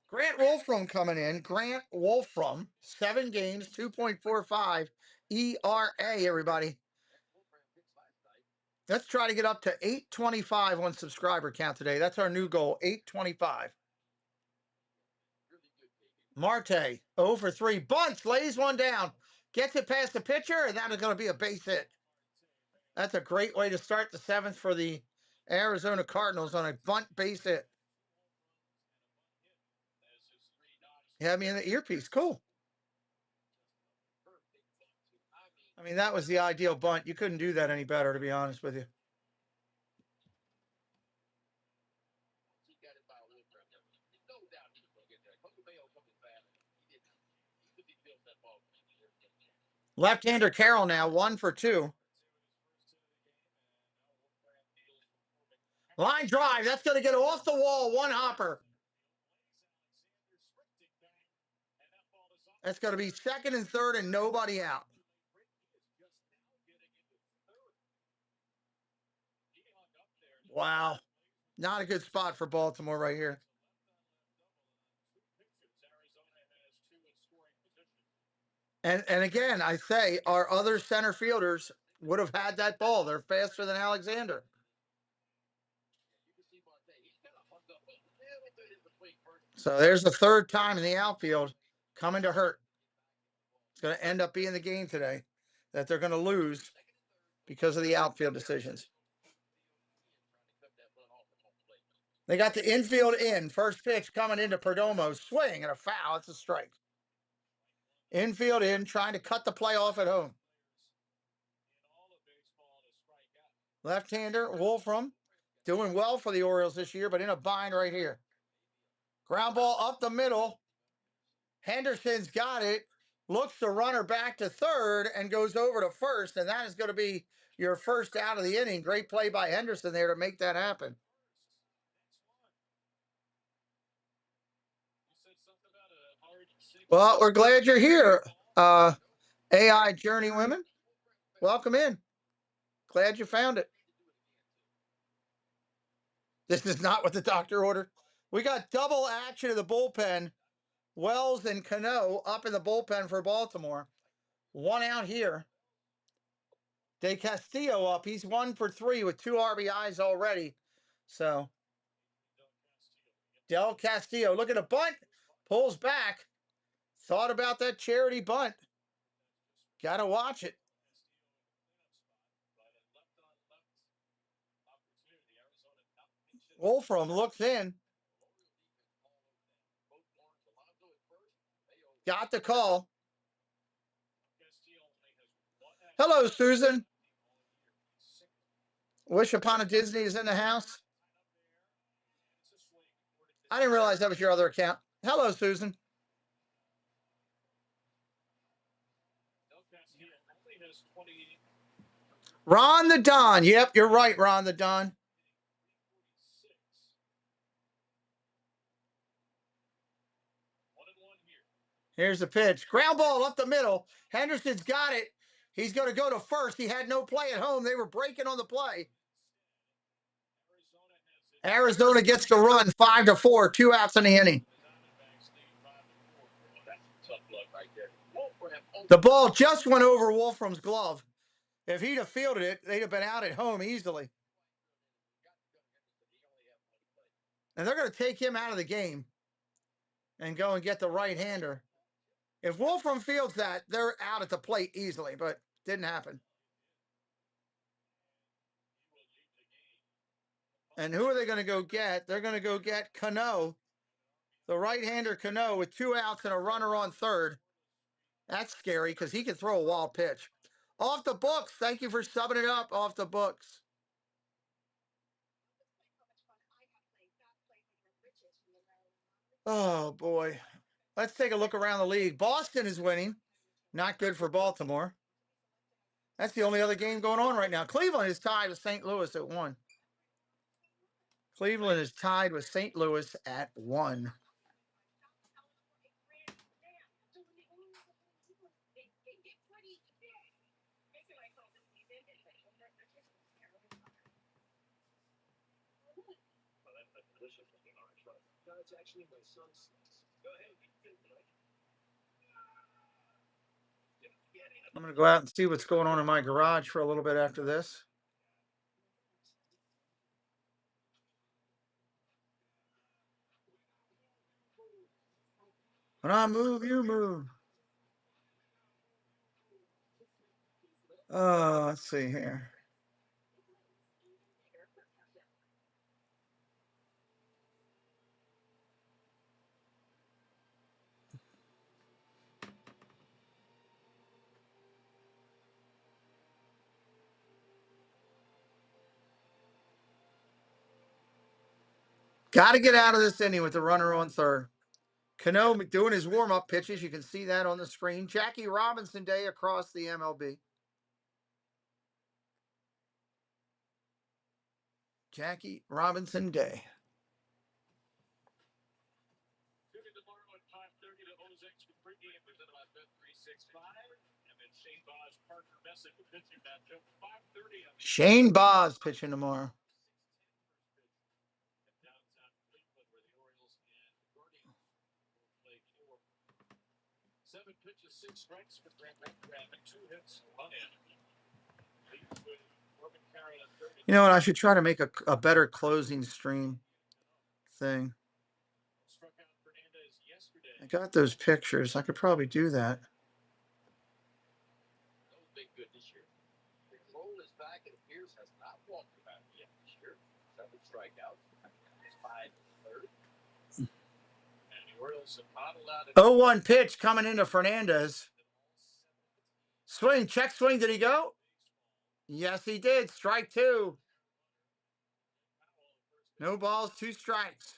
Grant Wolfram coming in. Grant Wolfram, 7 games, 2.45 ERA, everybody. Let's try to get up to 825 on subscriber count today. That's our new goal, 825. Marte, 0 for 3. Bunts, lays one down. Gets it past the pitcher, and that is going to be a base hit. That's a great way to start the 7th for the Arizona Cardinals on a bunt base hit. You had me in the earpiece. Cool. I mean, that was the ideal bunt. You couldn't do that any better, to be honest with you. Left-hander Carroll now, 1 for 2. Line drive. That's going to get off the wall. One hopper. That's going to be second and third and nobody out. Wow. Not a good spot for Baltimore right here. And again, I say our other center fielders would have had that ball. They're faster than Alexander. So there's the third time in the outfield coming to hurt. It's going to end up being the game today that they're going to lose because of the outfield decisions. They got the infield in. First pitch coming into Perdomo. Swing and a foul. It's a strike. Infield in, trying to cut the play off at home. Left-hander, Wolfram, doing well for the Orioles this year, but in a bind right here. Ground ball up the middle. Henderson's got it. Looks the runner back to third and goes over to first, and that is going to be your first out of the inning. Great play by Henderson there to make that happen. Well, we're glad you're here, AI Journey Women. Welcome in. Glad you found it. This is not what the doctor ordered. We got double action of the bullpen. Wells and Cano up in the bullpen for Baltimore. 1 out here. De Castillo up. He's 1 for 3 with 2 RBIs already. So, Del Castillo, look at a bunt. Pulls back. Thought about that charity bunt. Got to watch it. Wolfram looks in. Got the call. Hello, Susan. Wish Upon a Disney is in the house. I didn't realize that was your other account. Hello, Susan. Ron the Don. Yep, you're right, Ron the Don. Here's the pitch. Ground ball up the middle. Henderson's got it. He's going to go to first. He had no play at home. They were breaking on the play. Arizona gets the run 5-4, 2 outs in the inning. The ball just went over Wolfram's glove. If he'd have fielded it, they'd have been out at home easily. And they're going to take him out of the game and go and get the right-hander. If Wolfram fields that, they're out at the plate easily, but didn't happen. And who are they going to go get? They're going to go get Cano, the right-hander Cano, with 2 outs and a runner on third. That's scary because he can throw a wild pitch. Off the books. Thank you for subbing it up. Off the books. Oh, boy. Let's take a look around the league. Boston is winning. Not good for Baltimore. That's the only other game going on right now. Cleveland is tied with St. Louis at 1. Cleveland is tied with St. Louis at 1. I'm going to go out and see what's going on in my garage for a little bit after this. When I move, you move. Oh, let's see here. Got to get out of this inning with the runner on third. Cano doing his warm-up pitches. You can see that on the screen. Jackie Robinson Day across the MLB. Jackie Robinson Day. Shane Boz pitching tomorrow. You know what? I should try to make a better closing stream thing. I got those pictures. I could probably do that. Oh, 1 pitch coming into Fernandez. Swing, check swing. Did he go? Yes, he did. Strike 2. No balls, 2 strikes.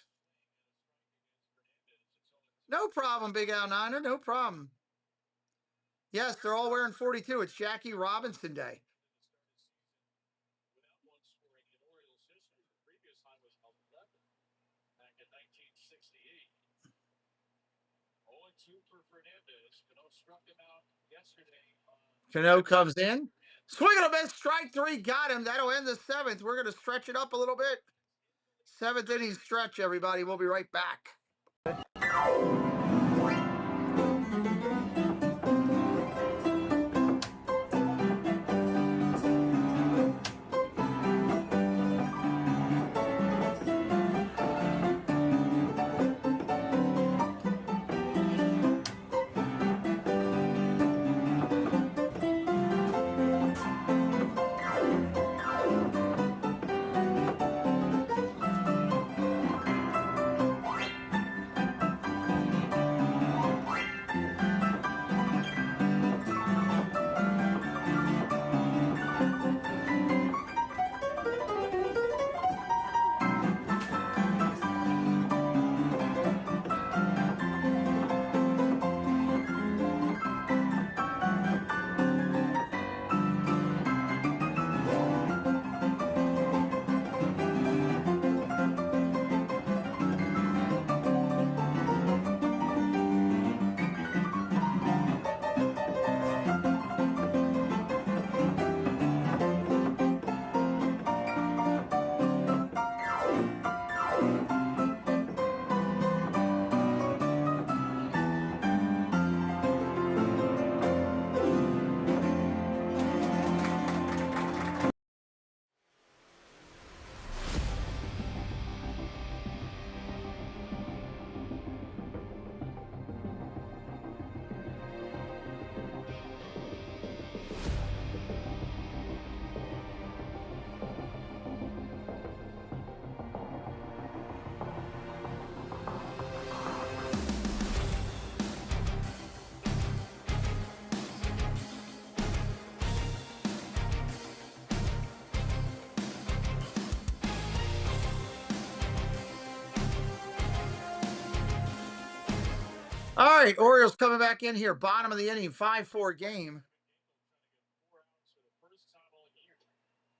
No problem, Big Al Niner. No problem. Yes, they're all wearing 42. It's Jackie Robinson Day. Cano comes in. Swing and a miss. Strike 3. Got him. That'll end the 7th. We're going to stretch it up a little bit. 7th inning stretch, everybody. We'll be right back. All right, Orioles coming back in here. Bottom of the inning, 5-4 game.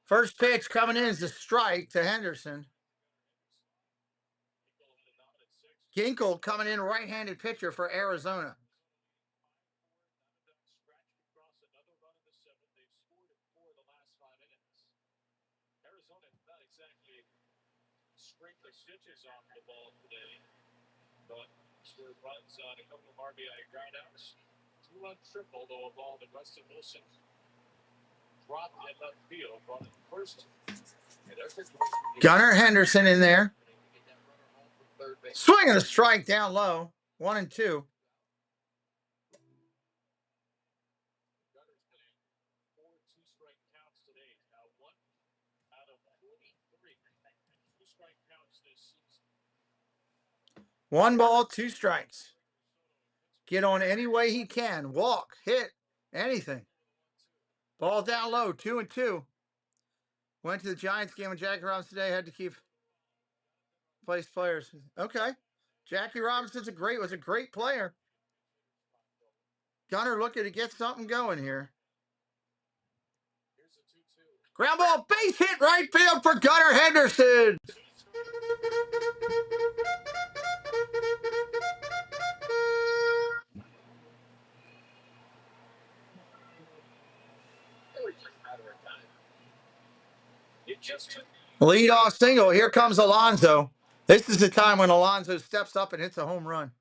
First pitch coming in is a strike to Henderson. Ginkel coming in, right-handed pitcher for Arizona. Arizona not exactly scraped the stitches off the ball today, but scored runs on a couple of RBI groundouts. 2-run triple, though, a ball that Weston Wilson dropped in left field, brought it first. Gunnar, Henderson in there. Swinging a strike down low. 1-2. Gunner's been in 4 2-strike counts today. Now 1 out of 43 2-strike counts this season. 1 ball, 2 strikes. Get on any way he can. Walk, hit, anything. Ball down low, 2-2. Went to the Giants game with Jackie Robinson today. Had to keep place players. Okay. Jackie Robinson's was a great player. Gunnar looking to get something going here. Ground ball, base hit, right field for Gunnar Henderson. Lead off single. Here comes Alonso. This is the time when Alonso steps up and hits a home run.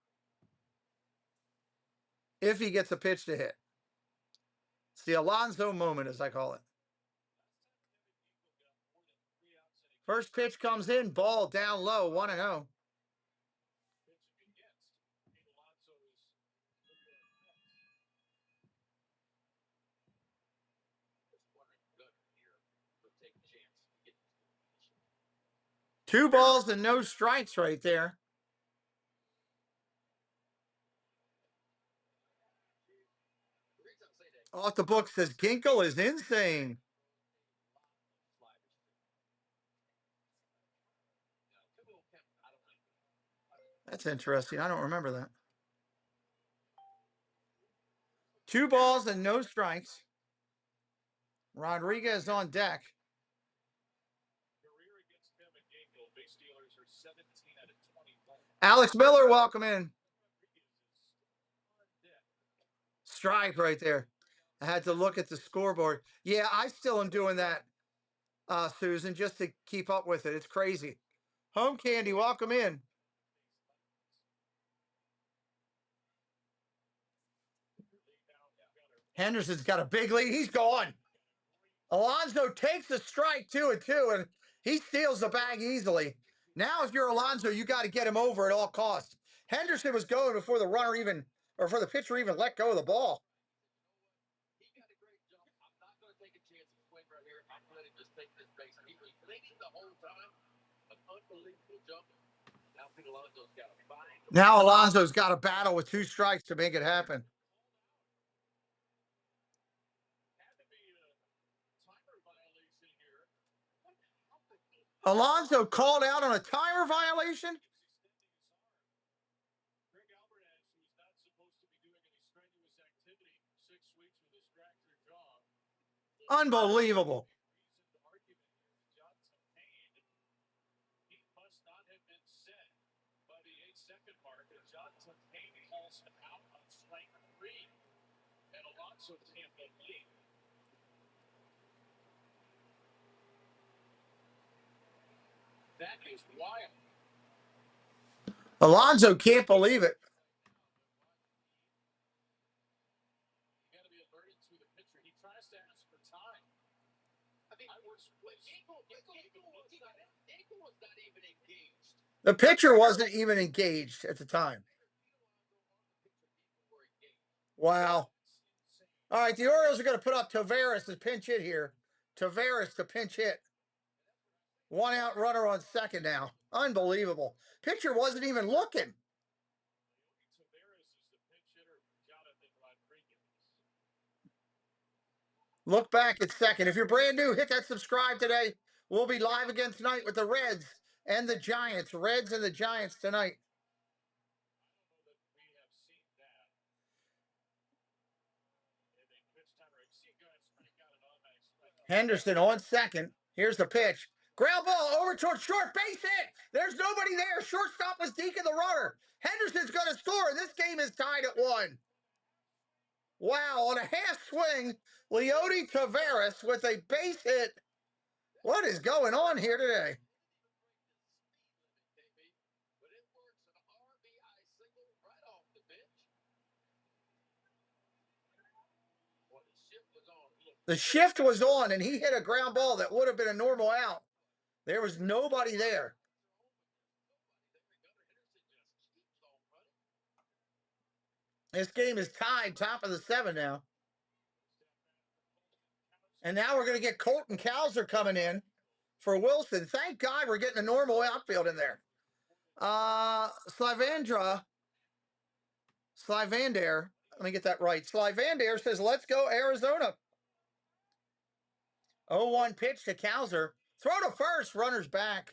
If he gets a pitch to hit. It's the Alonso moment, as I call it. First pitch comes in, ball down low, 1-0. Two balls and no strikes right there. Off the book says Ginkel is insane. That's interesting. I don't remember that. 2 balls and no strikes. Rodriguez on deck. Alex Miller, welcome in. Strike right there. I had to look at the scoreboard. Yeah, I still am doing that, Susan, just to keep up with it. It's crazy. Home Candy, welcome in. Henderson's got a big lead. He's gone. Alonso takes the strike 2-2, and he steals the bag easily. Now, if you're Alonso, you got to get him over at all costs. Henderson was going before the runner even, or before the pitcher even let go of the ball. He got a great jump. I'm not going to take a chance and swing right here. I'm going to just take this base. He was leading the whole time. An unbelievable jump. Now Alonso's got to find. Now Alonso's got to battle with 2 strikes to make it happen. Alonso called out on a timer violation? Unbelievable. That is wild. Alonso can't believe it. You got to be alerted to the pitcher. He tries to ask for time. I mean, Ginkel was not even engaged. The pitcher wasn't even engaged at the time. Wow. All right, the Orioles are going to put up Taveras as pinch hit here. Taveras to pinch hit. 1 out runner on second now. Unbelievable. Pitcher wasn't even looking. Look back at second. If you're brand new, hit that subscribe today. We'll be live again tonight with the Reds and the Giants. Reds and the Giants tonight. Henderson on second. Here's the pitch. Ground ball over towards short. Base hit. There's nobody there. Shortstop was deking the runner. Henderson's going to score. This game is tied at 1. Wow, on a half swing, Leody Taveras with a base hit. What is going on here today? The shift was on, and he hit a ground ball that would have been a normal out. There was nobody there. This game is tied, top of the 7 now. And now we're going to get Colton Cowser coming in for Wilson. Thank God we're getting a normal outfield in there. Slivander, let me get that right. Slivander says, let's go Arizona. 0-1 pitch to Cowser. Throw to first, runner's back.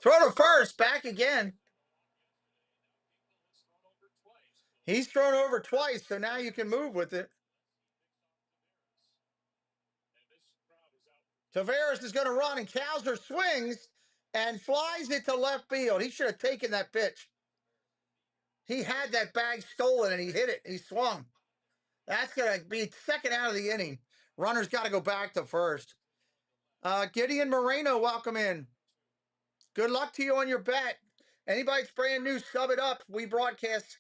Throw to first, back again. He's thrown over twice, so now you can move with it. Taveras is going to run, and Cowser swings and flies it to left field. He should have taken that pitch. He had that bag stolen, and he hit it. He swung. That's going to be second out of the inning. Runner's got to go back to first. Gideon Moreno, welcome in. Good luck to you on your bet. Anybody's brand new, sub it up. We broadcast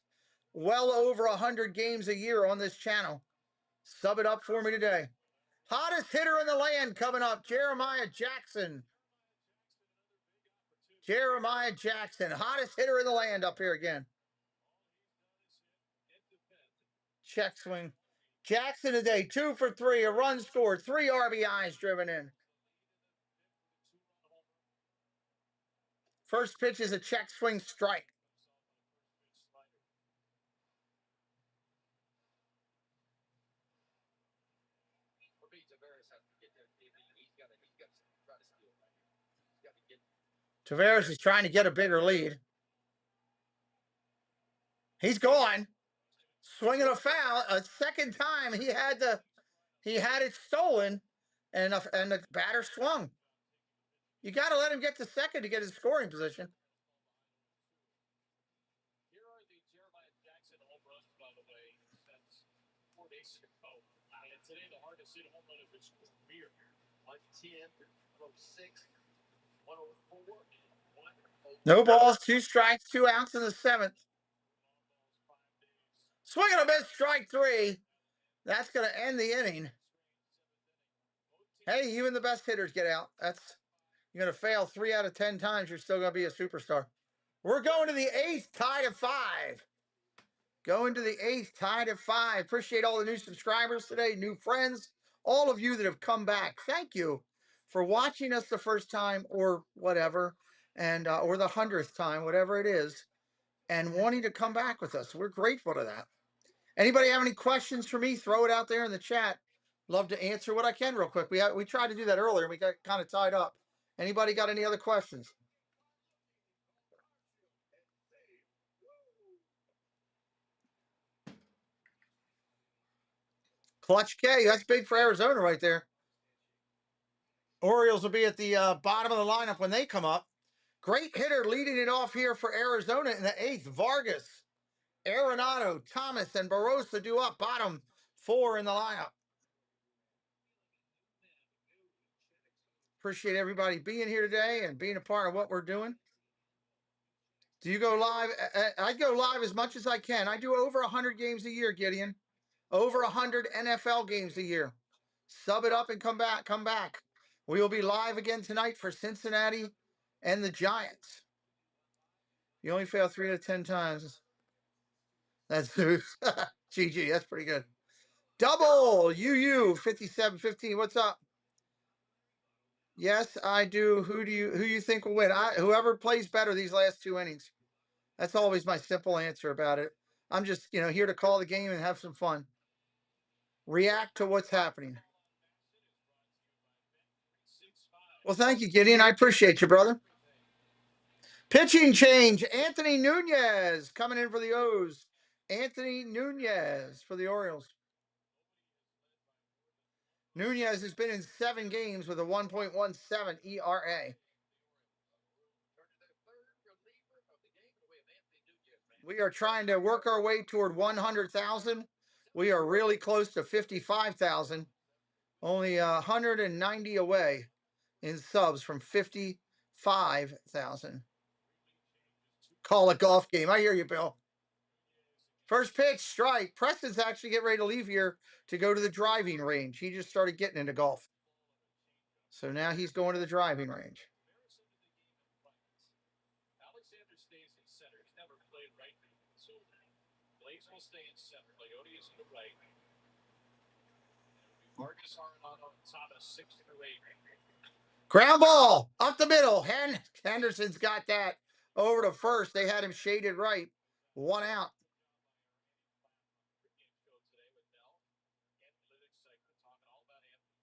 well over 100 games a year on this channel. Sub it up for me today. Hottest hitter in the land coming up, Jeremiah Jackson. Jeremiah Jackson, hottest hitter in the land up here again. Check swing. Jackson today, 2 for 3, a run scored, 3 RBIs driven in. First pitch is a check swing strike. Taveras is trying to get a bigger lead. He's gone. Swinging a foul. A second time he had it stolen, and the batter swung. You got to let him get to second to get his scoring position. Here are the Jeremiah Jackson home runs, by the way, since 4 days ago. And today the hardest hit home run of his career. 110, 106, 104, and 1. No balls, 2 strikes, 2 outs in the 7th. Swing and a miss, strike 3. That's going to end the inning. Hey, even the best hitters get out. You're going to fail 3 out of 10 times. You're still going to be a superstar. We're going to the 8th, tied at 5. Going to the 8th, tied at 5. Appreciate all the new subscribers today, new friends, all of you that have come back. Thank you for watching us the first time or whatever, and or the 100th time, whatever it is, and wanting to come back with us. We're grateful to that. Anybody have any questions for me? Throw it out there in the chat. Love to answer what I can real quick. We tried to do that earlier. We got kind of tied up. Anybody got any other questions? Clutch K, that's big for Arizona right there. Orioles will be at the bottom of the lineup when they come up. Great hitter leading it off here for Arizona in the 8th. Vargas, Arenado, Thomas, and Barossa do up bottom 4 in the lineup. Appreciate everybody being here today and being a part of what we're doing. Do you go live? I go live as much as I can. I do over 100 games a year, Gideon. Over 100 NFL games a year. Sub it up and come back. Come back. We will be live again tonight for Cincinnati and the Giants. You only fail 3 out of 10 times. That's Zeus. GG, that's pretty good. Double UU 5715. What's up? Yes, I do. Who you think will win? Whoever plays better these last 2 innings. That's always my simple answer about it. I'm just, here to call the game and have some fun. React to what's happening. Well, thank you, Gideon. I appreciate you, brother. Pitching change. Anthony Nunez coming in for the O's. Anthony Nunez for the Orioles. Nunez has been in 7 games with a 1.17 ERA. We are trying to work our way toward 100,000. We are really close to 55,000. Only 190 away in subs from 55,000. Call a golf game. I hear you, Bill. First pitch, strike. Preston's actually getting ready to leave here to go to the driving range. He just started getting into golf. So now he's going to the driving range. Alexander stays in center. He's never played right field. So Blaze will stay in center. Leote is to the right. Marcus Arenado and Thomas 6 through 8. Ground ball up the middle. Henderson's got that over to first. They had him shaded right. 1 out.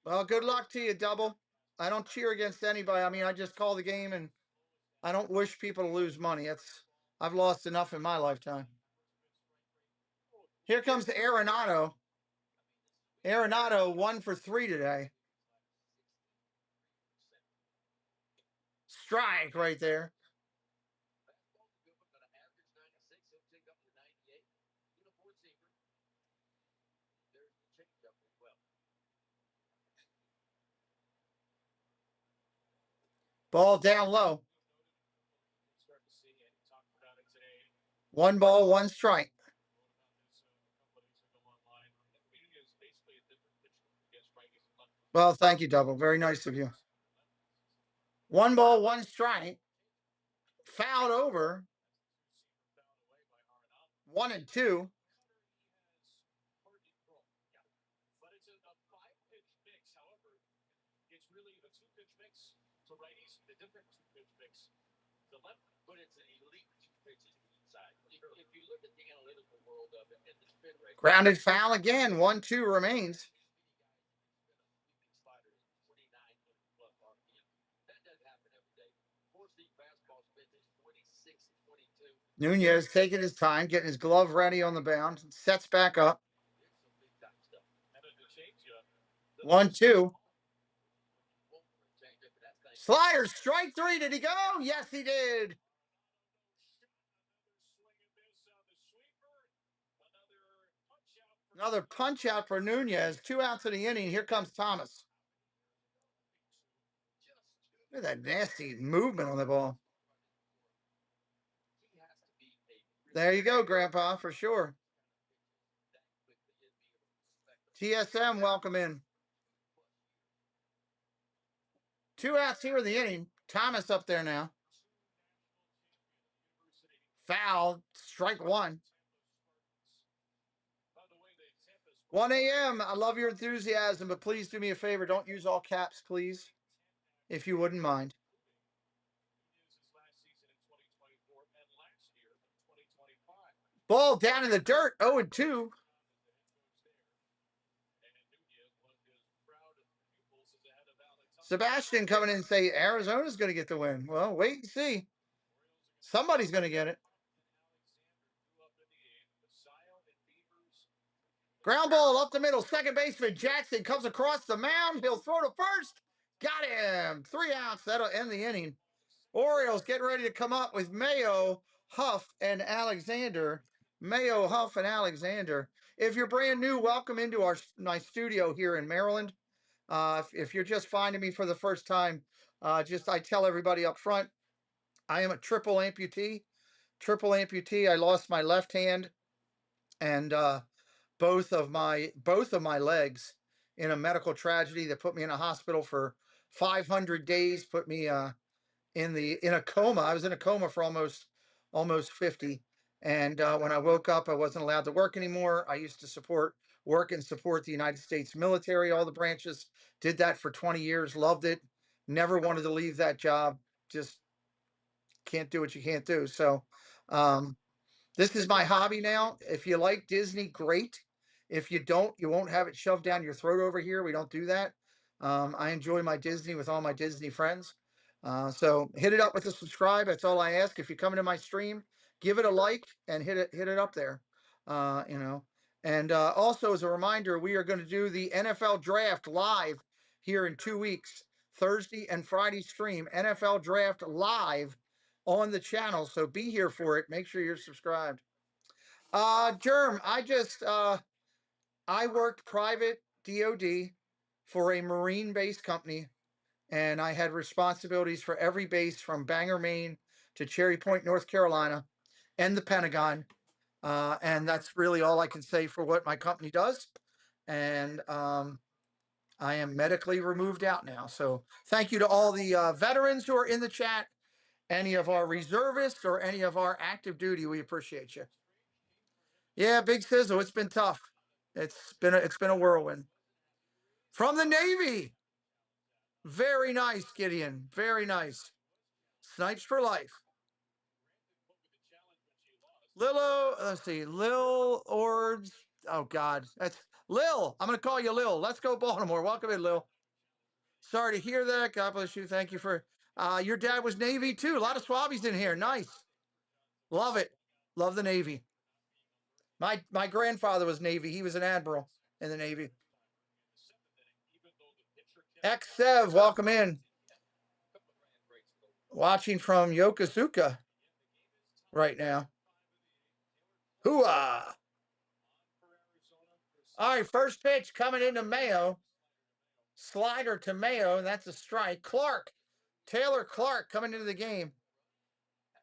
Well, good luck to you, Double. I don't cheer against anybody. I mean, I just call the game, and I don't wish people to lose money. I've lost enough in my lifetime. Here comes Arenado. Arenado 1 for 3 today. Strike right there. Ball down low. 1 ball, 1 strike. Well, thank you, Double. Very nice of you. 1 ball, 1 strike. Fouled over. 1 and 2. But it's a 5-pitch mix. However, it's really a 2-pitch mix to righties, the different 2-pitch mix to lefties. But it's an elite 2 pitches inside. If you look at the analytical world of it and the spin rate. Grounded foul again. 1-2 remains. Nunez taking his time, getting his glove ready on the mound. Sets back up. 1-2. Slider, strike 3. Did he go? Yes, he did. Another punch out for Nunez. 2 outs in the inning. Here comes Thomas. Look at that nasty movement on the ball. There you go, Grandpa, for sure. TSM, welcome in. 2 outs here in the inning. Thomas up there now. Foul, strike 1. 1 a.m. I love your enthusiasm, but please do me a favor. Don't use all caps, please, if you wouldn't mind. Ball down in the dirt, 0-2. Sebastian coming in and say Arizona's going to get the win. Well, wait and see. Somebody's going to get it. Ground ball up the middle. Second baseman Jackson comes across the mound. He'll throw to first. Got him. 3 outs. That'll end the inning. Orioles getting ready to come up with Mayo, Huff, and Alexander. Mayo, Huff, and Alexander. If you're brand new, welcome into my studio here in Maryland. If you're just finding me for the first time, I tell everybody up front, I am a triple amputee. Triple amputee. I lost my left hand and both of my legs in a medical tragedy that put me in a hospital for 500 days. Put me in a coma. I was in a coma for almost 50. And when I woke up, I wasn't allowed to work anymore. I used to support the United States military, all the branches. Did that for 20 years. Loved it. Never wanted to leave that job. Just can't do what you can't do. So this is my hobby now. If you like Disney, great. If you don't, you won't have it shoved down your throat over here. We don't do that. I enjoy my Disney with all my Disney friends. So hit it up with a subscribe. That's all I ask. If you come into my stream, give it a like and hit it up there. You know. And also as a reminder, we are going to do the NFL draft live here in 2 weeks, Thursday and Friday stream, NFL draft live on the channel. So be here for it. Make sure you're subscribed. Germ, I worked private DOD for a Marine-based company, and I had responsibilities for every base from Bangor, Maine to Cherry Point, North Carolina, and the Pentagon. And that's really all I can say for what my company does. And I am medically removed out now. So thank you to all the veterans who are in the chat, any of our reservists or any of our active duty. We appreciate you. Yeah, big sizzle. It's been tough. It's been a whirlwind. From the Navy. Very nice, Gideon. Very nice. Snipes for life. Lilo, let's see, Lil Ords. Oh God, that's Lil. I'm gonna call you Lil. Let's go Baltimore. Welcome in, Lil. Sorry to hear that. God bless you. Thank you for your dad was Navy too. A lot of Swabbies in here. Nice. Love it. Love the Navy. My grandfather was Navy. He was an admiral in the Navy. X-Sev, welcome in. Watching from Yokosuka right now. Hooah! All right, first pitch coming into Mayo. Slider to Mayo, and that's a strike. Clark, Taylor Clark coming into the game.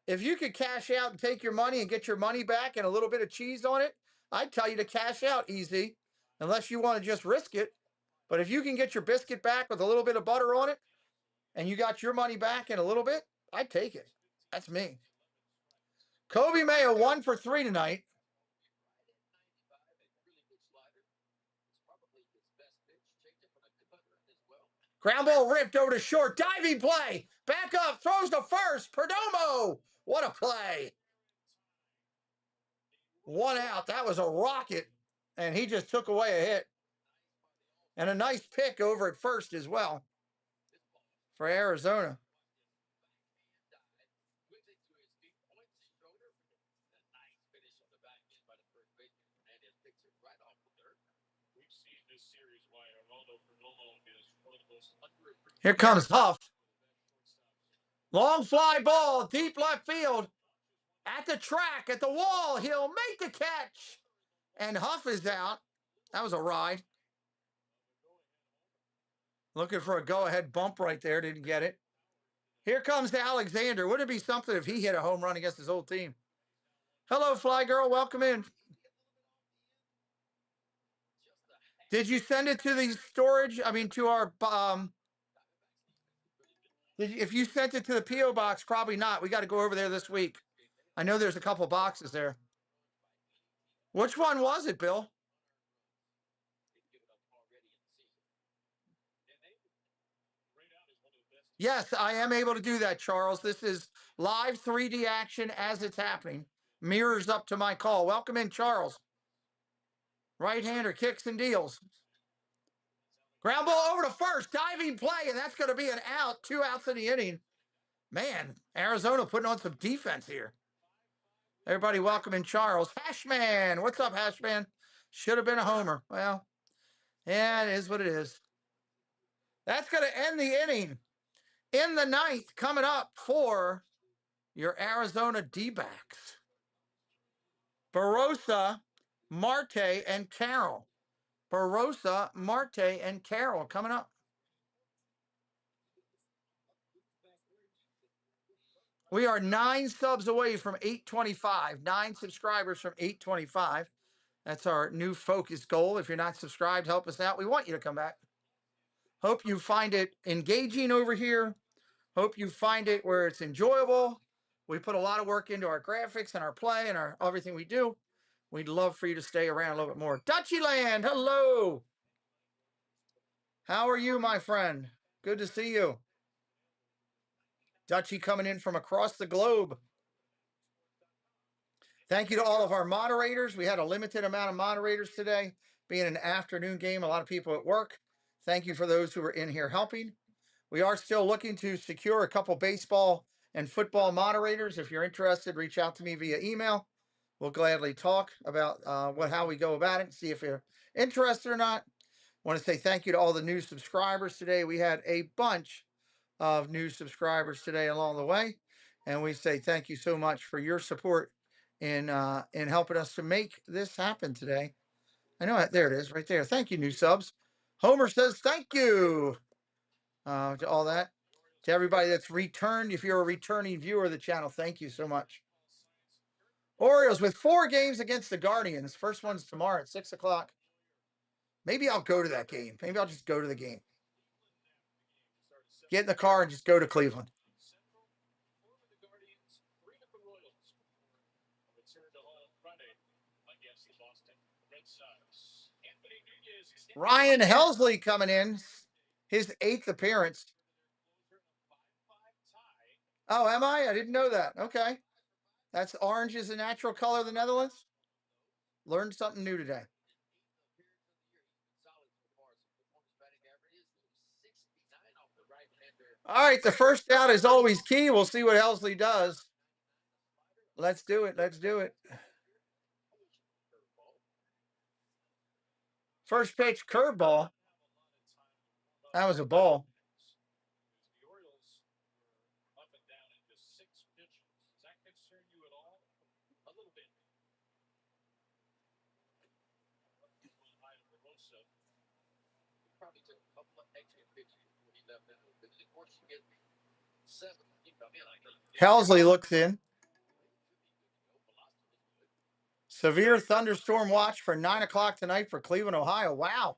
If you could cash out and take your money and get your money back and a little bit of cheese on it, I'd tell you to cash out easy, unless you want to just risk it. But if you can get your biscuit back with a little bit of butter on it, and you got your money back in a little bit, I'd take it. That's me. Kobe Mayo 1 for 3 tonight. Ground ball ripped over to short. Diving play. Back up. Throws to first. Perdomo. What a play. 1 out. That was a rocket. And he just took away a hit. And a nice pick over at first as well for Arizona. Here comes Huff. Long fly ball, deep left field. At the track, at the wall, he'll make the catch. And Huff is out. That was a ride. Looking for a go-ahead bump right there. Didn't get it. Here comes Alexander. Wouldn't it be something if he hit a home run against his old team? Hello, Fly Girl. Welcome in. Did you send it to the storage? I mean, to our if you sent it to the P.O. box, probably not. We got to go over there this week. I know there's a couple boxes there. Which one was it, Bill? Yes, I am able to do that, Charles. This is live 3D action as it's happening. Mirrors up to my call. Welcome in, Charles. Right-hander kicks and deals. Ground ball over to first. Diving play, and that's going to be an out. 2 outs in the inning. Man, Arizona putting on some defense here. Everybody welcome in Charles. Hashman. What's up, Hashman? Should have been a homer. Well, yeah, it is what it is. That's going to end the inning. In the ninth, coming up for your Arizona D-backs. Barossa, Marte, and Carroll. Barossa, Marte, and Carroll coming up. We are 9 subs away from 825. 9 subscribers from 825. That's our new focus goal. If you're not subscribed, help us out. We want you to come back. Hope you find it engaging over here. Hope you find it where it's enjoyable. We put a lot of work into our graphics and our play and our everything we do. We'd love for you to stay around a little bit more. Dutchy Land, hello. How are you, my friend? Good to see you. Dutchy coming in from across the globe. Thank you to all of our moderators. We had a limited amount of moderators today, being an afternoon game, a lot of people at work. Thank you for those who are in here helping. We are still looking to secure a couple baseball and football moderators. If you're interested, reach out to me via email. We'll gladly talk about how we go about it, see if you're interested or not. I want to say thank you to all the new subscribers today. We had a bunch of new subscribers today along the way, and we say thank you so much for your support in helping us to make this happen today. I know there it is right there. Thank you, new subs. Homer says thank you to all that. To everybody that's returned, if you're a returning viewer of the channel, thank you so much. Orioles with 4 games against the Guardians. First one's tomorrow at 6 o'clock. Maybe I'll go to that game. Maybe I'll just go to the game. Get in the car and just go to Cleveland. Ryan Helsley coming in. His 8th appearance. Oh, am I? I didn't know that. Okay. That's orange is the natural color of the Netherlands. Learned something new today. All right, the first out is always key. We'll see what Helsley does. Let's do it. Let's do it. First pitch, curveball. That was a ball. Helsley looks in. Severe thunderstorm watch for 9 o'clock tonight for Cleveland, Ohio. Wow.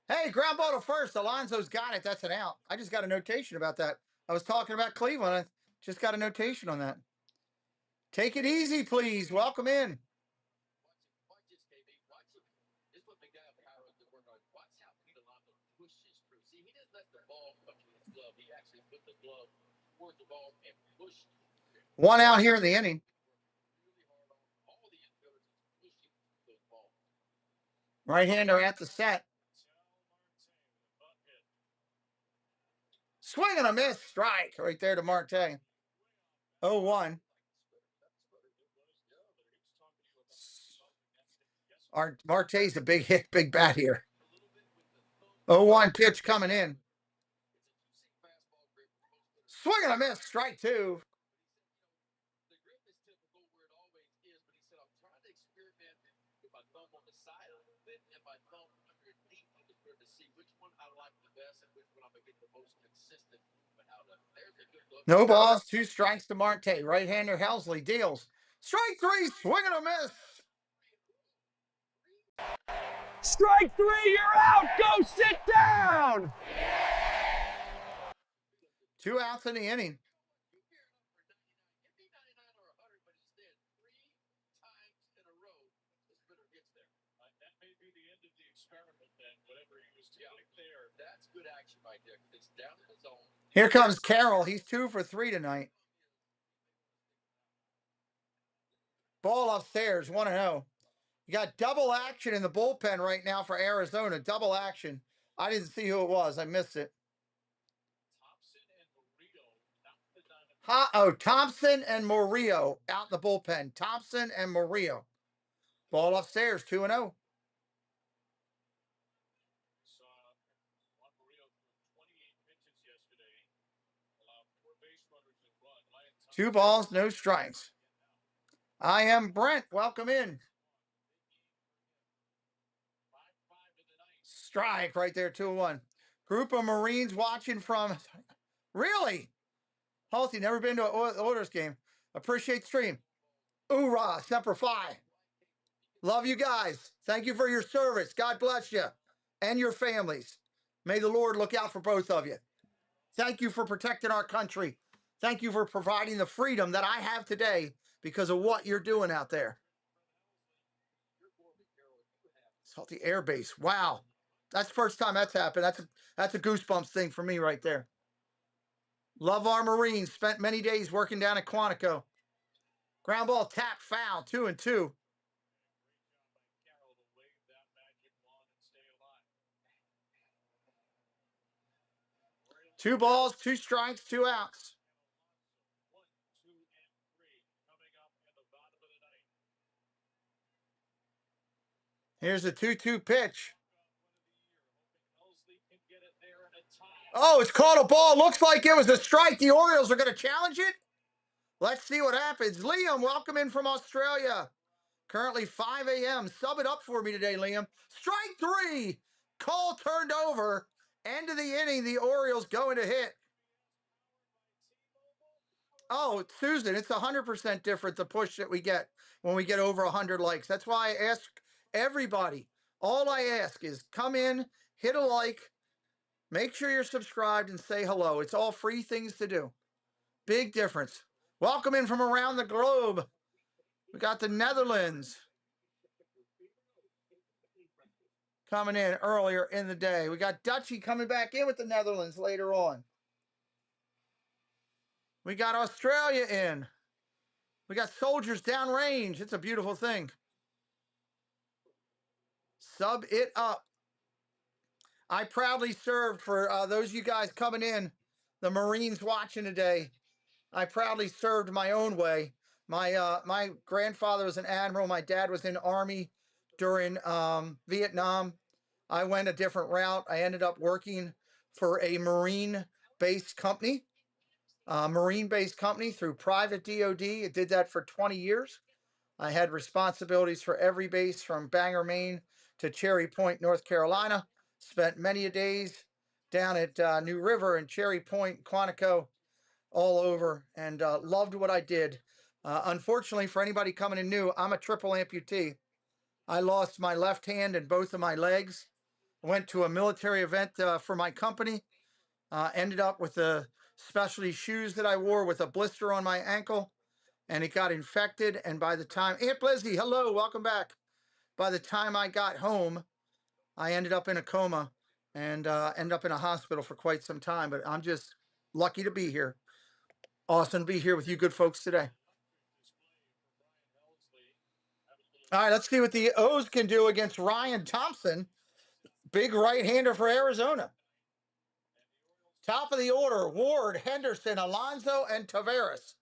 Hey, ground ball to first. Alonso's got it. That's an out. I just got a notation about that. I was talking about Cleveland. I just got a notation on that. Take it easy, please. Welcome in. One out here in the inning. Right-hander at the set. Swing and a miss. Strike right there to Marte. 0-1. Marte's a big hit, big bat here. 0-1 pitch coming in. Swing and a miss. Strike 2. No balls, 2 strikes to Marte. Right-hander Helsley deals. Strike 3, swing and a miss. Strike 3, you're out! Go sit down! 2 outs in the inning. Here comes Carroll. He's 2 for 3 tonight. Ball upstairs, 1-0. You got double action in the bullpen right now for Arizona. Double action. I didn't see who it was. I missed it. Thompson and Murillo out in the bullpen. Thompson and Murillo. Ball upstairs, 2-0. Two balls, no strikes. I am Brent. Welcome in. Strike right there, 2-1. Group of Marines watching from. Really? Halsey, never been to an Oilers game. Appreciate the stream. Hoorah, Semper Fi. Love you guys. Thank you for your service. God bless you and your families. May the Lord look out for both of you. Thank you for protecting our country. Thank you for providing the freedom that I have today because of what you're doing out there. Salty Air Base. Wow. That's the first time that's happened. That's a goosebumps thing for me right there. Love our Marines. Spent many days working down at Quantico. Ground ball tap foul. 2-2. 2 balls, 2 strikes, 2 outs. Here's a 2-2 pitch. Oh, it's called a ball. Looks like it was a strike. The Orioles are going to challenge it. Let's see what happens. Liam, welcome in from Australia. Currently 5 a.m. Sub it up for me today, Liam. Strike 3. Call turned over. End of the inning. The Orioles going to hit. Oh, Susan, it's 100% different, the push that we get when we get over 100 likes. That's why I ask everybody. All I ask is come in, hit a like, make sure you're subscribed, and say hello. It's all free things to do. Big difference. Welcome in from around the globe. We got the Netherlands coming in earlier in the day. We got Dutchy coming back in with the Netherlands later on. We got Australia in. We got soldiers downrange. It's a beautiful thing. Sub it up. I proudly served for those of you guys coming in, the Marines watching today. I proudly served my own way. My grandfather was an admiral. My dad was in the Army during Vietnam. I went a different route. I ended up working for a Marine-based company, through private DOD. I did that for 20 years. I had responsibilities for every base from Bangor, Maine to Cherry Point, North Carolina. Spent many a days down at New River and Cherry Point, Quantico, all over, and loved what I did. Unfortunately, for anybody coming in new, I'm a triple amputee. I lost my left hand and both of my legs. Went to a military event for my company. Ended up with the specialty shoes that I wore with a blister on my ankle, and it got infected. And by the time, Aunt Blizzy, hello, welcome back. By the time I got home, I ended up in a coma and ended up in a hospital for quite some time. But I'm just lucky to be here. Awesome to be here with you good folks today. All right, let's see what the O's can do against Ryan Thompson. Big right-hander for Arizona. Top of the order, Ward, Henderson, Alonso, and Taveras.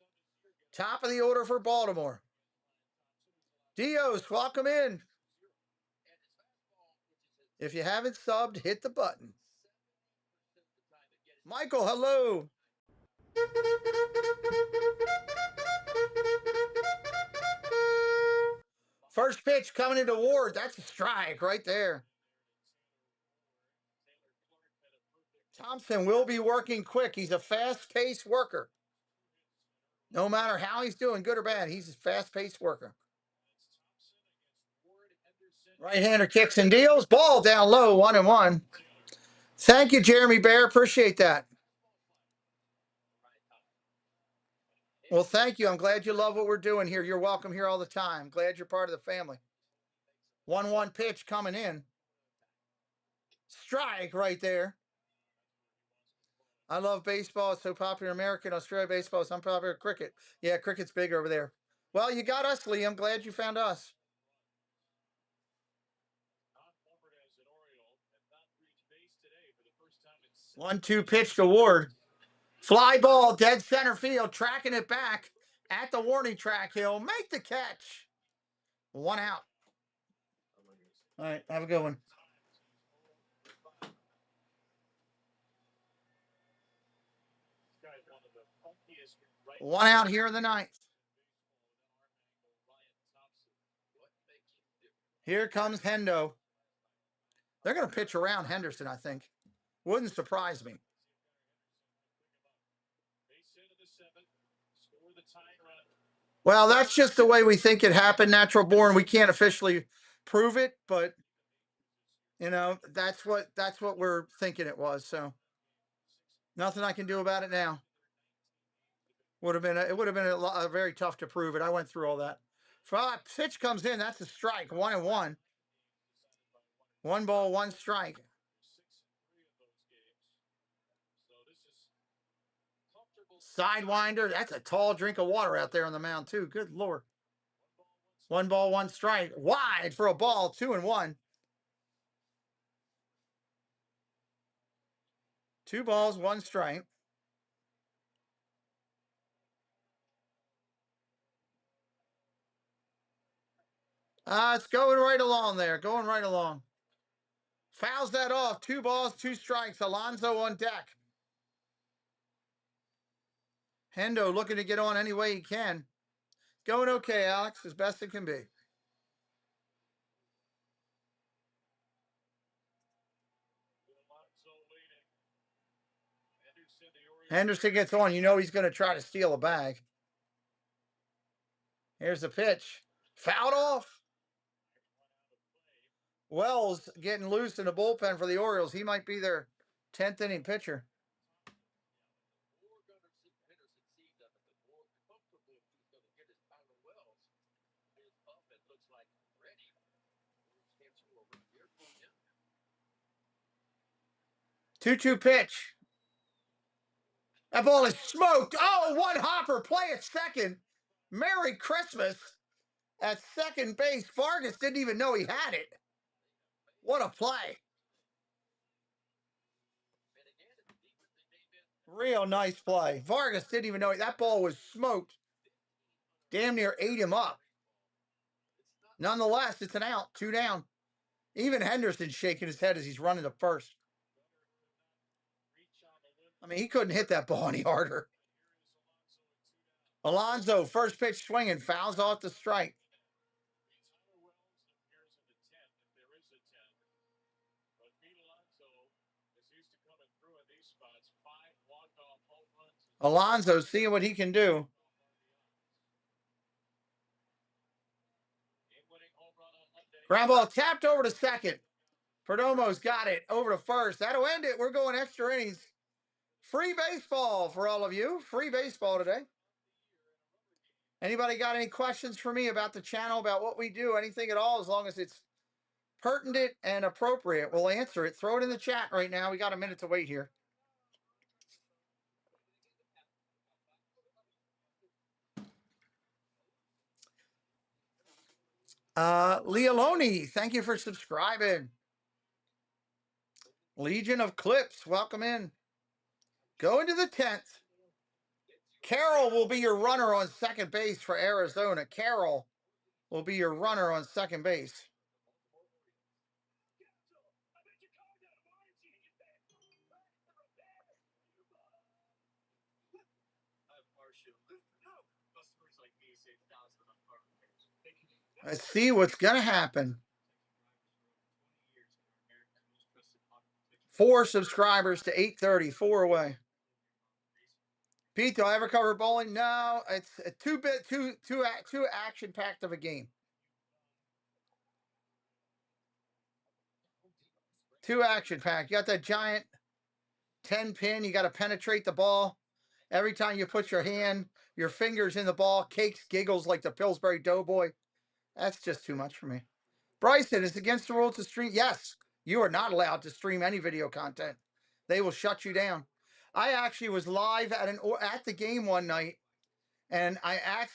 Top of the order for Baltimore. Dios, welcome in. If you haven't subbed, hit the button. Michael, hello. First pitch coming into Ward. That's a strike right there. Thompson will be working quick. He's a fast-paced worker. No matter how he's doing, good or bad, he's a fast-paced worker. Right-hander kicks and deals. Ball down low, 1-1. Thank you, Jeremy Bear. Appreciate that. Well, thank you. I'm glad you love what we're doing here. You're welcome here all the time. Glad you're part of the family. 1-1 pitch coming in. Strike right there. I love baseball. It's so popular in America. In Australia, baseball is unpopular. Cricket. Yeah, cricket's big over there. Well, you got us, Lee. I'm glad you found us. 1-2 pitch to Ward. Fly ball, dead center field, tracking it back at the warning track. He'll make the catch. 1 out. All right, have a good one. One out here in the ninth. Here comes Hendo. They're going to pitch around Henderson, I think. Wouldn't surprise me. Well, that's just the way we think it happened, natural born. We can't officially prove it, but you know, that's what we're thinking it was. So nothing I can do about it now. It would have been a very tough to prove it. I went through all that. Pitch comes in. That's a strike. 1-1. 1 ball, 1 strike. Sidewinder. That's a tall drink of water out there on the mound, too. Good Lord. 1 ball, 1 strike. Wide for a ball, 2-1. 2 balls, 1 strike. It's going right along there. Going right along. Fouls that off. 2 balls, 2 strikes. Alonso on deck. Hendo looking to get on any way he can. Going okay, Alex, as best it can be. Henderson gets on. You know he's going to try to steal a bag. Here's the pitch. Fouled off. Wells getting loose in the bullpen for the Orioles. He might be their 10th inning pitcher. Two pitch. That ball is smoked. Oh, one hopper. Play at second. Merry Christmas. At second base, Vargas didn't even know he had it. What a play. Real nice play. Vargas didn't even know it. That ball was smoked. Damn near ate him up. Nonetheless, it's an out. 2 down. Even Henderson's shaking his head as he's running to first. I mean, he couldn't hit that ball any harder. Alonso, first pitch swinging, fouls off the strike. Alonso seeing what he can do. Ground ball tapped over to second. Perdomo's got it over to first. That'll end it. We're going extra innings. Free baseball for all of you. Free baseball today. Anybody got any questions for me about the channel, about what we do, anything at all, as long as it's pertinent and appropriate, we'll answer it. Throw it in the chat right now. We got a minute to wait here. Leoloni, thank you for subscribing. Legion of Clips, welcome in. Go into the 10th. Carroll will be your runner on second base for Arizona. Carroll will be your runner on second base. Let's see what's going to happen. 4 subscribers to 830, 4 away. Pete, do I ever cover bowling? No, it's a too action packed of a game. Too action packed. You got that giant 10 pin. You got to penetrate the ball. Every time you put your hand, your fingers in the ball, cakes, giggles like the Pillsbury Doughboy. That's just too much for me. Bryson, is it against the rules to stream? Yes, you are not allowed to stream any video content. They will shut you down. I actually was live at the game one night, and I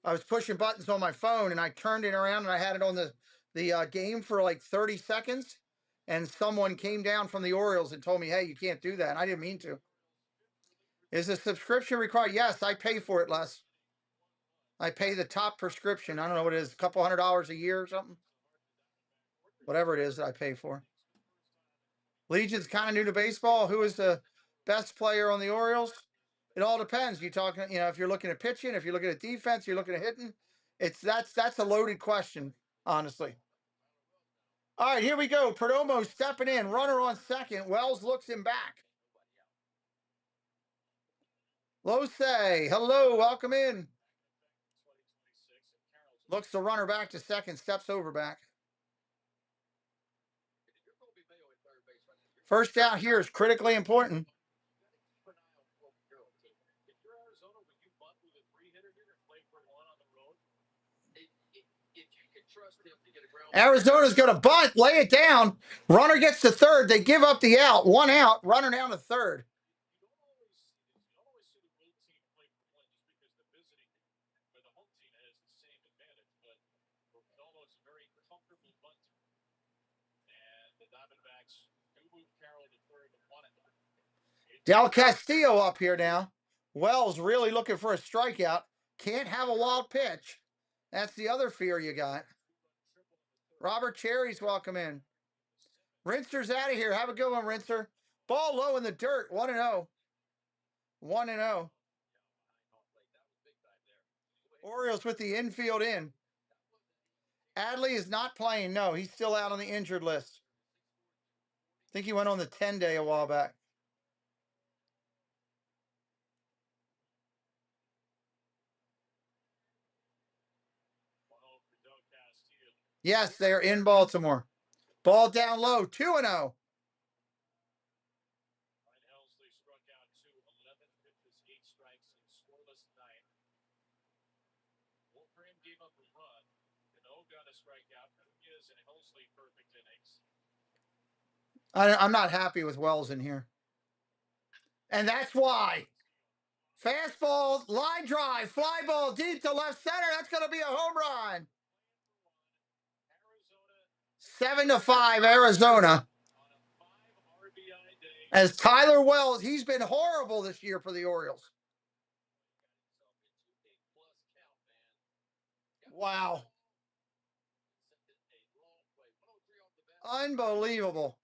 was pushing buttons on my phone, and I turned it around, and I had it on the game for like 30 seconds, and someone came down from the Orioles and told me, hey, you can't do that. And I didn't mean to. Is a subscription required? Yes, I pay for it, Les. I pay the top prescription. I don't know what it is, a couple $100 a year or something. Whatever it is that I pay for. Legion's kind of new to baseball. Who is the best player on the Orioles? It all depends. You're talking, if you're looking at pitching, if you're looking at defense, you're looking at hitting. That's a loaded question, honestly. All right, here we go. Perdomo stepping in, runner on second. Wells looks him back. Lose, hello, welcome in. Looks the runner back to second, steps over back. First down here is critically important. Arizona's going to bunt, lay it down. Runner gets to third. They give up the out. 1 out, runner down to third. Del Castillo up here now. Wells really looking for a strikeout. Can't have a wild pitch. That's the other fear you got. Robert Cherry's welcome in. Rincer's out of here. Have a good one, Rincer. Ball low in the dirt. 1-0. 1-0. Orioles with the infield in. Adley is not playing. No, he's still out on the injured list. I think he went on the 10-day a while back. Yes, they're in Baltimore. Ball down low. 2-0. I'm not happy with Wells in here. And that's why. Fastball, line drive, fly ball deep to left center. That's going to be a home run. 7-5 Arizona. As Tyler Wells, he's been horrible this year for the Orioles. Wow. Unbelievable.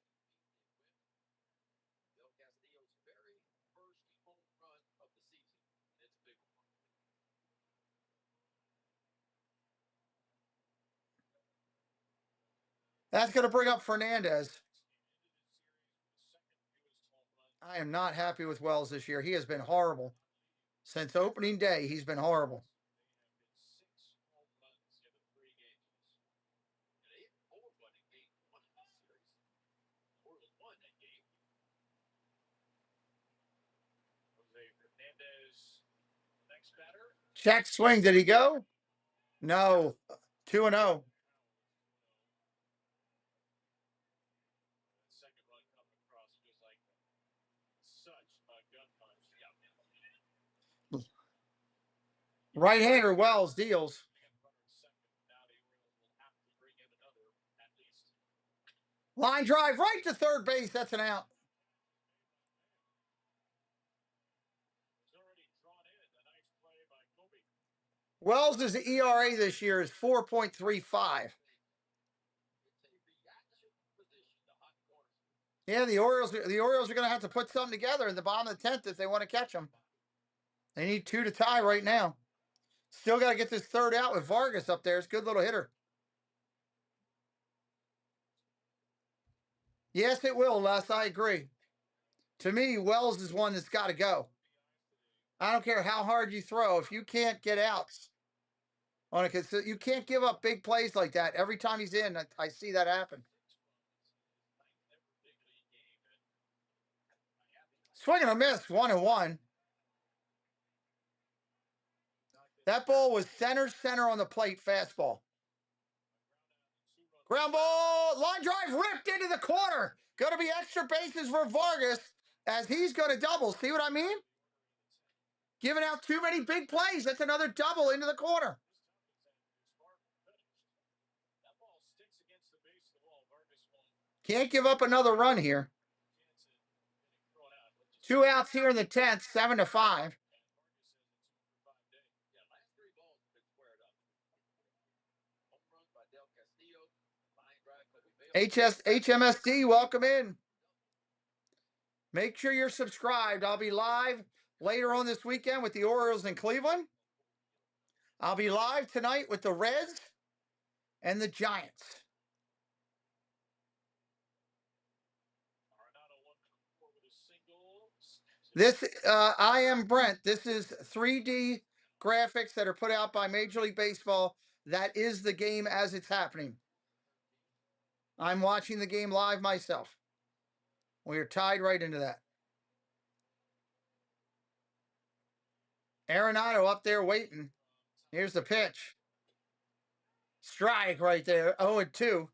That's going to bring up Fernandez. I am not happy with Wells this year. He has been horrible. Since opening day, he's been horrible. Check swing. Did he go? No. 2-0. Right-hander Wells deals. Line drive right to third base. That's an out. Wells' ERA this year is 4.35. Yeah, the Orioles are going to have to put something together in the bottom of the 10th if they want to catch them. They need 2 to tie right now. Still got to get this third out with Vargas up there. It's a good little hitter. Yes, it will, Les. I agree. To me, Wells is one that's got to go. I don't care how hard you throw. If you can't get outs on it, because you can't give up big plays like that. Every time he's in, I see that happen. Swing and a miss, 1-1. That ball was center on the plate fastball. Ground ball, line drive ripped into the corner. Going to be extra bases for Vargas as he's going to double. See what I mean? Giving out too many big plays. That's another double into the corner. Can't give up another run here. 2 outs here in the 10th, 7-5. HMSD, welcome in. Make sure you're subscribed. I'll be live later on this weekend with the Orioles in Cleveland. I'll be live tonight with the Reds and the Giants. This, I am Brent. This is 3D graphics that are put out by Major League Baseball. That is the game as it's happening. I'm watching the game live myself. We are tied right into that. Arenado up there waiting. Here's the pitch. Strike right there. 0-2.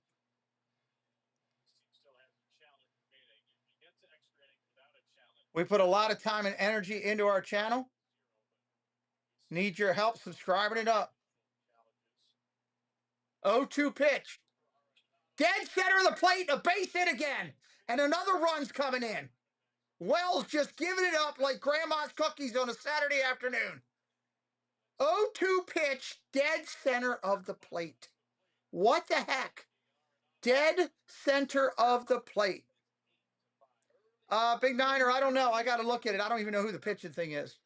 We put a lot of time and energy into our channel. Need your help subscribing it up. 0-2 pitch. Dead center of the plate, a base hit again. And another run's coming in. Wells just giving it up like grandma's cookies on a Saturday afternoon. 0-2 pitch, dead center of the plate. What the heck? Dead center of the plate. Big Niner, I don't know. I got to look at it. I don't even know who the pitching thing is.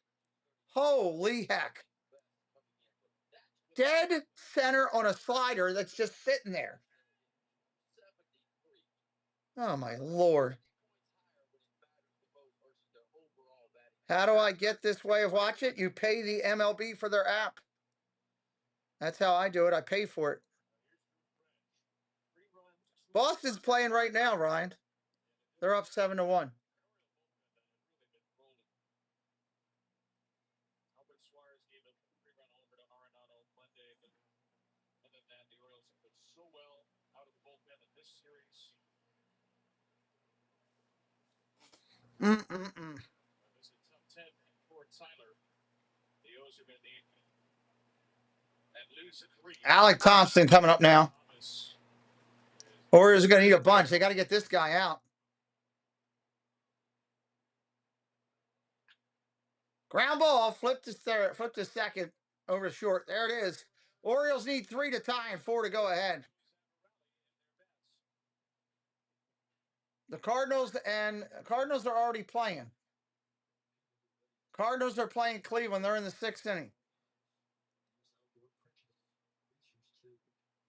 Holy heck. Dead center on a slider that's just sitting there. Oh, my Lord. How do I get this way of watching it? You pay the MLB for their app. That's how I do it. I pay for it. Boston's playing right now, Ryan. They're up 7-1. Alec Thompson coming up now. Orioles are going to need a bunch. They got to get this guy out. Ground ball, flip to third, flip to second, over to short. There it is. Orioles need 3 to tie and 4 to go ahead. The Cardinals are already playing. Cardinals are playing Cleveland. They're in the 6th inning.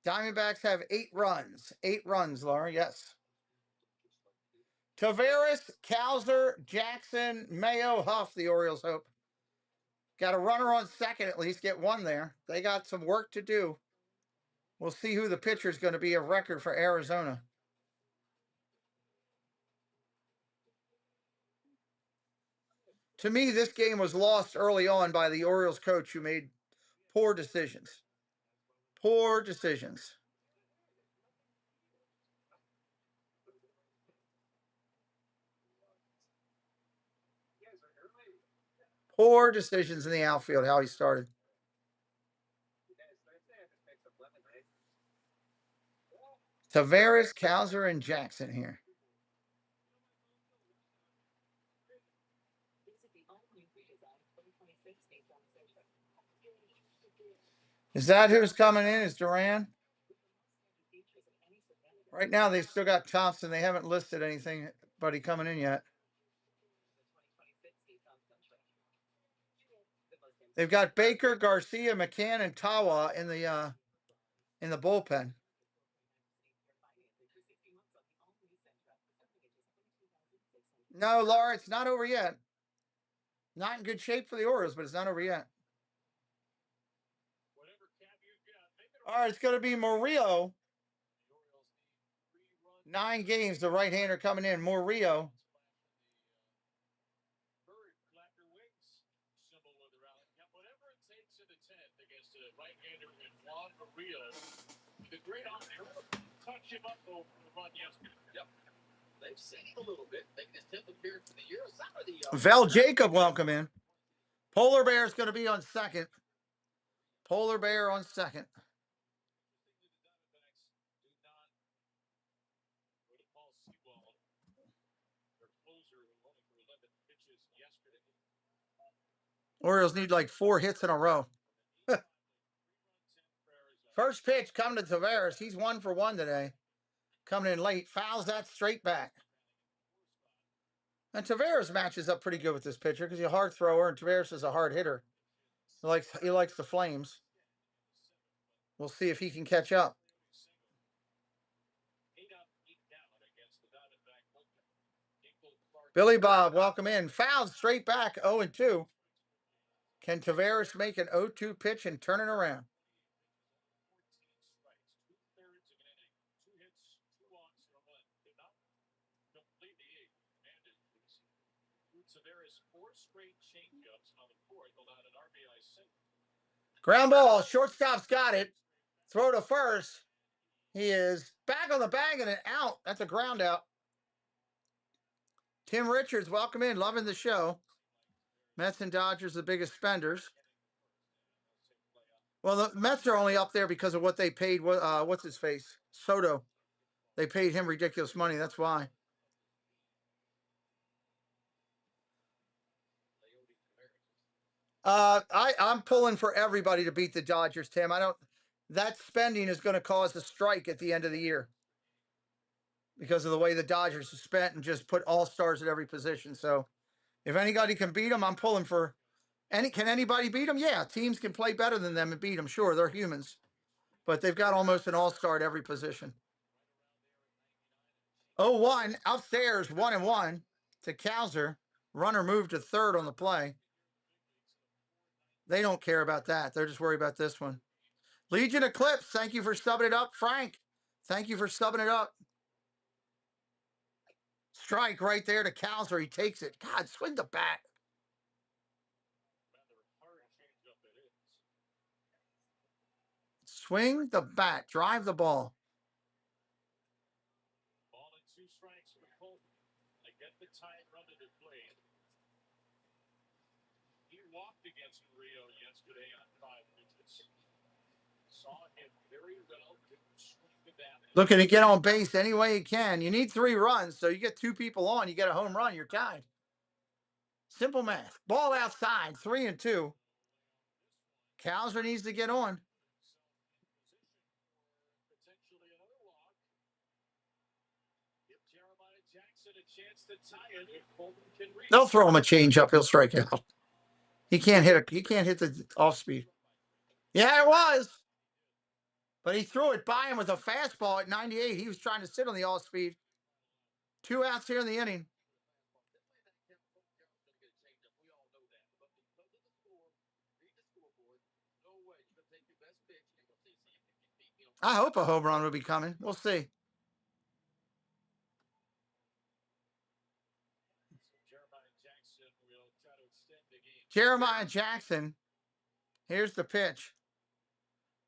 Diamondbacks have 8 runs. 8 runs, Laura, yes. Tavares, Cowser, Jackson, Mayo, Huff, the Orioles hope. Got a runner on second at least. Get one there. They got some work to do. We'll see who the pitcher is going to be of record for Arizona. To me, this game was lost early on by the Orioles coach who made poor decisions. Poor decisions. Poor decisions in the outfield, how he started. Tavares, Cowser, and Jackson here. Is that who's coming in? Is Duran? Right now, they've still got Thompson. They haven't listed anybody coming in yet. They've got Baker, Garcia, McCann, and Tawa in the bullpen. No, Laura, it's not over yet. Not in good shape for the Orioles, but it's not over yet. All right, it's going to be Murillo. 9 games, the right-hander coming in. Murillo. Touch him up over the run yesterday. Yep. They've seen him a little bit. Making his 10th appearance for the year. Some of the Val Jacob, welcome in. Polar Bear's going to be on second. Polar Bear on second. Orioles need like 4 hits in a row. First pitch coming to Tavares. He's 1 for 1 today. Coming in late. Fouls that straight back. And Tavares matches up pretty good with this pitcher because he's a hard thrower and Tavares is a hard hitter. He likes the Flames. We'll see if he can catch up. Billy Bob, welcome in. Fouled straight back, 0-2. Can Tavares make an 0-2 pitch and turn it around? Ground ball, shortstop's got it. Throw to first. He is back on the bag and an out. That's a ground out. Tim Richards, welcome in. Loving the show. Mets and Dodgers, the biggest spenders. Well, the Mets are only up there because of what they paid. What's his face? Soto. They paid him ridiculous money. That's why. I'm pulling for everybody to beat the Dodgers, Tim. That spending is going to cause a strike at the end of the year because of the way the Dodgers have spent and just put all-stars at every position. So if anybody can beat them, I'm pulling for can anybody beat them? Yeah, teams can play better than them and beat them. Sure, they're humans, but they've got almost an all-star at every position. 0-1 upstairs, 1-1 to Kowser. Runner moved to third on the play. They don't care about that. They're just worried about this one. Legion Eclipse, thank you for subbing it up. Frank, thank you for subbing it up. Strike right there to Kowser. He takes it. God, swing the bat. Swing the bat. Drive the ball. Ball and 2 strikes for Corbin. I get the time run that it played. He walked against Rio yesterday on 5 pitches. Saw him very well. Swing the bat. Looking to get on base any way he can. You need 3 runs, so you get 2 people on. You get a home run. You're tied. Simple math. Ball outside, 3-2. Kowser needs to get on. They'll throw him a changeup. He'll strike out. He can't hit it. He can't hit the off speed. Yeah, it was. But he threw it by him with a fastball at 98. He was trying to sit on the off speed. 2 outs here in the inning. I hope a home run will be coming. We'll see. Jeremiah Jackson. Here's the pitch.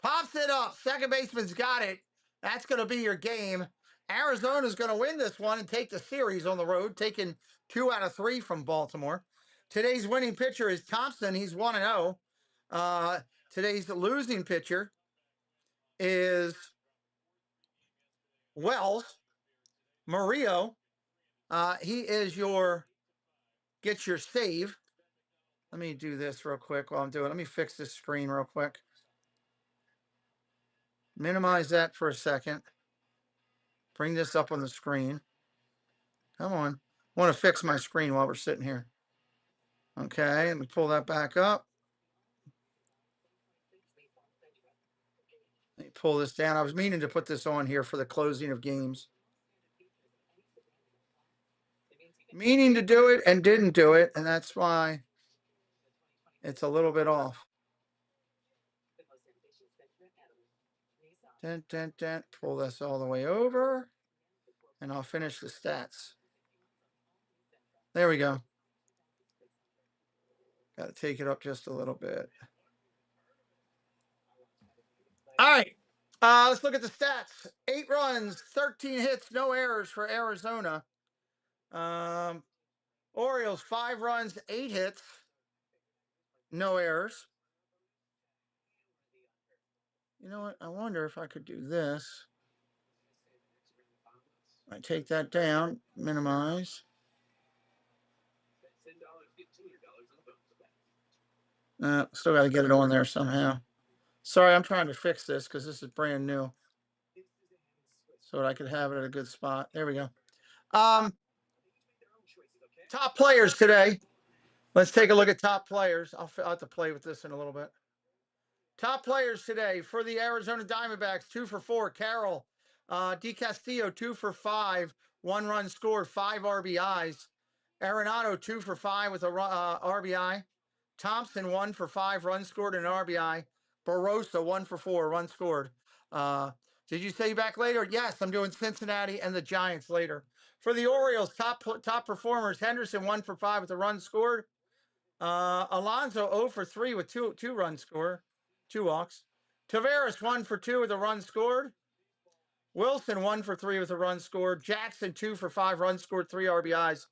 Pops it up. Second baseman's got it. That's going to be your game. Arizona's going to win this one and take the series on the road, taking 2 out of 3 from Baltimore. Today's winning pitcher is Thompson. He's 1-0. Today's losing pitcher is Wells. Murillo. He is gets your save. Let me do this real quick while I'm doing it. Let me fix this screen real quick. Minimize that for a second. Bring this up on the screen. Come on. I want to fix my screen while we're sitting here. Okay, let me pull that back up. Let me pull this down. I was meaning to put this on here for the closing of games. Meaning to do it and didn't do it, and that's why it's a little bit off. Pull this all the way over, and I'll finish the stats. There we go. Got to take it up just a little bit. All right. Let's look at the stats. 8 runs, 13 hits, no errors for Arizona. Orioles, 5 runs, 8 hits, no errors. You know what? I wonder if I could do this. I take that down, minimize. Still got to get it on there somehow. Sorry, I'm trying to fix this because this is brand new. So that I could have it at a good spot. There we go. Top players today. Let's take a look at top players. I'll have to play with this in a little bit. Top players today for the Arizona Diamondbacks: 2 for 4. Carroll, DeCastillo, 2 for 5, 1 run scored, 5 RBIs. Arenado, 2 for 5 with a RBI. Thompson, 1 for 5, run scored, and an RBI. Barossa, 1 for 4, run scored. Did you say back later? Yes, I'm doing Cincinnati and the Giants later. For the Orioles, top performers: Henderson, 1 for 5 with a run scored. Alonso, 0 for 3 with two runs scored, 2 walks. Taveras, 1 for 2 with a run scored. Wilson, 1 for 3 with a run scored. Jackson, 2 for 5, run scored, 3 RBIs.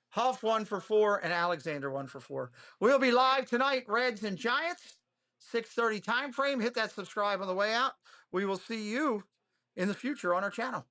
Huff, 1 for 4, and Alexander, 1 for 4. We'll be live tonight, Reds and Giants, 6:30 time frame. Hit that subscribe on the way out. We will see you in the future on our channel.